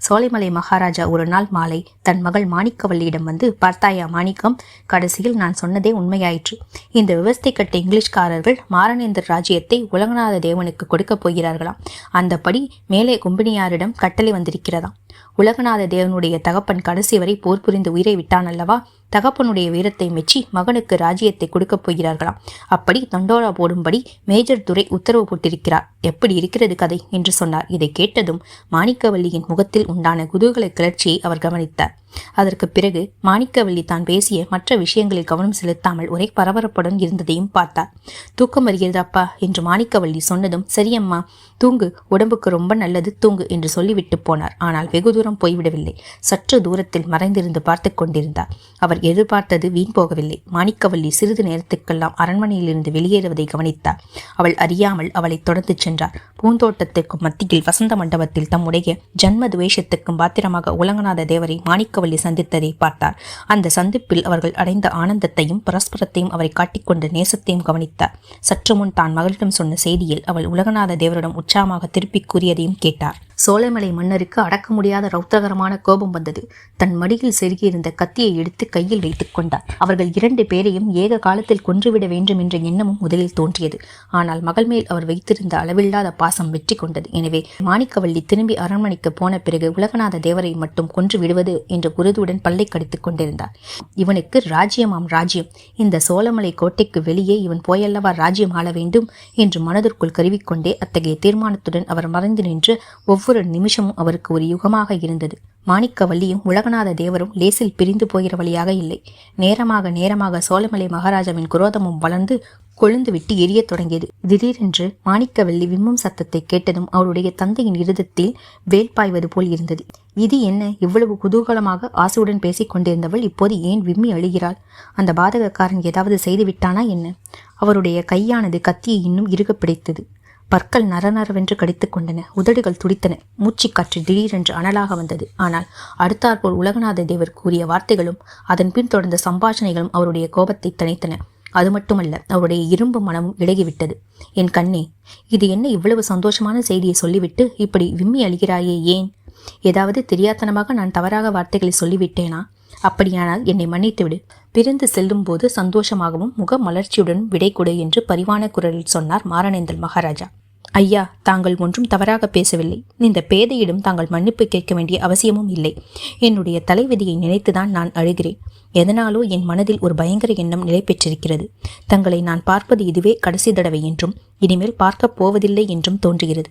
சோலைமலை மகாராஜா ஒரு நாள் மாலை தன் மகள் மாணிக்கவல்லியிடம் வந்து, பார்த்தாயா மாணிக்கம், கடைசியில் நான் சொன்னதே உண்மையாயிற்று. இந்த விவஸ்தை கட்ட இங்கிலீஷ்காரர்கள் மாரணேந்தர் ராஜ்யத்தை உலகநாத தேவனுக்கு கொடுக்கப் போகிறார்களாம். அந்தபடி மேலே கும்பினியாரிடம் கட்டளை வந்திருக்கிறதாம். உலகநாத தேவனுடைய தகப்பன் கடைசி வரை போர் புரிந்து உயிரை விட்டான் அல்லவா? தகப்பனுடைய வீரத்தை மெச்சி மகனுக்கு ராஜ்யத்தை கொடுக்கப் போகிறார்களாம். அப்படி தண்டோரா போடும்படி மேஜர் துரை உத்தரவு போட்டிருக்கிறார். எப்படி இருக்கிறது கதை என்று சொன்னார். இதை கேட்டதும் மாணிக்கவல்லியின் முகத்தில் உண்டான குதூகல கிளர்ச்சியை அவர் கவனித்தார். அதற்கு பிறகு மாணிக்கவல்லி தான் பேசிய மற்ற விஷயங்களில் கவனம் செலுத்தாமல் ஒரே பரபரப்புடன் இருந்ததையும் பார்த்தார். தூக்கம் வருகிறது அப்பா என்று மாணிக்கவல்லி சொன்னதும், சரியம்மா தூங்கு, உடம்புக்கு ரொம்ப நல்லது, தூங்கு என்று சொல்லிவிட்டு போனார். ஆனால் வெகு தூரம் போய்விடவில்லை. சற்று தூரத்தில் மறைந்திருந்து பார்த்து கொண்டிருந்தார். அவர் எதிர்பார்த்தது வீண் போகவில்லை. மாணிக்கவல்லி சிறிது நேரத்துக்கெல்லாம் அரண்மனையிலிருந்து வெளியேறுவதை கவனித்தார். அவள் அறியாமல் அவளை தொடர்ந்து சென்றார். பூந்தோட்டத்திற்கும் மத்தியில் வசந்த மண்டபத்தில் தம்முடைய ஜன்ம துவேஷத்துக்கும் பாத்திரமாக உலகநாத தேவரை மாணிக்கவல்லி சந்தித்ததை பார்த்தார். அந்த சந்திப்பில் அவர்கள் அடைந்த ஆனந்தத்தையும் பரஸ்பரத்தையும் அவரை காட்டிக்கொண்ட நேசத்தையும் கவனித்தார். சற்று முன் தான் மகளிடம் சொன்ன செய்தியில் அவள் உலகநாத தேவரிடம் உற்சாகமாக திருப்பி கூறியதையும் கேட்டார். சோலைமலை மன்னருக்கு அடக்க முடியாத ரௌத்திரகரமான கோபம் வந்தது. தன் மடியில் செருகியிருந்த கத்தியை எடுத்து கையில் வைத்துக் கொண்டார். அவர்கள் 2 பேரையும் ஏக காலத்தில் கொன்றுவிட வேண்டும் என்ற எண்ணமும் முதலில் தோன்றியது. ஆனால் மகள் மேல் அவர் வைத்திருந்த அளவில்லாத பாசம் வெற்றி கொண்டது. எனவே மாணிக்கவல்லி திரும்பி அரண்மனைக்கு போன பிறகு உலகநாத தேவரை மட்டும் கொன்று விடுவது என்ற உறுதியுடன் பல்லை கடித்துக் கொண்டிருந்தார். இவனுக்கு ராஜ்யமாம் ராஜ்யம். இந்த சோழமலை கோட்டைக்கு வெளியே இவன் போயல்லவா ராஜ்யம் ஆள வேண்டும் என்று மனதிற்குள் கருவிக்கொண்டே அத்தகைய தீர்மானத்துடன் அவர் மறைந்து நின்று ஒவ்வொரு நிமிஷமும் அவருக்கு ஒரு யுகமாக இருந்தது. மாணிக்கவல்லியும் உலகநாத தேவரும் லேசில் பிரிந்து போகிற வழியாக இல்லை. நேரமாக சோழமலை மகாராஜாவின் குரோதமும் வளர்ந்து கொழுந்து விட்டு எரியத் தொடங்கியது. திடீரென்று மாணிக்கவல்லி விம்மும் சத்தத்தை கேட்டதும் அவருடைய தந்தையின் இருதத்தில் வேல் பாய்வது போல் இருந்தது. இது என்ன? இவ்வளவு குதூகலமாக ஆசையுடன் பேசிக் கொண்டிருந்தவள் இப்போது ஏன் விம்மி அழுகிறாள்? அந்த பாதகக்காரன் ஏதாவது செய்து விட்டானா என்ன? அவருடைய கையானது கத்தியை இன்னும் இறுக பிடித்தது. பற்கள் நரநரவென்று கடித்துக் கொண்டன. உதடுகள் துடித்தன. மூச்சுக்காற்று திடீரென்று அனலாக வந்தது. ஆனால் அடுத்தாற்போல் உலகநாத தேவர் கூறிய வார்த்தைகளும் அதன் பின் தொடர்ந்த சம்பாஷணைகளும் அவருடைய கோபத்தை தணித்தன. அது மட்டுமல்ல, அவருடைய இரும்பு மனமும் இழகிவிட்டது. என் கண்ணே, இது என்ன இவ்வளவு சந்தோஷமான செய்தியை சொல்லிவிட்டு இப்படி விம்மி அழுகிறாயே, ஏன்? ஏதாவது தெரியாத்தனமாக நான் தவறாக வார்த்தைகளை சொல்லிவிட்டேனா? அப்படியானால் என்னை மன்னித்துவிடு. பிரிந்து செல்லும் போது சந்தோஷமாகவும் முக மலர்ச்சியுடன் விடை கொடு என்று பரிவான குரலில் சொன்னார் மாரணேந்தல் மகாராஜா. ஐயா, தாங்கள் ஒன்றும் தவறாக பேசவில்லை. இந்த பேதையிடம் தாங்கள் மன்னிப்பு கேட்க வேண்டிய அவசியமும் இல்லை. என்னுடைய தலைவிதியை நினைத்துதான் நான் அழுகிறேன். எதனாலோ என் மனதில் ஒரு பயங்கர எண்ணம் நிலை பெற்றிருக்கிறது. தங்களை நான் பார்ப்பது இதுவே கடைசி தடவை என்றும் இனிமேல் பார்க்கப் போவதில்லை என்றும் தோன்றுகிறது.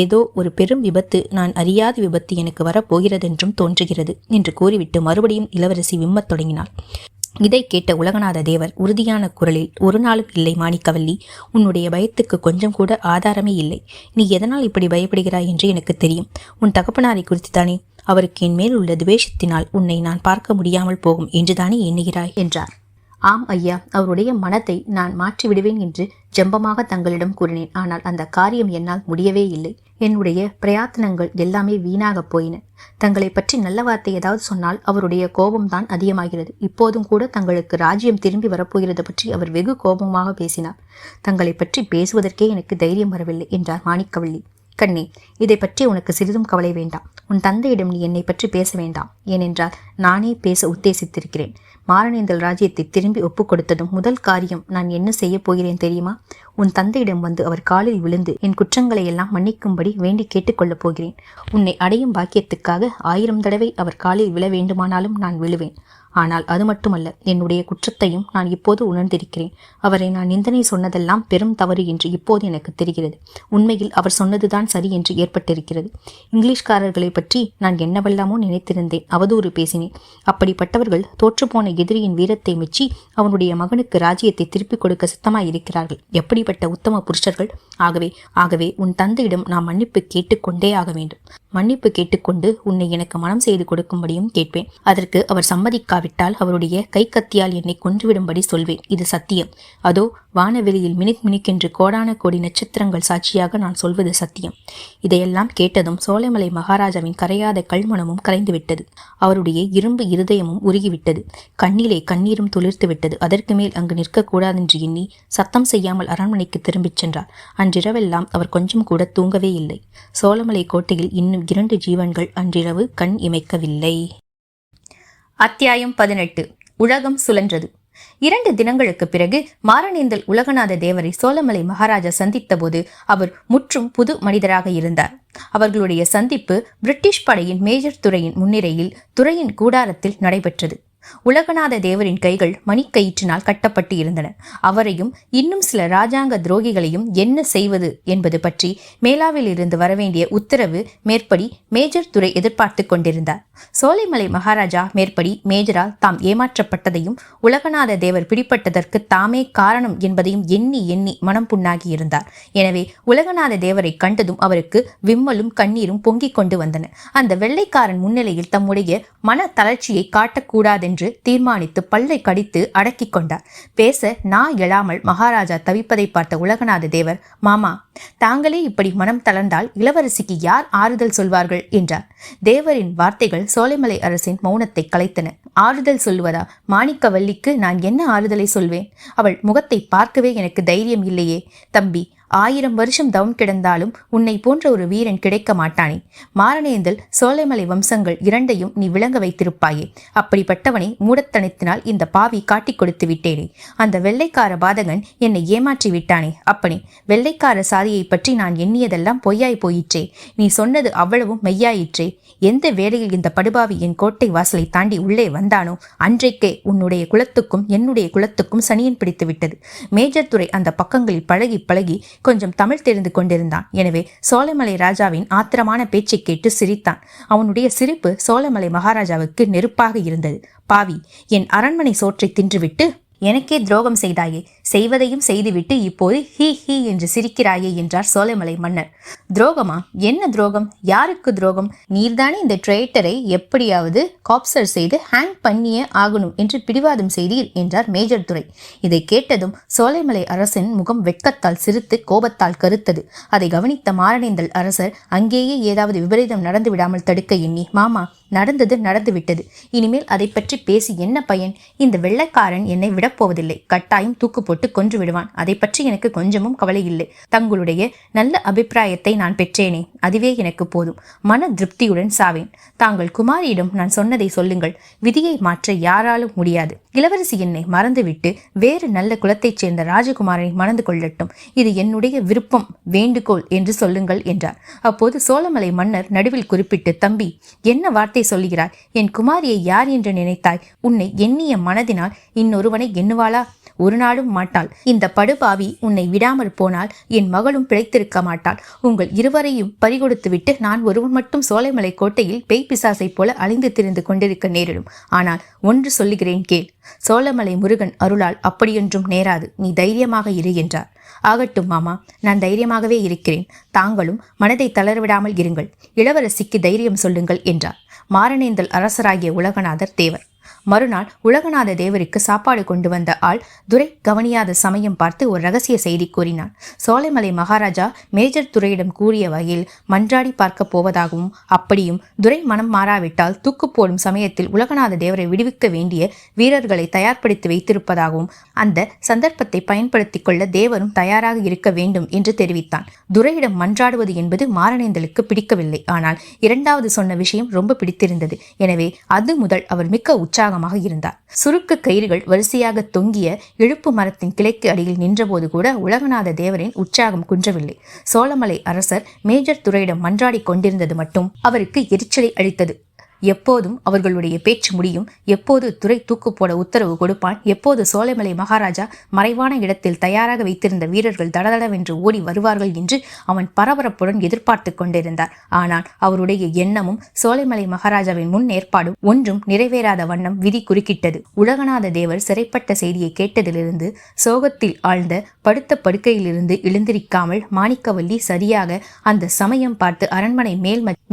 ஏதோ ஒரு பெரும் விபத்து, நான் அறியாத விபத்து எனக்கு வரப்போகிறதென்றும் தோன்றுகிறது என்று கூறிவிட்டு மறுபடியும் இளவரசி விம்மத் தொடங்கினாள். இதை கேட்ட உலகநாத தேவர் உறுதியான குரலில், ஒரு நாளும் இல்லை மாணிக்கவல்லி, உன்னுடைய பயத்துக்கு கொஞ்சம் கூட ஆதாரமே இல்லை. நீ எதனால் இப்படி பயப்படுகிறாய் என்று எனக்கு தெரியும். உன் தகப்பனாரை குறித்துத்தானே? அவருக்கு என் மேல் உள்ள துவேஷத்தினால் உன்னை நான் பார்க்க முடியாமல் போகும் என்றுதானே எண்ணுகிறாய் என்றார். ஆம் ஐயா, அவருடைய மனத்தை நான் மாற்றி விடுவேன் என்று ஜம்பமாக தங்களிடம் கூறினேன். ஆனால் அந்த காரியம் என்னால் முடியவே இல்லை என்னுடைய பிரயத்தனங்கள் எல்லாமே வீணாக போயின. தங்களை பற்றி நல்ல வார்த்தை ஏதாவது சொன்னால் அவருடைய கோபம்தான் அதிகமாகிறது. இப்போதும் கூட தங்களுக்கு ராஜ்யம் திரும்பி வரப்போகிறது பற்றி அவர் வெகு கோபமாக பேசினார். தங்களை பற்றி பேசுவதற்கே எனக்கு தைரியம் வரவில்லை என்றார் மாணிக்கவல்லி. கண்ணே, இதை பற்றி உனக்கு சிறிதும் கவலை வேண்டாம். உன் தந்தையிடம் நீ என்னை பற்றி பேச வேண்டாம். ஏனென்றால் நானே பேச உத்தேசித்திருக்கிறேன். மாரணேந்தல் ராஜ்யத்தை திரும்பி ஒப்புக் கொடுத்ததும் முதல் காரியம் நான் என்ன செய்ய போகிறேன் தெரியுமா? உன் தந்தையிடம் வந்து அவர் காலில் விழுந்து என் குற்றங்களை எல்லாம் மன்னிக்கும்படி வேண்டி கேட்டுக்கொள்ளப் போகிறேன். உன்னை அடையும் பாக்கியத்துக்காக 1000 தடவை அவர் காலில் விழ வேண்டுமானாலும் நான் விழுவேன். ஆனால் அது மட்டுமல்ல, என்னுடைய குற்றத்தையும் நான் இப்போது உணர்ந்திருக்கிறேன். அவரை நான் நிந்தனை சொன்னதெல்லாம் பெரும் தவறு என்று இப்போது எனக்கு தெரிகிறது. உண்மையில் அவர் சொன்னதுதான் சரி என்று ஏற்பட்டிருக்கிறது. இங்கிலீஷ்காரர்களை பற்றி நான் என்னவெல்லாமோ நினைத்திருந்தேன், அவதூறு பேசினேன். அப்படிப்பட்டவர்கள் தோற்றுப்போன எதிரியின் வீரத்தை மெச்சி அவனுடைய மகனுக்கு ராஜ்யத்தை திருப்பிக் கொடுக்க சித்தமாயிருக்கிறார்கள். எப்படிப்பட்ட உத்தம புருஷர்கள்! ஆகவே உன் தந்தையிடம் நான் மன்னிப்பு கேட்டுக்கொண்டே ஆக வேண்டும். மன்னிப்பு கேட்டுக்கொண்டு உன்னை எனக்கு மனம் செய்து கொடுக்கும்படியும் கேட்பேன். அதற்கு அவர் சம்மதிக்காவிட்டால் அவருடைய கை கத்தியால் என்னை கொன்றுவிடும்படி சொல்வேன். இது சத்தியம். அதோ வானவெளியில் மினுக் மினுக்கென்று கோடான கோடி நட்சத்திரங்கள் சாட்சியாக நான் சொல்வது சத்தியம். இதையெல்லாம் கேட்டதும் சோலைமலை மகாராஜாவின் கரையாத கல்மனமும் கரைந்துவிட்டது. அவருடைய இரும்பு இருதயமும் உருகிவிட்டது. கண்ணிலே கண்ணீரும் துளிர்த்து விட்டது. அதற்கு மேல் அங்கு நிற்கக்கூடாதென்று எண்ணி சத்தம் செய்யாமல் அரண்மனைக்கு திரும்பிச் சென்றார். அன்றிரவெல்லாம் அவர் கொஞ்சம் கூட தூங்கவே இல்லை. சோலைமலை கோட்டையில் இன்னும் 2 ஜீவன்கள் அன்றிரவு கண் இமைக்கவில்லை. அத்தியாயம் 18. உலகம் சுழன்றது. 2 தினங்களுக்கு பிறகு மாரணேந்தல் உலகநாத தேவரை சோலைமலை மகாராஜா சந்தித்த போது அவர் முற்றும் புது மனிதராக இருந்தார். அவர்களுடைய சந்திப்பு பிரிட்டிஷ் படையின் மேஜர் துரையின் முன்னிலையில் துரையின் கூடாரத்தில் நடைபெற்றது. உலகநாத தேவரின் கைகள் மணிக்கயிற்றினால் கட்டப்பட்டு இருந்தன. அவரையும் இன்னும் சில ராஜாங்க துரோகிகளையும் என்ன செய்வது என்பது பற்றி மேலாவில் இருந்து வரவேண்டிய உத்தரவு மேற்படி மேஜர் துரை எதிர்பார்த்து கொண்டிருந்தார். சோலைமலை மகாராஜா மேற்படி மேஜரால் தாம் ஏமாற்றப்பட்டதையும் உலகநாத தேவர் பிடிப்பட்டதற்கு தாமே காரணம் என்பதையும் எண்ணி எண்ணி மனம் புண்ணாகி இருந்தார். எனவே உலகநாத தேவரை கண்டதும் அவருக்கு விம்மலும் கண்ணீரும் பொங்கிக் கொண்டு வந்தன. அந்த வெள்ளைக்காரன் முன்னிலையில் தம்முடைய மன தளர்ச்சியை காட்டக்கூடாது என்று தீர்மானித்து பல்லை கடித்து அடக்கிக் கொண்டார். பேச எழாமல் மகாராஜா தவிப்பதை பார்த்த உலகநாத தேவர், மாமா, தாங்களே இப்படி மனம் தளர்ந்தால் இளவரசிக்கு யார் ஆறுதல் சொல்வார்கள் என்றார். தேவரின் வார்த்தைகள் சோலைமலை அரசின் மௌனத்தை கலைத்தன. ஆறுதல் சொல்லுவதா? மாணிக்கவல்லிக்கு நான் என்ன ஆறுதலை சொல்வேன்? அவள் முகத்தை பார்க்கவே எனக்கு தைரியம் இல்லையே. தம்பி, 1000 வருஷம் தவம் கிடந்தாலும் உன்னை போன்ற ஒரு வீரன் கிடைக்க மாட்டானே. மாரணேந்தல் சோலைமலை வம்சங்கள் 2ஐயும் நீ விளங்க வைத்திருப்பாயே. அப்படிப்பட்டவனை மூடத்தனத்தினால் இந்த பாவி காட்டிக் கொடுத்து விட்டேனே. அந்த வெள்ளைக்கார பாதகன் என்னை ஏமாற்றி விட்டானே. அப்பனே, வெள்ளைக்கார சாதியை பற்றி நான் எண்ணியதெல்லாம் பொய்யாய் போயிற்றே. நீ சொன்னது அவ்வளவும் மெய்யாயிற்றே. எந்த வேளையில் இந்த படுபாவி என் கோட்டை வாசலை தாண்டி உள்ளே வந்தானோ அன்றைக்கே உன்னுடைய குலத்துக்கும் என்னுடைய குலத்துக்கும் சனியன் பிடித்து விட்டது. மேஜர் துரை அந்த பக்கங்களில் பழகி பழகி கொஞ்சம் தமிழ் தெரிந்து கொண்டிருந்தான். எனவே சோலைமலை ராஜாவின் ஆத்திரமான பேச்சை கேட்டு சிரித்தான். அவனுடைய சிரிப்பு சோலைமலை மகாராஜாவுக்கு நெருப்பாக இருந்தது. பாவி, என் அரண்மனை சோற்றை தின்றுவிட்டு எனக்கே துரோகம் செய்தாயே. செய்வதையும் செய்துவிட்டு இப்போது ஹீ ஹீ என்று சிரிக்கிறாயே என்றார் சோலைமலை மன்னர். துரோகமா? என்ன துரோகம்? யாருக்கு துரோகம்? நீர்தானே இந்த ட்ரேட்டரை எப்படியாவது காப்சர் செய்து ஹேங் பண்ணியே ஆகணும் என்று பிடிவாதம் செய்தீர் என்றார் மேஜர் துரை. இதை கேட்டதும் சோலைமலை அரசின் முகம் வெட்கத்தால் சிரித்து கோபத்தால் கருத்தது. அதை கவனித்த மாரணேந்தல் அரசர் அங்கேயே ஏதாவது விபரீதம் நடந்து விடாமல் தடுக்க எண்ணி, மாமா, நடந்தது நடந்துவிட்டது. இனிமேல் அதை பற்றி பேசி என்ன பயன்? இந்த வெள்ளைக்காரன் என்னை விடப்போவதில்லை. கட்டாயம் தூக்கு போட்டு கொன்று விடுவான். அதை பற்றி எனக்கு கொஞ்சமும் கவலை இல்லை. தங்களுடைய நல்ல அபிப்பிராயத்தை நான் பெற்றேனே, அதுவே எனக்கு போதும். மன திருப்தியுடன் சாவேன். தாங்கள் குமாரியிடம் நான் சொன்னதை சொல்லுங்கள். விதியை மாற்ற யாராலும் முடியாது. இளவரசி என்னை மறந்துவிட்டு வேறு நல்ல குலத்தைச் சேர்ந்த ராஜகுமாரனை மணந்து கொள்ளட்டும். இது என்னுடைய விருப்பம், வேண்டுகோள் என்று சொல்லுங்கள் என்றார். அப்போது சோழமலை மன்னர் நடுவில் குறிப்பிட்டு, தம்பி, என்ன வார்த்தை சொல்லுகிறாய்? என் குமாரியை யார் என்று நினைத்தாய்? உன்னை எண்ணிய மனதினால் இன்னொருவனை எண்ணுவாளா? ஒரு நாளும் மாட்டாள். இந்த படுபாவி உன்னை விடாமல் போனால் என் மகளும் பிழைத்திருக்க மாட்டாள். உங்கள் இருவரையும் பறிகொடுத்துவிட்டு நான் ஒருவன் மட்டும் சோலைமலை கோட்டையில் பேய் பிசாசை போல அழிந்து திரிந்து கொண்டிருக்க நேரிடும். ஆனால் ஒன்று சொல்லுகிறேன் கேள். சோழமலை முருகன் அருளால் அப்படியொன்றும் நேராது. நீ தைரியமாக இரு என்றார். ஆகட்டும் மாமா, நான் தைரியமாகவே இருக்கிறேன். தாங்களும் மனதை தளரவிடாமல் இருங்கள். இளவரசிக்கு தைரியம் சொல்லுங்கள் என்றார் மாரணேந்தல் அரசராகிய உலகநாதர் தேவர். மறுநாள் உலகநாத தேவருக்கு சாப்பாடு கொண்டு வந்த ஆள் துரை கவனியாத சமயம் பார்த்து ஒரு ரகசிய செய்தி கூறினான். சோலைமலை மகாராஜா மேஜர் துரையிடம் கூறிய வகையில் மன்றாடி பார்க்க போவதாகவும், அப்படியும் துரை மனம் மாறாவிட்டால் தூக்கு போடும் சமயத்தில் உலகநாத தேவரை விடுவிக்க வேண்டிய வீரர்களை தயார்படுத்தி வைத்திருப்பதாகவும், அந்த சந்தர்ப்பத்தை பயன்படுத்திக் கொள்ள தேவரும் தயாராக இருக்க வேண்டும் என்று தெரிவித்தான். துரையிடம் மன்றாடுவது என்பது மாரணேந்தலுக்கு பிடிக்கவில்லை. ஆனால் இரண்டாவது சொன்ன விஷயம் ரொம்ப பிடித்திருந்தது. எனவே அது முதல் அவர் மிக்க உற்சாகமாக இருந்தார். சுருக்கு கயிறுகள் வரிசையாக தொங்கிய இழுப்பு மரத்தின் கிளைக்கு அடியில் நின்றபோது கூட உலகநாத தேவரின் உற்சாகம் குன்றவில்லை. சோழமலை அரசர் மேஜர் துரையிடம் மன்றாடி கொண்டிருந்தது மட்டும் அவருக்கு எரிச்சலை அளித்தது. எப்போதும் அவர்களுடைய பேச்சு முடியும், எப்போது துரை தூக்கு போட உத்தரவு கொடுப்பான், எப்போது சோலைமலை மகாராஜா மறைவான இடத்தில் தயாராக வைத்திருந்த வீரர்கள் தடதடவென்று ஓடி வருவார்கள் என்று அவன் பரபரப்புடன் எதிர்பார்த்து கொண்டிருந்தார். ஆனால் அவருடைய எண்ணமும் சோலைமலை மகாராஜாவின் முன் ஏற்பாடும் ஒன்றும் நிறைவேறாத வண்ணம் விதி குறுக்கிட்டது. உலகநாத தேவர் சிறைப்பட்ட செய்தியை கேட்டதிலிருந்து சோகத்தில் ஆழ்ந்த படுத்த படுக்கையிலிருந்து எழுந்திருக்காமல் மாணிக்கவல்லி சரியாக அந்த சமயம் பார்த்து அரண்மனை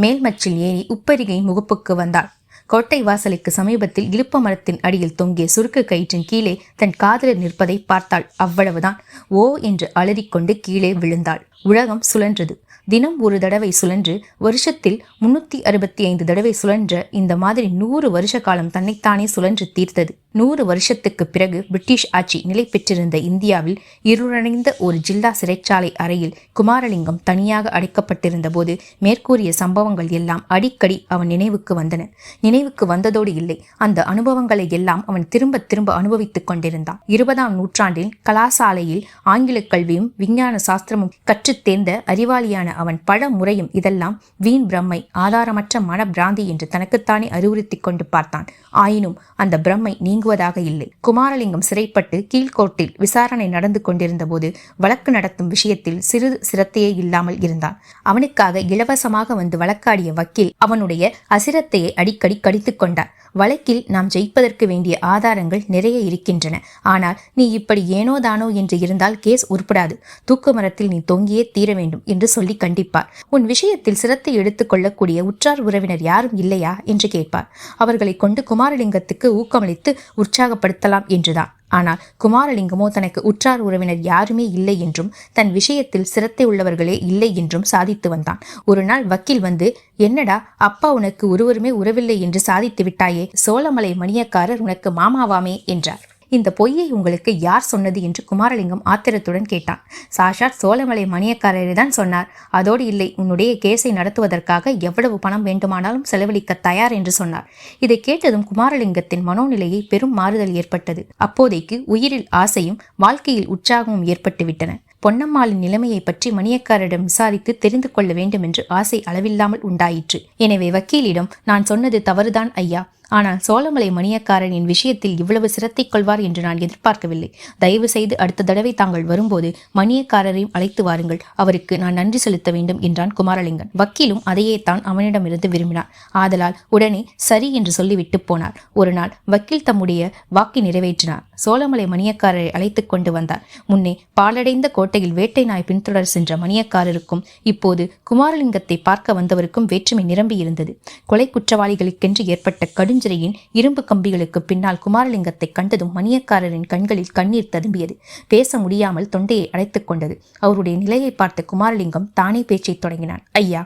மேல்மச்சில் ஏறி உப்பரிகை முகப்புக்கு வந்தாள். கோட்டை வாசலுக்கு சமீபத்தில் இலுப்ப மரத்தின் அடியில் தொங்கிய சுருக்கு கயிற்றின் கீழே தன் காதலர் நிற்பதை பார்த்தாள். அவ்வளவுதான். ஓ என்று அலறிக்கொண்டு கீழே விழுந்தாள். உலகம் சுழன்றது. தினம் ஒரு தடவை சுழன்று வருஷத்தில் 365 தடவை சுழன்ற இந்த மாதிரி 100 வருஷ காலம் தன்னைத்தானே சுழன்று தீர்த்தது. 100 வருஷத்துக்கு பிறகு பிரிட்டிஷ் ஆட்சி நிலை பெற்றிருந்த இந்தியாவில் இருளடைந்த ஒரு ஜில்லா சிறைச்சாலை அறையில் குமாரலிங்கம் தனியாக அடைக்கப்பட்டிருந்த போது மேற்கூறிய சம்பவங்கள் எல்லாம் அடிக்கடி அவன் நினைவுக்கு வந்தன. நினைவுக்கு வந்ததோடு இல்லை, அந்த அனுபவங்களை எல்லாம் அவன் திரும்ப திரும்ப அனுபவித்துக் கொண்டிருந்தான். 20ஆம் நூற்றாண்டில் கலாசாலையில் ஆங்கில கல்வியும் விஞ்ஞான சாஸ்திரமும் கற்றுத் தேர்ந்த அறிவாளியான அவன் பல முறையும் இதெல்லாம் வீண் பிரம்மை, ஆதாரமற்ற மன பிராந்தி என்று தனக்குத்தானே அறிவுறுத்தி கொண்டு பார்த்தான். ஆயினும் அந்த பிரம்மை நீங்குவதாக இல்லை. குமாரலிங்கம் சிறைப்பட்டு கீழ்கோர்ட்டில் விசாரணை நடந்து கொண்டிருந்த போது வழக்கு நடத்தும் விஷயத்தில் சிறிது சிரத்தையே இல்லாமல் இருந்தான். அவனுக்காக இலவசமாக வந்து வழக்காடிய வக்கீல் அவனுடைய அசிரத்தையை அடிக்கடி கடித்துக் கொண்டார். வழக்கில் நாம் ஜெயிப்பதற்கு வேண்டிய ஆதாரங்கள் நிறைய இருக்கின்றன. ஆனால் நீ இப்படி ஏனோ தானோ என்று இருந்தால் கேஸ் உருப்படாது. தூக்கு மரத்தில் நீ தொங்கியே தீர வேண்டும் என்று சொல்லி கண்டிப்பார். உன் விஷயத்தில் சிரத்தை எடுத்துக் கொள்ளக்கூடிய உற்றார் உறவினர் யாரும் இல்லையா என்று கேட்பார். அவர்களை கொண்டு குமாரலிங்கத்துக்கு ஊக்கமளித்து உற்சாகப்படுத்தலாம் என்றுதான். ஆனால் குமாரலிங்கமோ தனக்கு உற்றார் உறவினர் யாருமே இல்லை என்றும் தன் விஷயத்தில் சிரத்தை உள்ளவர்களே இல்லை என்றும் சாதித்து வந்தான். ஒரு நாள் வக்கீல் வந்து, என்னடா அப்பா உனக்கு ஒருவருமே உறவில்லை என்று சாதித்து விட்டாயே, சோழமலை மணியக்காரர் உனக்கு மாமாவாமே என்றார். இந்த பொய்யை உங்களுக்கு யார் சொன்னது என்று குமாரலிங்கம் ஆத்திரத்துடன் கேட்டான். சாஷாத் சோழமலை மணியக்காரரை தான் சொன்னார். அதோடு இல்லை, உன்னுடைய கேஸை நடத்துவதற்காக எவ்வளவு பணம் வேண்டுமானாலும் செலவழிக்க தயார் என்று சொன்னார். இதை கேட்டதும் குமாரலிங்கத்தின் மனோநிலையை பெரும் மாறுதல் ஏற்பட்டது. அப்போதைக்கு உயிரில் ஆசையும் வாழ்க்கையில் உற்சாகமும் ஏற்பட்டுவிட்டன. பொன்னம்மாளின் நிலைமையை பற்றி மணியக்காரரிடம் விசாரித்து தெரிந்து கொள்ள வேண்டும் என்று ஆசை அளவில்லாமல் உண்டாயிற்று. எனவே வக்கீலிடம், நான் சொன்னது தவறுதான் ஐயா, ஆனால் சோழமலை மணியக்காரனின் விஷயத்தில் இவ்வளவு சிரத்தை கொள்வார் என்று நான் எதிர்பார்க்கவில்லை. தயவு செய்து அடுத்த தடவை தாங்கள் வரும்போது மணியக்காரரையும் அழைத்து வாருங்கள், அவருக்கு நான் நன்றி செலுத்த வேண்டும் என்றான் குமாரலிங்கன். வக்கீலும் அதையே தான் அவனிடமிருந்து விரும்பினார். ஆதலால் உடனே சரி என்று சொல்லிவிட்டு போனார். ஒரு நாள் வக்கீல் தம்முடைய வாக்கை நிறைவேற்றினார். சோழமலை மணியக்காரரை அழைத்து கொண்டு வந்தார். முன்னே பாலடைந்த கோட்டையில் வேட்டை நாய் பின்தொடர் சென்ற மணியக்காரருக்கும் இப்போது குமாரலிங்கத்தை பார்க்க வந்தவருக்கும் வேற்றுமை நிரம்பி இருந்தது. கொலை குற்றவாளிகளுக்கென்று ஏற்பட்ட கடுஞ்சிறையின் இரும்பு கம்பிகளுக்கு பின்னால் குமாரலிங்கத்தை கண்டதும் மணியக்காரரின் கண்களில் கண்ணீர் ததும்பியது. பேச முடியாமல் தொண்டையை அடைத்துக் கொண்டது. அவருடைய நிலையை பார்த்த குமாரலிங்கம் தானே பேச்சை தொடங்கினான். ஐயா,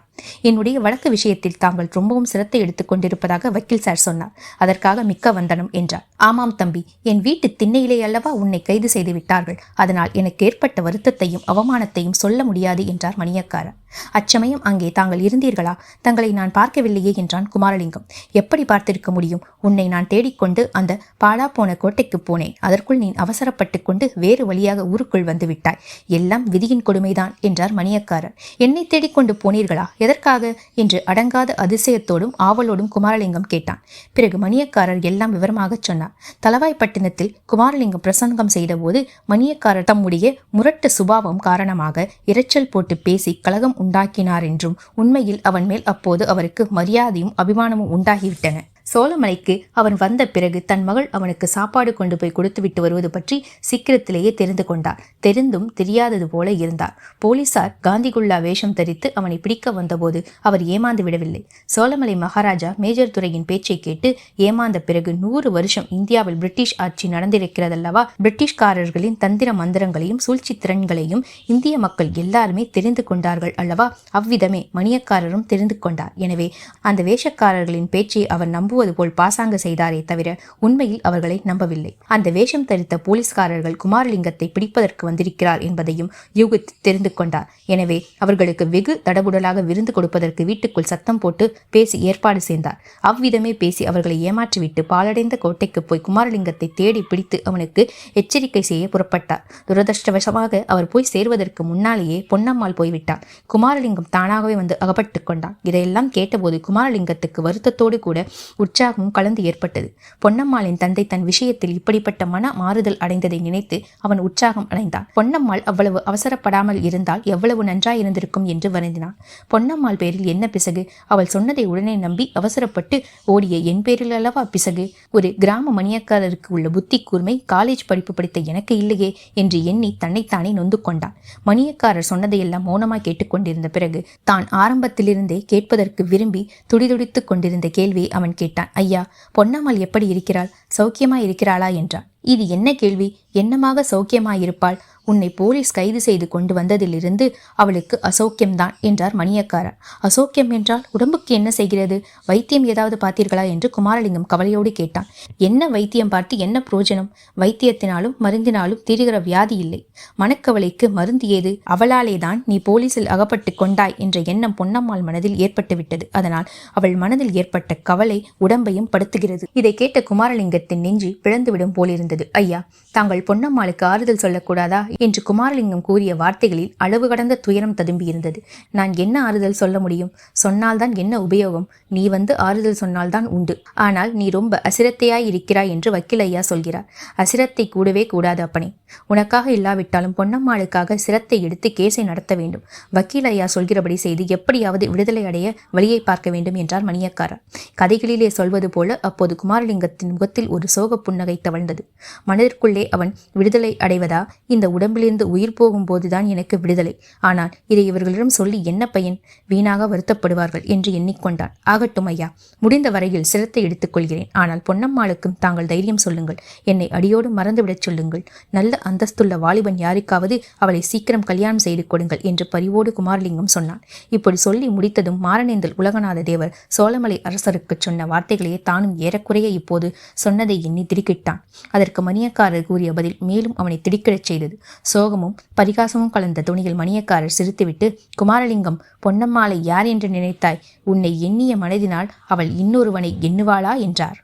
என்னுடைய வழக்கு விஷயத்தில் தாங்கள் ரொம்பவும் சிரத்தை எடுத்துக் கொண்டிருப்பதாக வக்கீல் சார் சொன்னார். அதற்காக மிக்க வந்தனம் என்றார். ஆமாம் தம்பி, என் வீட்டு திண்ணையிலே அல்லவா உன்னை கைது செய்து விட்டார்கள். அதனால் எனக்கு ஏற்பட்ட வருத்தத்தையும் அவமானத்தையும் சொல்ல முடியாது என்றார் மணியக்காரர். அச்சமயம் அங்கே தாங்கள் இருந்தீர்களா? தங்களை நான் பார்க்கவில்லையே என்றான் குமாரலிங்கம். எப்படி பார்த்திருக்க முடியும்? உன்னை நான் தேடிக்கொண்டு அந்த பாழா போன கோட்டைக்கு போனேன். அதற்குள் நீ அவசரப்பட்டு கொண்டு வேறு வழியாக ஊருக்குள் வந்து விட்டாய். எல்லாம் விதியின் கொடுமைதான் என்றார் மணியக்காரர். என்னை தேடிக்கொண்டு போனீர்களா? எதற்காக என்று அடங்காத அதிசயத்தோடும் ஆவலோடும் குமாரலிங்கம் கேட்டான். பிறகு மணியக்காரர் எல்லாம் விவரமாக சொன்னார். தலவாய்ப்பட்டினத்தில் குமாரலிங்கம் பிரசங்கம் செய்த போது மணியக்காரர் தம்முடைய முரட்டு சுபாவம் காரணமாக இரைச்சல் போட்டு பேசி கலகம் உண்டாக்கினார் என்றும், உண்மையில் அவன் மேல் அப்போது அவருக்கு மரியாதையும் அபிமானமும் உண்டாகிவிட்டன. சோழமலைக்கு அவன் வந்த பிறகு தன் மகள் அவனுக்கு சாப்பாடு கொண்டு போய் கொடுத்துவிட்டு வருவது பற்றி சீக்கிரத்திலேயே தெரிந்து கொண்டார். தெரிந்தும் தெரியாதது போல இருந்தார். போலீசார் காந்திகுல்லா வேஷம் தரித்து அவனை பிடிக்க வந்தபோது அவர் ஏமாந்து விடவில்லை. சோழமலை மகாராஜா மேஜர் துரையின் பேச்சை கேட்டு ஏமாந்த பிறகு 100 வருஷம் இந்தியாவில் பிரிட்டிஷ் ஆட்சி நடந்திருக்கிறதல்லவா? பிரிட்டிஷ்காரர்களின் தந்திர மந்திரங்களையும் சூழ்ச்சி திறன்களையும் இந்திய மக்கள் எல்லாருமே தெரிந்து கொண்டார்கள் அல்லவா? அவ்விதமே மணியக்காரரும் தெரிந்து கொண்டார். எனவே அந்த வேஷக்காரர்களின் பேச்சை அவர் நம்புவது போல் பாசாங்க செய்தாரே தவிர உண்மையில் அவர்களை நம்பவில்லை. அந்த வேஷம் தரித்த போலீஸ்காரர்கள் குமாரலிங்கத்தை பிடிப்பதற்கு வந்திருக்கிறார் என்பதையும் யூகித்து தெரிந்து கொண்டார். எனவே அவர்களுக்கு வெகு தடபுடலாக விருந்து கொடுப்பதற்கு வீட்டுக்குள் சத்தம் போட்டு பேசி ஏற்பாடு செய்தார். அவ்விதமே பேசி அவர்களை ஏமாற்றிவிட்டு பாலடைந்த கோட்டைக்கு போய் குமாரலிங்கத்தை தேடி பிடித்து அவனுக்கு எச்சரிக்கை செய்ய புறப்பட்டார். துரதிருஷ்டவசமாக அவர் போய் சேர்வதற்கு முன்னாலேயே பொன்னம்மாள் போய்விட்டார். குமாரலிங்கம் தானாகவே வந்து அகப்பட்டு கொண்டான். இதையெல்லாம் கேட்டபோது குமாரலிங்கத்துக்கு வருத்தத்தோடு கூட உற்சாகமும் கலந்து ஏற்பட்டது. பொன்னம்மாளின் தந்தை தன் விஷயத்தில் இப்படிப்பட்ட மன மாறுதல் அடைந்ததை நினைத்து அவன் உற்சாகம் அடைந்தான். பொன்னம்மாள் அவ்வளவு அவசரப்படாமல் இருந்தால் எவ்வளவு நன்றாயிருந்திருக்கும் என்று வருந்தினான். பொன்னம்மாள் பேரில் என்ன பிசகு? அவள் சொன்னதை உடனே நம்பி அவசரப்பட்டு ஓடிய என் பேரில் அல்லவா பிசகு? ஒரு கிராம மணியக்காரருக்கு உள்ள புத்தி கூர்மை காலேஜ் படிப்பு படித்த எனக்கு இல்லையே என்று எண்ணி தன்னைத்தானே நொந்து கொண்டான். மணியக்காரர் சொன்னதையெல்லாம் மௌனமாய் கேட்டுக்கொண்டிருந்த பிறகு தான் ஆரம்பத்திலிருந்தே கேட்பதற்கு விரும்பி துடிதுடித்துக் கொண்டிருந்த கேள்வியை அவன் கேட்டான். ஐயா, பொன்னம்மாள் எப்படி இருக்கிறாள்? சௌக்கியமா இருக்கிறாளா என்றான். இது என்ன கேள்வி? என்னமாக சௌக்கியமாயிருப்பாள்? உன்னை போலீஸ் கைது செய்து கொண்டு வந்ததிலிருந்து அவளுக்கு அசௌக்கியம்தான் என்றார் மணியக்காரர். அசௌக்கியம் என்றால் உடம்புக்கு என்ன செய்கிறது? வைத்தியம் ஏதாவது பார்த்தீர்களா என்று குமாரலிங்கம் கவலையோடு கேட்டான். என்ன வைத்தியம் பார்த்து என்ன பிரயோஜனம்? வைத்தியத்தினாலும் மருந்தினாலும் தீருகிற வியாதி இல்லை. மனக்கவலைக்கு மருந்து ஏது? அவளாலே தான் நீ போலீஸில் அகப்பட்டு கொண்டாய் என்ற எண்ணம் பொன்னம்மாள் மனதில் ஏற்பட்டுவிட்டது. அதனால் அவள் மனதில் ஏற்பட்ட கவலை உடம்பையும் படுத்துகிறது. இதை கேட்ட குமாரலிங்கத்தின் நெஞ்சு பிளந்துவிடும் போலிருந்தது. ஐயா, தாங்கள் பொன்னம்மாளுக்கு ஆறுதல் சொல்லக்கூடாதா என்று குமாரலிங்கம் கூறிய வார்த்தைகளில் அளவு கடந்த துயரம் ததும்பியிருந்தது. நான் என்ன ஆறுதல் சொல்ல முடியும்? சொன்னால்தான் என்ன உபயோகம்? நீ வந்து ஆறுதல் சொன்னால்தான் உண்டு. ஆனால் நீ ரொம்ப அசிரத்தையாய் இருக்கிறாய் என்று வக்கீல் ஐயா சொல்கிறார். அசிரத்தை கூடவே கூடாது அப்பனே. உனக்காக இல்லாவிட்டாலும் பொன்னம்மாளுக்காக சிரத்தை எடுத்து கேஸை நடத்த வேண்டும். வக்கீல் ஐயா சொல்கிறபடி செய்து எப்படியாவது விடுதலை அடைய வழியை பார்க்க வேண்டும் என்றார் மணியக்காரர். கதைகளிலே சொல்வது போல அப்போது குமாரலிங்கத்தின் முகத்தில் ஒரு சோக புன்னகை தவழ்ந்தது. மனதிற்குள்ளே அவன் விடுதலை அடைவதா? இந்த உடம்பிலிருந்து உயிர் போகும்போதுதான் எனக்கு விடுதலை. ஆனால் இதை இவர்களிடம் சொல்லி என்ன பயன்? வீணாக வருத்தப்படுவார்கள் என்று எண்ணிக்கொண்டான். ஆகட்டும் ஐயா, முடிந்த வரையில் சிரத்தை எடுத்துக் கொள்கிறேன். ஆனால் பொன்னம்மாளுக்கும் தாங்கள் தைரியம் சொல்லுங்கள். என்னை அடியோடு மறந்துவிடச் சொல்லுங்கள். நல்ல அந்தஸ்துள்ள வாலிபன் யாருக்காவது அவளை சீக்கிரம் கல்யாணம் செய்து கொடுங்கள் என்று பரிவோடு குமாரலிங்கம் சொன்னான். இப்படி சொல்லி முடித்ததும் மாரணேந்தல் உலகநாத தேவர் சோழமலை அரசருக்கு சொன்ன வார்த்தைகளையே தானும் ஏறக்குறைய இப்போது சொன்னதை எண்ணி திடுக்கிட்டான். அதற்கு மணியக்காரர் கூறிய பதில் மேலும் அவனை திடுக்கிடச் செய்தது. சோகமும் பரிகாசமும் கலந்த துணியில் மணியக்காரர் சிரித்துவிட்டு, குமாரலிங்கம், பொன்னம்மாளை யார் என்று நினைத்தாய்? உன்னை எண்ணிய மனதினால் அவள் இன்னொருவனை எண்ணுவாளா என்றார்.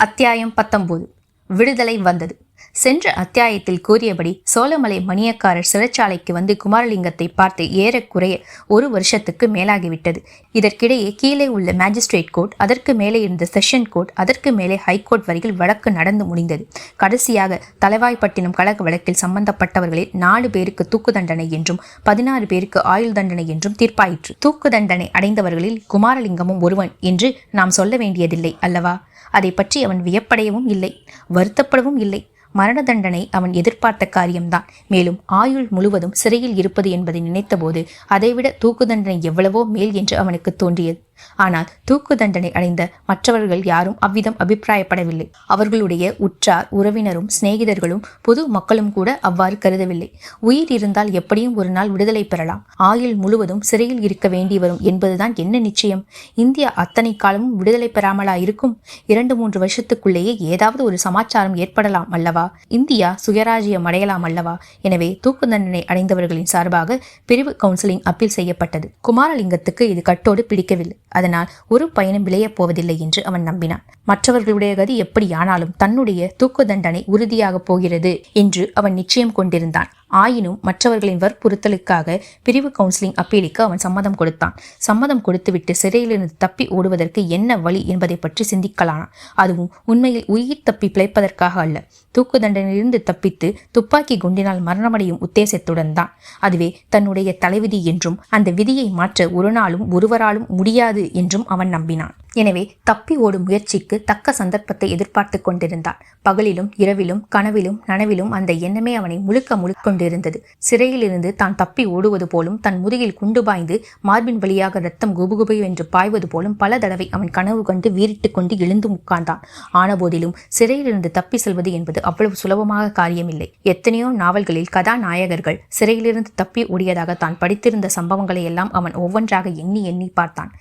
அத்தியாயம் 19. விடுதலை வந்தது. சென்ற அத்தியாயத்தில் கூறியபடி சோழமலை மணியக்காரர் சிறைச்சாலைக்கு வந்து குமாரலிங்கத்தை பார்த்து ஏறக்குறைய 1 வருஷத்துக்கு மேலாகிவிட்டது. இதற்கிடையே கீழே உள்ள மேஜிஸ்ட்ரேட் கோர்ட், அதற்கு மேலே இருந்த செஷன் கோர்ட், அதற்கு மேலே ஹைகோர்ட் வரையில் வழக்கு நடந்து முடிந்தது. கடைசியாக தளவாய்ப்பட்டினம் கழக வழக்கில் சம்பந்தப்பட்டவர்களில் 4 பேருக்கு தூக்கு தண்டனை என்றும் 16 பேருக்கு ஆயுள் தண்டனை என்றும் தீர்ப்பாயிற்று. தூக்கு தண்டனை அடைந்தவர்களில் குமாரலிங்கமும் ஒருவன் என்று நாம் சொல்ல வேண்டியதில்லை அல்லவா? அதை பற்றி அவன் வியப்படையவும் இல்லை, வருத்தப்படவும் இல்லை. மரண தண்டனை அவன் எதிர்பார்த்த காரியம்தான். மேலும் ஆயுள் முழுவதும் சிறையில் இருப்பது என்பதை நினைத்தபோது அதைவிட தூக்கு தண்டனை எவ்வளவோ மேல் என்று அவனுக்கு தோன்றியது. ஆனால் தூக்கு தண்டனை அடைந்த மற்றவர்கள் யாரும் அவ்விதம் அபிப்பிராயப்படவில்லை. அவர்களுடைய உற்றார் உறவினரும் சிநேகிதர்களும் பொது மக்களும் கூட அவ்வாறு கருதவில்லை. உயிர் இருந்தால் எப்படியும் ஒரு நாள் விடுதலை பெறலாம், ஆயுள் முழுவதும் சிறையில் இருக்க வேண்டி வரும் என்பதுதான் என்ன நிச்சயம்? இந்தியா அத்தனை காலமும் விடுதலை பெறாமலா இருக்கும்? 2-3 வருஷத்துக்குள்ளேயே ஏதாவது ஒரு சமாச்சாரம் ஏற்படலாம் அல்லவா? இந்தியா சுயராஜ்யம் அடையலாம் அல்லவா? எனவே தூக்கு தண்டனை அடைந்தவர்களின் சார்பாக பிரிவு கவுன்சிலிங் அப்பீல் செய்யப்பட்டது. குமாரலிங்கத்துக்கு இது கட்டோடு பிடிக்கவில்லை. அதனால் ஒரு பயனும் விளையப் போவதில்லை என்று அவன் நம்பினான். மற்றவர்களுடைய கதி எப்படியானாலும் தன்னுடைய தூக்கு தண்டனை உறுதியாக போகிறது என்று அவன் நிச்சயம் கொண்டிருந்தான். ஆயினும் மற்றவர்களின் வற்புறுத்தலுக்காக பிரிவு கவுன்சிலிங் அப்பீலுக்கு அவன் சம்மதம் கொடுத்தான். சம்மதம் கொடுத்துவிட்டு சிறையிலிருந்து தப்பி ஓடுவதற்கு என்ன வழி என்பதை பற்றி சிந்திக்கலானான். அதுவும் உண்மையில் உயிர் தப்பி பிழைப்பதற்காக அல்ல, தூக்கு தண்டனையிலிருந்து தப்பித்து துப்பாக்கி குண்டினால் மரணமடையும் உத்தேசத்துடன் தான். அதுவே தன்னுடைய தலைவிதி என்றும் அந்த விதியை மாற்ற ஒரு நாளும் ஒருவராலும் முடியாது என்றும் அவன் நம்பினான். எனவே தப்பி ஓடும் முயற்சிக்கு தக்க சந்தர்ப்பத்தை எதிர்பார்த்து கொண்டிருந்தான். பகலிலும் இரவிலும் கனவிலும் நனவிலும் அந்த எண்ணமே அவனை முழுக்க முழுக்கொண்டிருந்தது. சிறையிலிருந்து தான் தப்பி ஓடுவது போலும், தன் முதுகில் குண்டு பாய்ந்து மார்பின் வழியாக ரத்தம் குபுகுபு என்று பாய்வது போலும் பல தடவை அவன் கனவு கண்டு வீறிட்டு கொண்டு எழுந்து உட்கார்ந்தான். ஆனபோதிலும் சிறையிலிருந்து தப்பி செல்வது என்பது அவ்வளவு சுலபமாக காரியமில்லை. எத்தனையோ நாவல்களில் கதாநாயகர்கள் சிறையிலிருந்து தப்பி ஓடியதாக தான் படித்திருந்த சம்பவங்களை எல்லாம் அவன் ஒவ்வொன்றாக எண்ணி எண்ணி பார்த்தான்.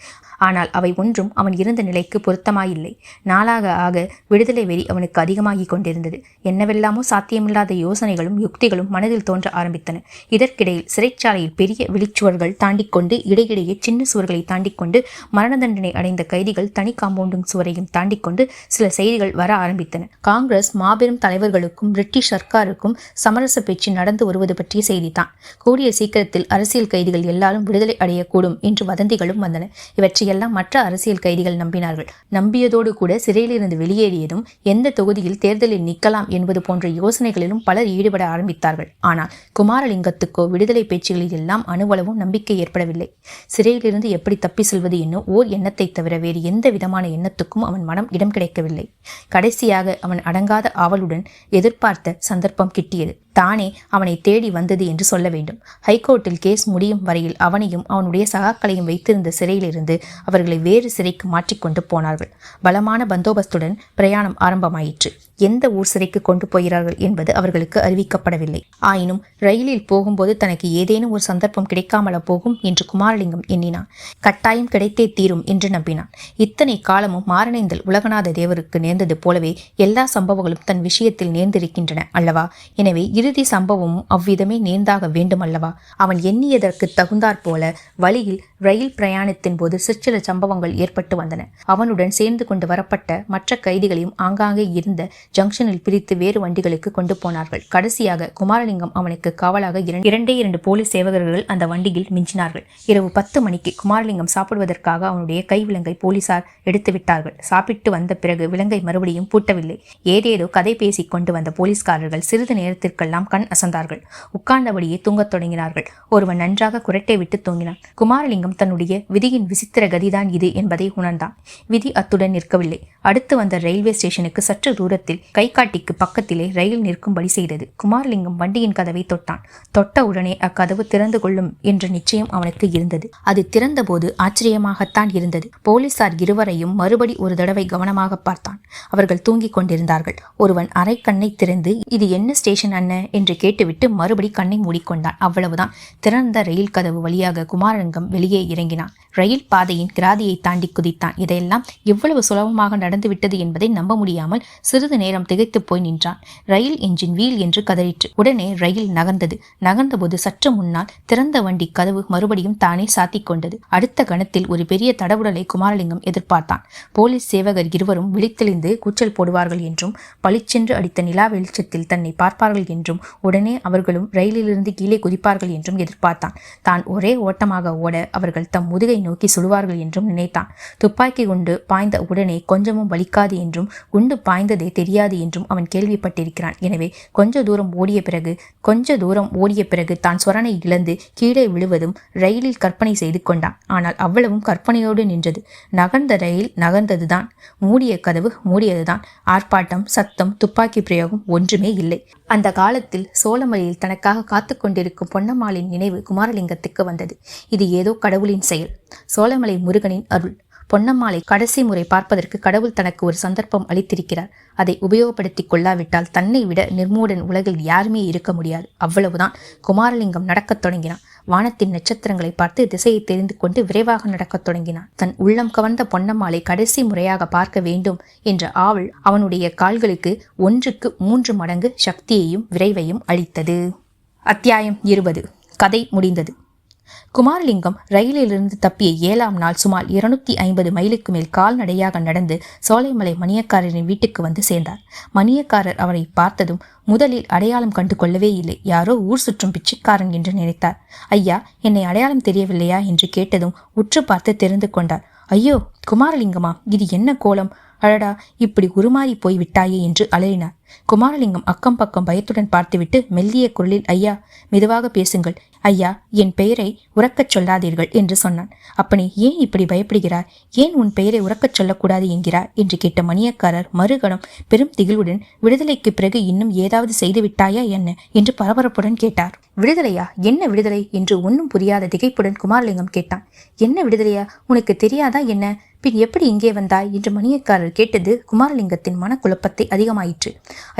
ஆனால் அவை ஒன்றும் அவன் இருந்த நிலைக்கு பொருத்தமாயில்லை. நாளாக ஆக விடுதலை வெறி அவனுக்கு அதிகமாகிக் கொண்டிருந்தது. என்னவெல்லாமோ சாத்தியமில்லாத யோசனைகளும் யுக்திகளும் மனதில் தோன்ற ஆரம்பித்தன. இதற்கிடையில் சிறைச்சாலையில் பெரிய விழிச்சுவர்கள் தாண்டிக்கொண்டு இடையிடையே சின்ன சுவர்களை தாண்டிக்கொண்டு மரண தண்டனை அடைந்த கைதிகள் தனி காம்பவுண்டிங் சுவரையும் தாண்டிக்கொண்டு சில செய்திகள் வர ஆரம்பித்தன. காங்கிரஸ் மாபெரும் தலைவர்களுக்கும் பிரிட்டிஷ் சர்க்காருக்கும் சமரச பேச்சு நடந்து வருவது பற்றிய செய்திதான். கூடிய சீக்கிரத்தில் அரசியல் கைதிகள் எல்லாரும் விடுதலை அடையக்கூடும் என்று வதந்திகளும் வந்தன. இவற்றை எல்லாம் மற்ற அரசியல் கைதிகள் நம்பினார்கள். நம்பியதோடு கூட சிறையிலிருந்து வெளியேறியதும் எந்த தொகுதியில் தேர்தலில் நிற்கலாம் என்பது போன்ற யோசனைகளிலும் பலர் ஈடுபட ஆரம்பித்தார்கள். ஆனால் குமாரலிங்கத்துக்கோ விடுதலை பேச்சுகளில் எல்லாம் அணுவளவும் நம்பிக்கை ஏற்படவில்லை. சிறையிலிருந்து எப்படி தப்பி செல்வது என்னும் ஓர் எண்ணத்தை தவிர வேறு எந்த விதமான எண்ணத்துக்கும் அவன் மனம் இடம் கிடைக்கவில்லை. கடைசியாக அவன் அடங்காத ஆவலுடன் எதிர்பார்த்த சந்தர்ப்பம் கிட்டியது. தானே அவனை தேடி வந்தது என்று சொல்ல வேண்டும். ஹைகோர்ட்டில் கேஸ் முடியும் வரையில் அவனையும் அவனுடைய சகாக்களையும் வைத்திருந்த சிறையிலிருந்து அவர்களை வேறு சிறைக்கு மாற்றிக்கொண்டு போனார்கள். பலமான பந்தோபஸ்துடன் பிரயாணம் ஆரம்பமாயிற்று. எந்த ஊர் சிறைக்கு கொண்டு போகிறார்கள் என்பது அவர்களுக்கு அறிவிக்கப்படவில்லை. ஆயினும் ரயிலில் போகும்போது தனக்கு ஏதேனும் ஒரு சந்தர்ப்பம் கிடைக்காமல போகும் என்று குமாரலிங்கம் எண்ணினான். கட்டாயம் கிடைத்தே தீரும் என்று நம்பினான். இத்தனை காலமும் மாரணேந்தல் உலகநாத தேவருக்கு நேர்ந்தது போலவே எல்லா சம்பவங்களும் தன் விஷயத்தில் நேர்ந்திருக்கின்றன அல்லவா? எனவே இறுதி சம்பவமும் அவ்விதமே நேர்ந்தாக வேண்டும் அல்லவா? அவன் எண்ணியதற்கு தகுந்தாற் போல வழியில் ரயில் பிரயாணத்தின் போது சிற்சில சம்பவங்கள் ஏற்பட்டு வந்தன. அவனுடன் சேர்ந்து கொண்டு வரப்பட்ட மற்ற கைதிகளையும் ஆங்காங்கே இருந்த ஜங்ஷனில் பிரித்து வேறு வண்டிகளுக்கு கொண்டு போனார்கள். கடைசியாக குமாரலிங்கம் அவனுக்கு காவலாக இரண்டு போலீஸ் சேவகர்கள் அந்த வண்டியில் மிஞ்சினார்கள். இரவு 10 மணிக்கு குமாரலிங்கம் சாப்பிடுவதற்காக அவனுடைய கை விலங்கை போலீசார் எடுத்து விட்டார்கள். சாப்பிட்டு வந்த பிறகு விலங்கை மறுபடியும் பூட்டவில்லை. ஏதேதோ கதை பேசி கொண்டு வந்த போலீஸ்காரர்கள் சிறிது நேரத்திற்கெல்லாம் கண் அசந்தார்கள். உட்கார்ந்தபடியே தூங்கத் தொடங்கினார்கள். ஒருவன் நன்றாக குரட்டை விட்டு தூங்கினான். குமாரலிங்கம் தன்னுடைய விதியின் விசித்திர கதிதான் இது என்பதை உணர்ந்தான். விதி அத்துடன் நிற்கவில்லை. அடுத்து வந்த ரயில்வே ஸ்டேஷனுக்கு சற்று தூரத்தில் கைகாட்டிக்கு பக்கத்திலே ரயில் நிற்கும்படி செய்தது. குமாரலிங்கம் வண்டியின் கதவை தொட்டான். தொட்ட உடனே அக்கதவு திறந்து கொள்ளும் என்ற நிச்சயம் அவனுக்கு இருந்தது. அது திறந்தபோது ஆச்சரியமாகத்தான் இருந்தது. போலீசார் இருவரையும் மறுபடி ஒரு தடவை கவனமாக பார்த்தான். அவர்கள் தூங்கிக் கொண்டிருந்தார்கள். ஒருவன் அரை கண்ணை திறந்து இது என்ன ஸ்டேஷன் அண்ண என்று கேட்டுவிட்டு மறுபடி கண்ணை மூடிக்கொண்டான். அவ்வளவுதான். திறந்த ரயில் கதவு வழியாக குமாரலிங்கம் வெளியே இறங்கினான். ரயில் பாதையின் கிராதியை தாண்டி குதித்தான். இதையெல்லாம் எவ்வளவு சுலபமாக நடந்துவிட்டது என்பதை நம்ப முடியாமல் சிறிது நேரம் திகைத்து போய் நின்றான். ரயில் என்ஜின் வீல் என்று கதறிற்று. உடனே ரயில் நகர்ந்தது. நகர்ந்தபோது சற்று முன்னால் திறந்த வண்டி கதவு மறுபடியும் தானே சாத்திக் கொண்டது. அடுத்த கணத்தில் ஒரு பெரிய தடவுடலை குமாரலிங்கம் எதிர்பார்த்தான். போலீஸ் சேவகர் இருவரும் விழித்தெளிந்து கூச்சல் போடுவார்கள் என்றும் பளிச்சென்று அடித்த நிலா வெளிச்சத்தில் தன்னை பார்ப்பார்கள் என்றும் உடனே அவர்களும் ரயிலிலிருந்து கீழே குதிப்பார்கள் என்றும் எதிர்பார்த்தான். தான் ஒரே ஓட்டமாக ஓட அவர்கள் தம் முதுகை நோக்கி சுடுவார்கள் என்றும் நினைத்தான். துப்பாக்கி குண்டு பாய்ந்த உடனே கொஞ்சமும் வலிக்காது என்றும் குண்டு பாய்ந்ததே தெரியாது என்றும் அவன் கேள்விப்பட்டிருக்கிறான். எனவே கொஞ்ச தூரம் ஓடிய பிறகு தான் சொரணை இழந்து கீழே விழுவதும் ரயிலில் கற்பனை செய்து கொண்டான். ஆனால் அவ்வளவும் கற்பனையோடு நின்றது. நகர்ந்த ரயில் நகர்ந்ததுதான். மூடிய கதவு மூடியதுதான். ஆர்ப்பாட்டம், சத்தம், துப்பாக்கி பிரயோகம் ஒன்றுமே இல்லை. அந்த காலத்தில் சோளமலையில் தனக்காக காத்து கொண்டிருக்கும் பொன்னம்மாளின் நினைவு குமாரலிங்கத்துக்கு வந்தது. இது ஏதோ கடவுளின் செயல். சோளமலை முருகனின் அருள். பொன்னம்மாளை கடைசி முறை பார்ப்பதற்கு கடவுள் தனக்கு ஒரு சந்தர்ப்பம் அளித்திருக்கிறார். அதை உபயோகப்படுத்திக் கொள்ளாவிட்டால் தன்னை விட நிர்மூடன் உலகில் யாருமே இருக்க முடியாது. அவ்வளவுதான். குமாரலிங்கம் நடக்கத் தொடங்கினான். வானத்தின் நட்சத்திரங்களை பார்த்து திசையை தெரிந்து கொண்டு விரைவாக நடக்கத் தொடங்கினான். தன் உள்ளம் கவர்ந்த பொன்னம்மாளை கடைசி முறையாக பார்க்க வேண்டும் என்ற ஆவல் அவனுடைய கால்களுக்கு 1க்கு 3 மடங்கு சக்தியையும் விரைவையும் அளித்தது. அத்தியாயம் 20. கதை முடிந்தது. குமாரலிங்கம் ரயிலிலிருந்து தப்பிய 7ஆம் நாள் சுமார் 250 மைலுக்கு மேல் கால்நடையாக நடந்து சோலைமலை மணியக்காரரின் வீட்டுக்கு வந்து சேர்ந்தார். மணியக்காரர் அவரை பார்த்ததும் முதலில் அடையாளம் கண்டு கொள்ளவே இல்லை. யாரோ ஊர் சுற்றும் பிச்சைக்காரன் என்று நினைத்தார். ஐயா, என்னை அடையாளம் தெரியவில்லையா என்று கேட்டதும் உற்று பார்த்து தெரிந்து கொண்டார். ஐயோ, குமாரலிங்கமா, இது என்ன கோலம்? அழடா, இப்படி உருமாறி போய் விட்டாயே என்று அலறினார். குமாரலிங்கம் அக்கம் பக்கம் பயத்துடன் பார்த்துவிட்டு மெல்லிய குரலில், ஐயா, மெதுவாக பேசுங்கள் ஐயா, என் பெயரை உறக்கச் சொல்லாதீர்கள் என்று சொன்னான். அப்பனே, ஏன் இப்படி பயப்படுகிறார்? ஏன் உன் பெயரை உறக்கச் சொல்லக்கூடாது என்கிறார் என்று கேட்ட மணியக்காரர் மறுகணம் பெரும் திகிலுடன், விடுதலைக்கு பிறகு இன்னும் ஏதாவது செய்து விட்டாயா என்ன என்று பரபரப்புடன் கேட்டார். விடுதலையா? என்ன விடுதலை என்று ஒன்றும் புரியாத திகைப்புடன் குமாரலிங்கம் கேட்டான். என்ன விடுதலையா? உனக்கு தெரியாதா என்ன? பின் எப்படி இங்கே வந்தாய் என்று மணியக்காரர் கேட்டது குமாரலிங்கத்தின் மனக்குழப்பத்தை அதிகமாயிற்று.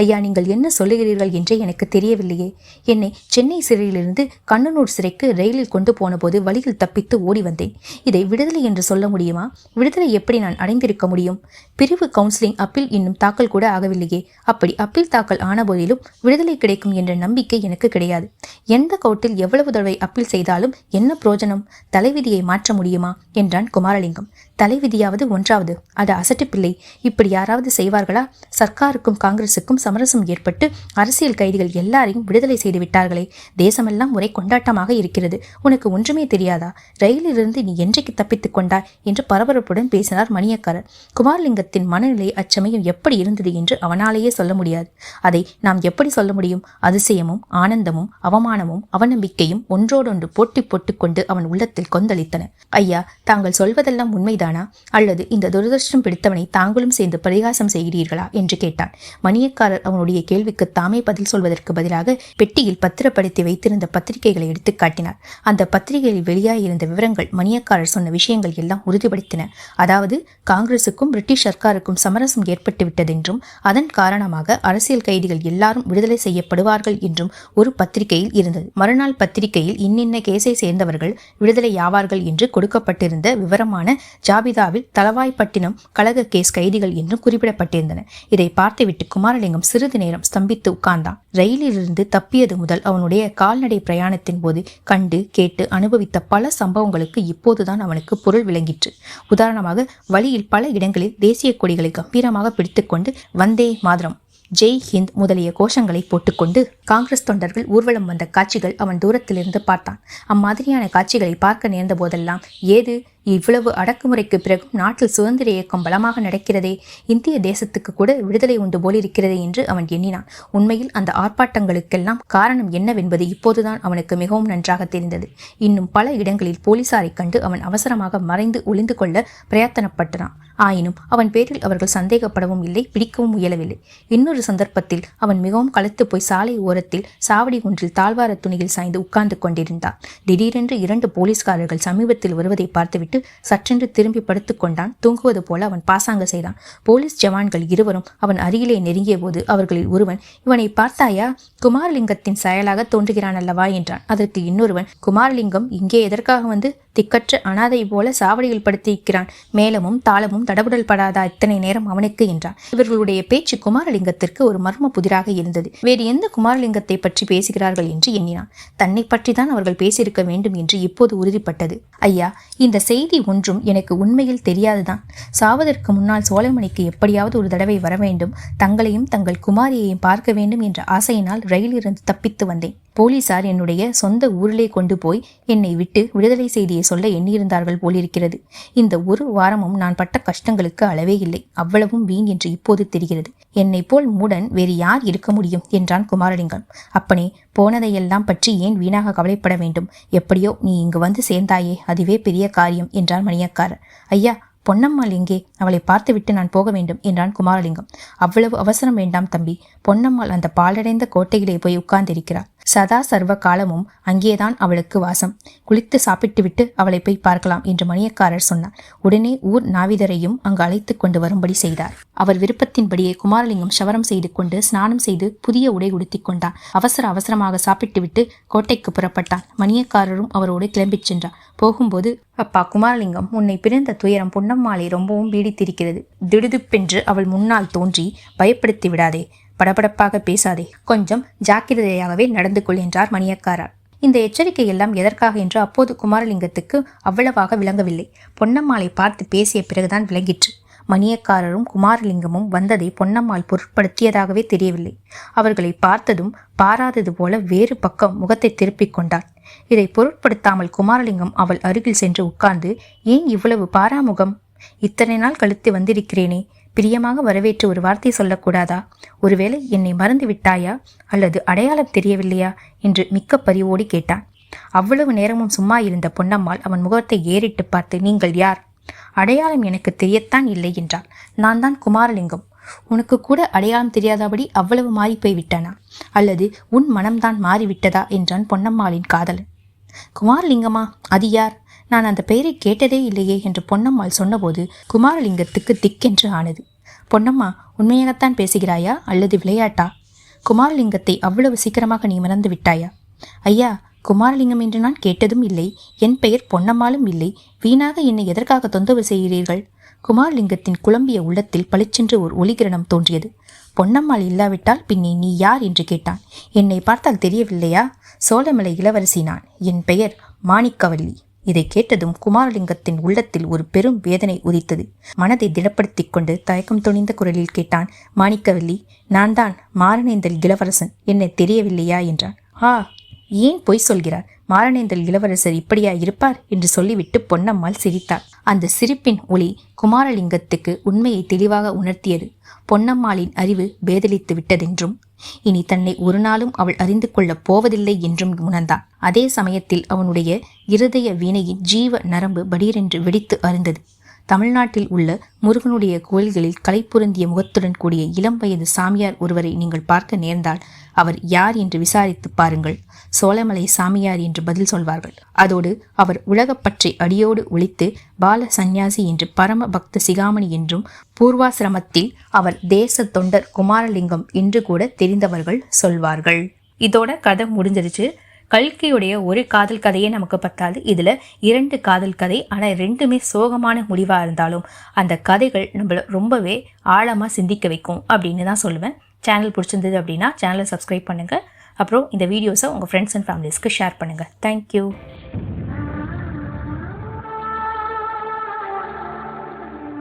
ஐயா, நீங்கள் என்ன சொல்லுகிறீர்கள் என்றே எனக்கு தெரியவில்லையே. என்னை சென்னை சிறையிலிருந்து கண்ணனூர் சிறைக்கு ரயிலில் கொண்டு போன போது வழியில் தப்பித்து ஓடி வந்தேன். இதை விடுதலை என்று சொல்ல முடியுமா? விடுதலை எப்படி நான் அடைந்திருக்க முடியும்? பிரிவு கவுன்சிலிங் அப்பீல் இன்னும் தாக்கல் கூட ஆகவில்லையே. அப்படி அப்பீல் தாக்கல் ஆன போதிலும் விடுதலை கிடைக்கும் என்ற நம்பிக்கை எனக்கு கிடையாது. எந்த கோர்ட்டில் எவ்வளவு தடவை அப்பீல் செய்தாலும் என்ன பிரயோஜனம்? தலைவிதியை மாற்ற முடியுமா என்றான் குமாரலிங்கம். தலைவிதியாவது ஒன்றாவது, அது அசட்டு பிள்ளை. இப்படி யாராவது செய்வார்களா? சர்க்காருக்கும் காங்கிரசுக்கும் சமரசம் ஏற்பட்டு அரசியல் கைதிகள் எல்லாரையும் விடுதலை செய்து விட்டார்களே. தேசமெல்லாம் ஒரே கொண்டாட்டமாக இருக்கிறது. உனக்கு ஒன்றுமே தெரியாதா? ரயிலிலிருந்து நீ என்றைக்கு தப்பித்துக் கொண்டாய் என்று பரபரப்புடன் பேசினார் மணியக்காரர். குமாரலிங்கத்தின் மனநிலை அச்சமயம் எப்படி இருந்தது என்று அவனாலேயே சொல்ல முடியாது. அதை நாம் எப்படி சொல்ல முடியும்? அதிசயமும் ஆனந்தமும் அவமானமும் அவநம்பிக்கையும் ஒன்றோடொன்று போட்டி போட்டுக்கொண்டு அவன் உள்ளத்தில் கொந்தளித்தன. ஐயா, தாங்கள் சொல்வதெல்லாம் உண்மைதான் அல்லது இந்த துரதிருஷ்டம் பிடித்தவனை தாங்களும் சேர்ந்து பரிகாசம் செய்கிறீர்களா என்று கேட்டான். மணியக்காரர் அவனுடைய கேள்விக்கு தாமே பதில் சொல்வதற்கு பதிலாக பெட்டியில் பத்திரப்படுத்தி வைத்திருந்த பத்திரிகைகளை எடுத்து காட்டினார். அந்த பத்திரிகைகளில் வெளியாகியிருந்த விவரங்கள் மணியக்காரர் சொன்ன விஷயங்கள் எல்லாம் உறுதிப்படுத்தின. அதாவது, காங்கிரசுக்கும் பிரிட்டிஷ் சர்க்காருக்கும் சமரசம் ஏற்பட்டு விட்டதென்றும் அதன் காரணமாக அரசியல் கைதிகள் எல்லாரும் விடுதலை செய்யப்படுவார்கள் என்றும் ஒரு பத்திரிகையில் இருந்தது. மறுநாள் பத்திரிகையில் இன்னின்ன கேஸை சேர்ந்தவர்கள் விடுதலை ஆவார்கள் என்று கொடுக்கப்பட்டிருந்த விவரமான ஜாபிதாவில் தளவாய்ப்பட்டினம் கழக கேஸ் கைதிகள் என்றும் குறிப்பிடப்பட்டிருந்தன. இதை பார்த்துவிட்டு குமாரலிங்கம் சிறிது நேரம் ஸ்தம்பித்து உட்கார்ந்தான். ரயிலிலிருந்து தப்பியது முதல் அவனுடைய கால்நடை பிரயாணத்தின் போது கண்டு கேட்டு அனுபவித்த பல சம்பவங்களுக்கு இப்போதுதான் அவனுக்கு பொருள் விளங்கிற்று. உதாரணமாக, வழியில் பல இடங்களில் தேசிய கொடிகளை கம்பீரமாக பிடித்துக்கொண்டு வந்தே மாதரம், ஜெய் ஹிந்த் முதலிய கோஷங்களை போட்டுக்கொண்டு காங்கிரஸ் தொண்டர்கள் ஊர்வலம் வந்த காட்சிகள் அவன் தூரத்திலிருந்து பார்த்தான். அம்மாதிரியான காட்சிகளை பார்க்க நேர்ந்த போதெல்லாம், ஏது இவ்வளவு அடக்குமுறைக்கு பிறகும் நாட்டில் சுதந்திர இயக்கம் பலமாக நடக்கிறதே, இந்திய தேசத்துக்கு கூட விடுதலை உண்டு போலிருக்கிறதே என்று அவன் எண்ணினான். உண்மையில் அந்த ஆர்ப்பாட்டங்களுக்கெல்லாம் காரணம் என்னவென்பது இப்போதுதான் அவனுக்கு மிகவும் நன்றாக தெரிந்தது. இன்னும் பல இடங்களில் போலீசாரை கண்டு அவன் அவசரமாக மறைந்து ஒளிந்து கொள்ள பிரயத்தனப்பட்டான். ஆயினும் அவன் பேரில் அவர்கள் சந்தேகப்படவும் இல்லை, பிடிக்கவும் முயலவில்லை. இன்னொரு சந்தர்ப்பத்தில் அவன் மிகவும் களைத்து போய் சாலை ஓரத்தில் சாவடி ஒன்றில் தாழ்வார துணியில் சாய்ந்து உட்கார்ந்து கொண்டிருந்தான். திடீரென்று 2 போலீஸ்காரர்கள் சமீபத்தில் வருவதை பார்த்துவிட்டு சற்றென்று திரும்பி படுத்துக் கொண்டான். தூங்குவது போல அவன் பாசாங்க செய்தான். போலீஸ் ஜவான்கள் இருவரும் அவன் அருகிலே நெருங்கிய போது அவர்களில் ஒருவன், இவனை பார்த்தாயா? குமாரலிங்கத்தின் செயலாக தோன்றுகிறான் அல்லவா என்றான். அதற்கு இன்னொருவன், குமாரலிங்கம் இங்கே எதற்காக வந்து திக்கற்ற அனாதை போல சாவடியில் படுத்திருக்கிறான்? மேலமும் தாளமும் தடபுடல் படாதா இத்தனை நேரம் அவனுக்கு என்றான். இவர்களுடைய பேச்சு குமாரலிங்கத்திற்கு ஒரு மர்ம புதிராக இருந்தது. வேறு எந்த குமாரலிங்கத்தை பற்றி பேசுகிறார்கள் என்று எண்ணினான். தன்னை பற்றி தான் அவர்கள் பேசியிருக்க வேண்டும் என்று இப்போது உறுதிப்பட்டது. ஐயா, இந்த செய்தி ஒன்றும் எனக்கு உண்மையில் தெரியாதுதான். சாவதற்கு முன்னால் சோலைமணிக்கு எப்படியாவது ஒரு தடவை வர வேண்டும், தங்களையும் தங்கள் குமாரியையும் பார்க்க வேண்டும் என்ற ஆசையினால் ரயிலிருந்து தப்பித்து வந்தேன். போலீசார் என்னுடைய சொந்த ஊரிலே கொண்டு போய் என்னை விட்டு விடுதலை செய்தியை சொல்ல எண்ணியிருந்தார்கள் போலிருக்கிறது. இந்த ஒரு வாரமும் நான் பட்ட கஷ்டங்களுக்கு அளவே இல்லை. அவ்வளவும் வீண் என்று இப்போது தெரிகிறது. என்னை போல் மூடன் வேறு யார் இருக்க முடியும் என்றான் குமாரலிங்கம். அப்பனே, போனதையெல்லாம் பற்றி ஏன் வீணாக கவலைப்பட வேண்டும்? எப்படியோ நீ இங்கு வந்து சேர்ந்தாயே, அதுவே பெரிய காரியம் என்றான் மணியக்காரர். ஐயா, பொன்னம்மாள் எங்கே? அவளை பார்த்துவிட்டு நான் போக வேண்டும் என்றான் குமாரலிங்கம். அவ்வளவு அவசரம் வேண்டாம் தம்பி. பொன்னம்மாள் அந்த பாழடைந்த கோட்டையிலே போய் உட்கார்ந்திருக்கிறார். சதா சர்வ காலமும் அங்கேதான் அவளுக்கு வாசம். குளித்து சாப்பிட்டு விட்டு அவளை போய் பார்க்கலாம் என்று மணியக்காரர் சொன்னார். உடனே ஊர் நாவிதரையும் அங்கு அழைத்து கொண்டு வரும்படி செய்தார். அவர் விருப்பத்தின்படியே குமாரலிங்கம் சவரம் செய்து கொண்டு ஸ்நானம் செய்து புதிய உடை உடுத்திக் கொண்டான். அவசரமாக சாப்பிட்டு விட்டு கோட்டைக்கு புறப்பட்டான். மணியக்காரரும் அவரோடு கிளம்பிச் சென்றார். போகும்போது, அப்பா குமாரலிங்கம், உன்னை பிறந்த துயரம் பொன்னம்மாளை ரொம்பவும் பீடித்திருக்கிறது. திடுதுப்பென்று அவள் முன்னால் தோன்றி பயப்படுத்தி விடாதே, படபடப்பாக பேசாதே, கொஞ்சம் ஜாக்கிரதையாகவே நடந்து கொள் என்றார் மணியக்காரர். இந்த எச்சரிக்கை எல்லாம் எதற்காக என்று அப்போது குமாரலிங்கத்துக்கு அவ்வளவாக விளங்கவில்லை. பொன்னம்மாளை பார்த்து பேசிய பிறகுதான் விளங்கிற்று. மணியக்காரரும் குமாரலிங்கமும் வந்ததை பொன்னம்மாள் பொருட்படுத்தியதாகவே தெரியவில்லை. அவர்களை பார்த்ததும் பாராதது போல வேறு பக்கம் முகத்தை திருப்பிக் கொண்டாள். இதை பொருட்படுத்தாமல் குமாரலிங்கம் அவள் அருகில் சென்று உட்கார்ந்து, ஏன் இவ்வளவு பாராமுகம்? இத்தனை நாள் கழித்து வந்திருக்கிறேனே, பிரியமாக வரவேற்று ஒரு வார்த்தை சொல்லக்கூடாதா? ஒருவேளை என்னை மறந்து விட்டாயா அல்லது அடையாளம் தெரியவில்லையா என்று மிக்க பரிவோடு கேட்டான். அவ்வளவு நேரமும் சும்மா இருந்த பொன்னம்மாள் அவன் முகத்தை ஏறிட்டு பார்த்து, நீங்கள் யார்? அடையாளம் எனக்கு தெரியத்தான் இல்லை என்றாள். நான் தான் குமாரலிங்கம். உனக்கு கூட அடையாளம் தெரியாதபடி அவ்வளவு மாறி போய் விட்டானா? அல்லது உன் மனம்தான் மாறிவிட்டதா என்றான் பொன்னம்மாளின் காதலன். குமாரலிங்கமா? அது யார்? நான் அந்த பெயரை கேட்டதே இல்லையே என்று பொன்னம்மாள் சொன்னபோது குமாரலிங்கத்துக்கு திக்கென்று ஆனது. பொன்னம்மா, உண்மையாகத்தான் பேசுகிறாயா அல்லது விளையாட்டா? குமாரலிங்கத்தை அவ்வளவு சீக்கிரமாக நீ மறந்து விட்டாயா? ஐயா, குமாரலிங்கம் என்று நான் கேட்டதும் இல்லை. என் பெயர் பொன்னம்மாளும் இல்லை. வீணாக என்னை எதற்காக தொந்தரவு செய்கிறீர்கள்? குமாரலிங்கத்தின் குழம்பிய உள்ளத்தில் பளிச்சென்று ஒரு ஒளிகிரணம் தோன்றியது. பொன்னம்மாள் இல்லாவிட்டால் பின்னே நீ யார் என்று கேட்டான். என்னை பார்த்தால் தெரியவில்லையா? சோழமலை இளவரசி நான். என் பெயர் மாணிக்கவல்லி. இதை கேட்டதும் குமாரலிங்கத்தின் உள்ளத்தில் ஒரு பெரும் வேதனை உதித்தது. மனதை திடப்படுத்திக் கொண்டு தயக்கம் துணிந்த குரலில் கேட்டான். மாணிக்கவல்லி, நான் தான் மாரணேந்தல் இளவரசன். என்ன தெரியவில்லையா என்றான். ஆ, ஏன் பொய் சொல்கிறார்? மாரணேந்தல் இளவரசர் இப்படியா இருப்பார் என்று சொல்லிவிட்டு பொன்னம்மாள் சிரித்தார். அந்த சிரிப்பின் ஒளி குமாரலிங்கத்துக்கு உண்மையை தெளிவாக உணர்த்தியது. பொன்னம்மாளின் அறிவு பேதலித்து விட்டதென்றும் இனி தன்னை ஒரு நாளும் அவள் அறிந்து கொள்ளப் போவதில்லை என்றும் உணர்ந்தான். அதே சமயத்தில் அவனுடைய இருதய வீணையின் ஜீவ நரம்பு படீரென்று வெடித்து அருந்தது. தமிழ்நாட்டில் உள்ள முருகனுடைய கோயில்களில் களைப்புருந்திய முகத்துடன் கூடிய இளம் வயது சாமியார் ஒருவரை நீங்கள் பார்க்க நேர்ந்தால் அவர் யார் என்று விசாரித்து பாருங்கள். சோழமலை சாமியார் என்று பதில் சொல்வார்கள். அதோடு அவர் உலகப்பற்றை அடியோடு ஒழித்து பால சந்நியாசி என்று பரம பக்த சிகாமணி என்றும் பூர்வாசிரமத்தில் அவர் தேச தொண்டர் குமாரலிங்கம் என்று கூட தெரிந்தவர்கள் சொல்வார்கள். இதோட கதை முடிஞ்சிருச்சு. கல்கியுடைய ஒரு காதல் கதையே நமக்கு பத்தாது. இதில் 2 காதல் கதை. ஆனால் 2மே சோகமான முடிவாக இருந்தாலும் அந்த கதைகள் நம்மளை ரொம்பவே ஆழமாக சிந்திக்க வைக்கும் அப்படின்னு தான் சொல்லுவேன். சேனல் பிடிச்சிருந்தது அப்படின்னா சேனலை சப்ஸ்கிரைப் பண்ணுங்கள். அப்புறம் இந்த வீடியோஸை உங்கள் ஃப்ரெண்ட்ஸ் அண்ட் ஃபேமிலிஸ்க்கு ஷேர் பண்ணுங்கள். தேங்க்யூ.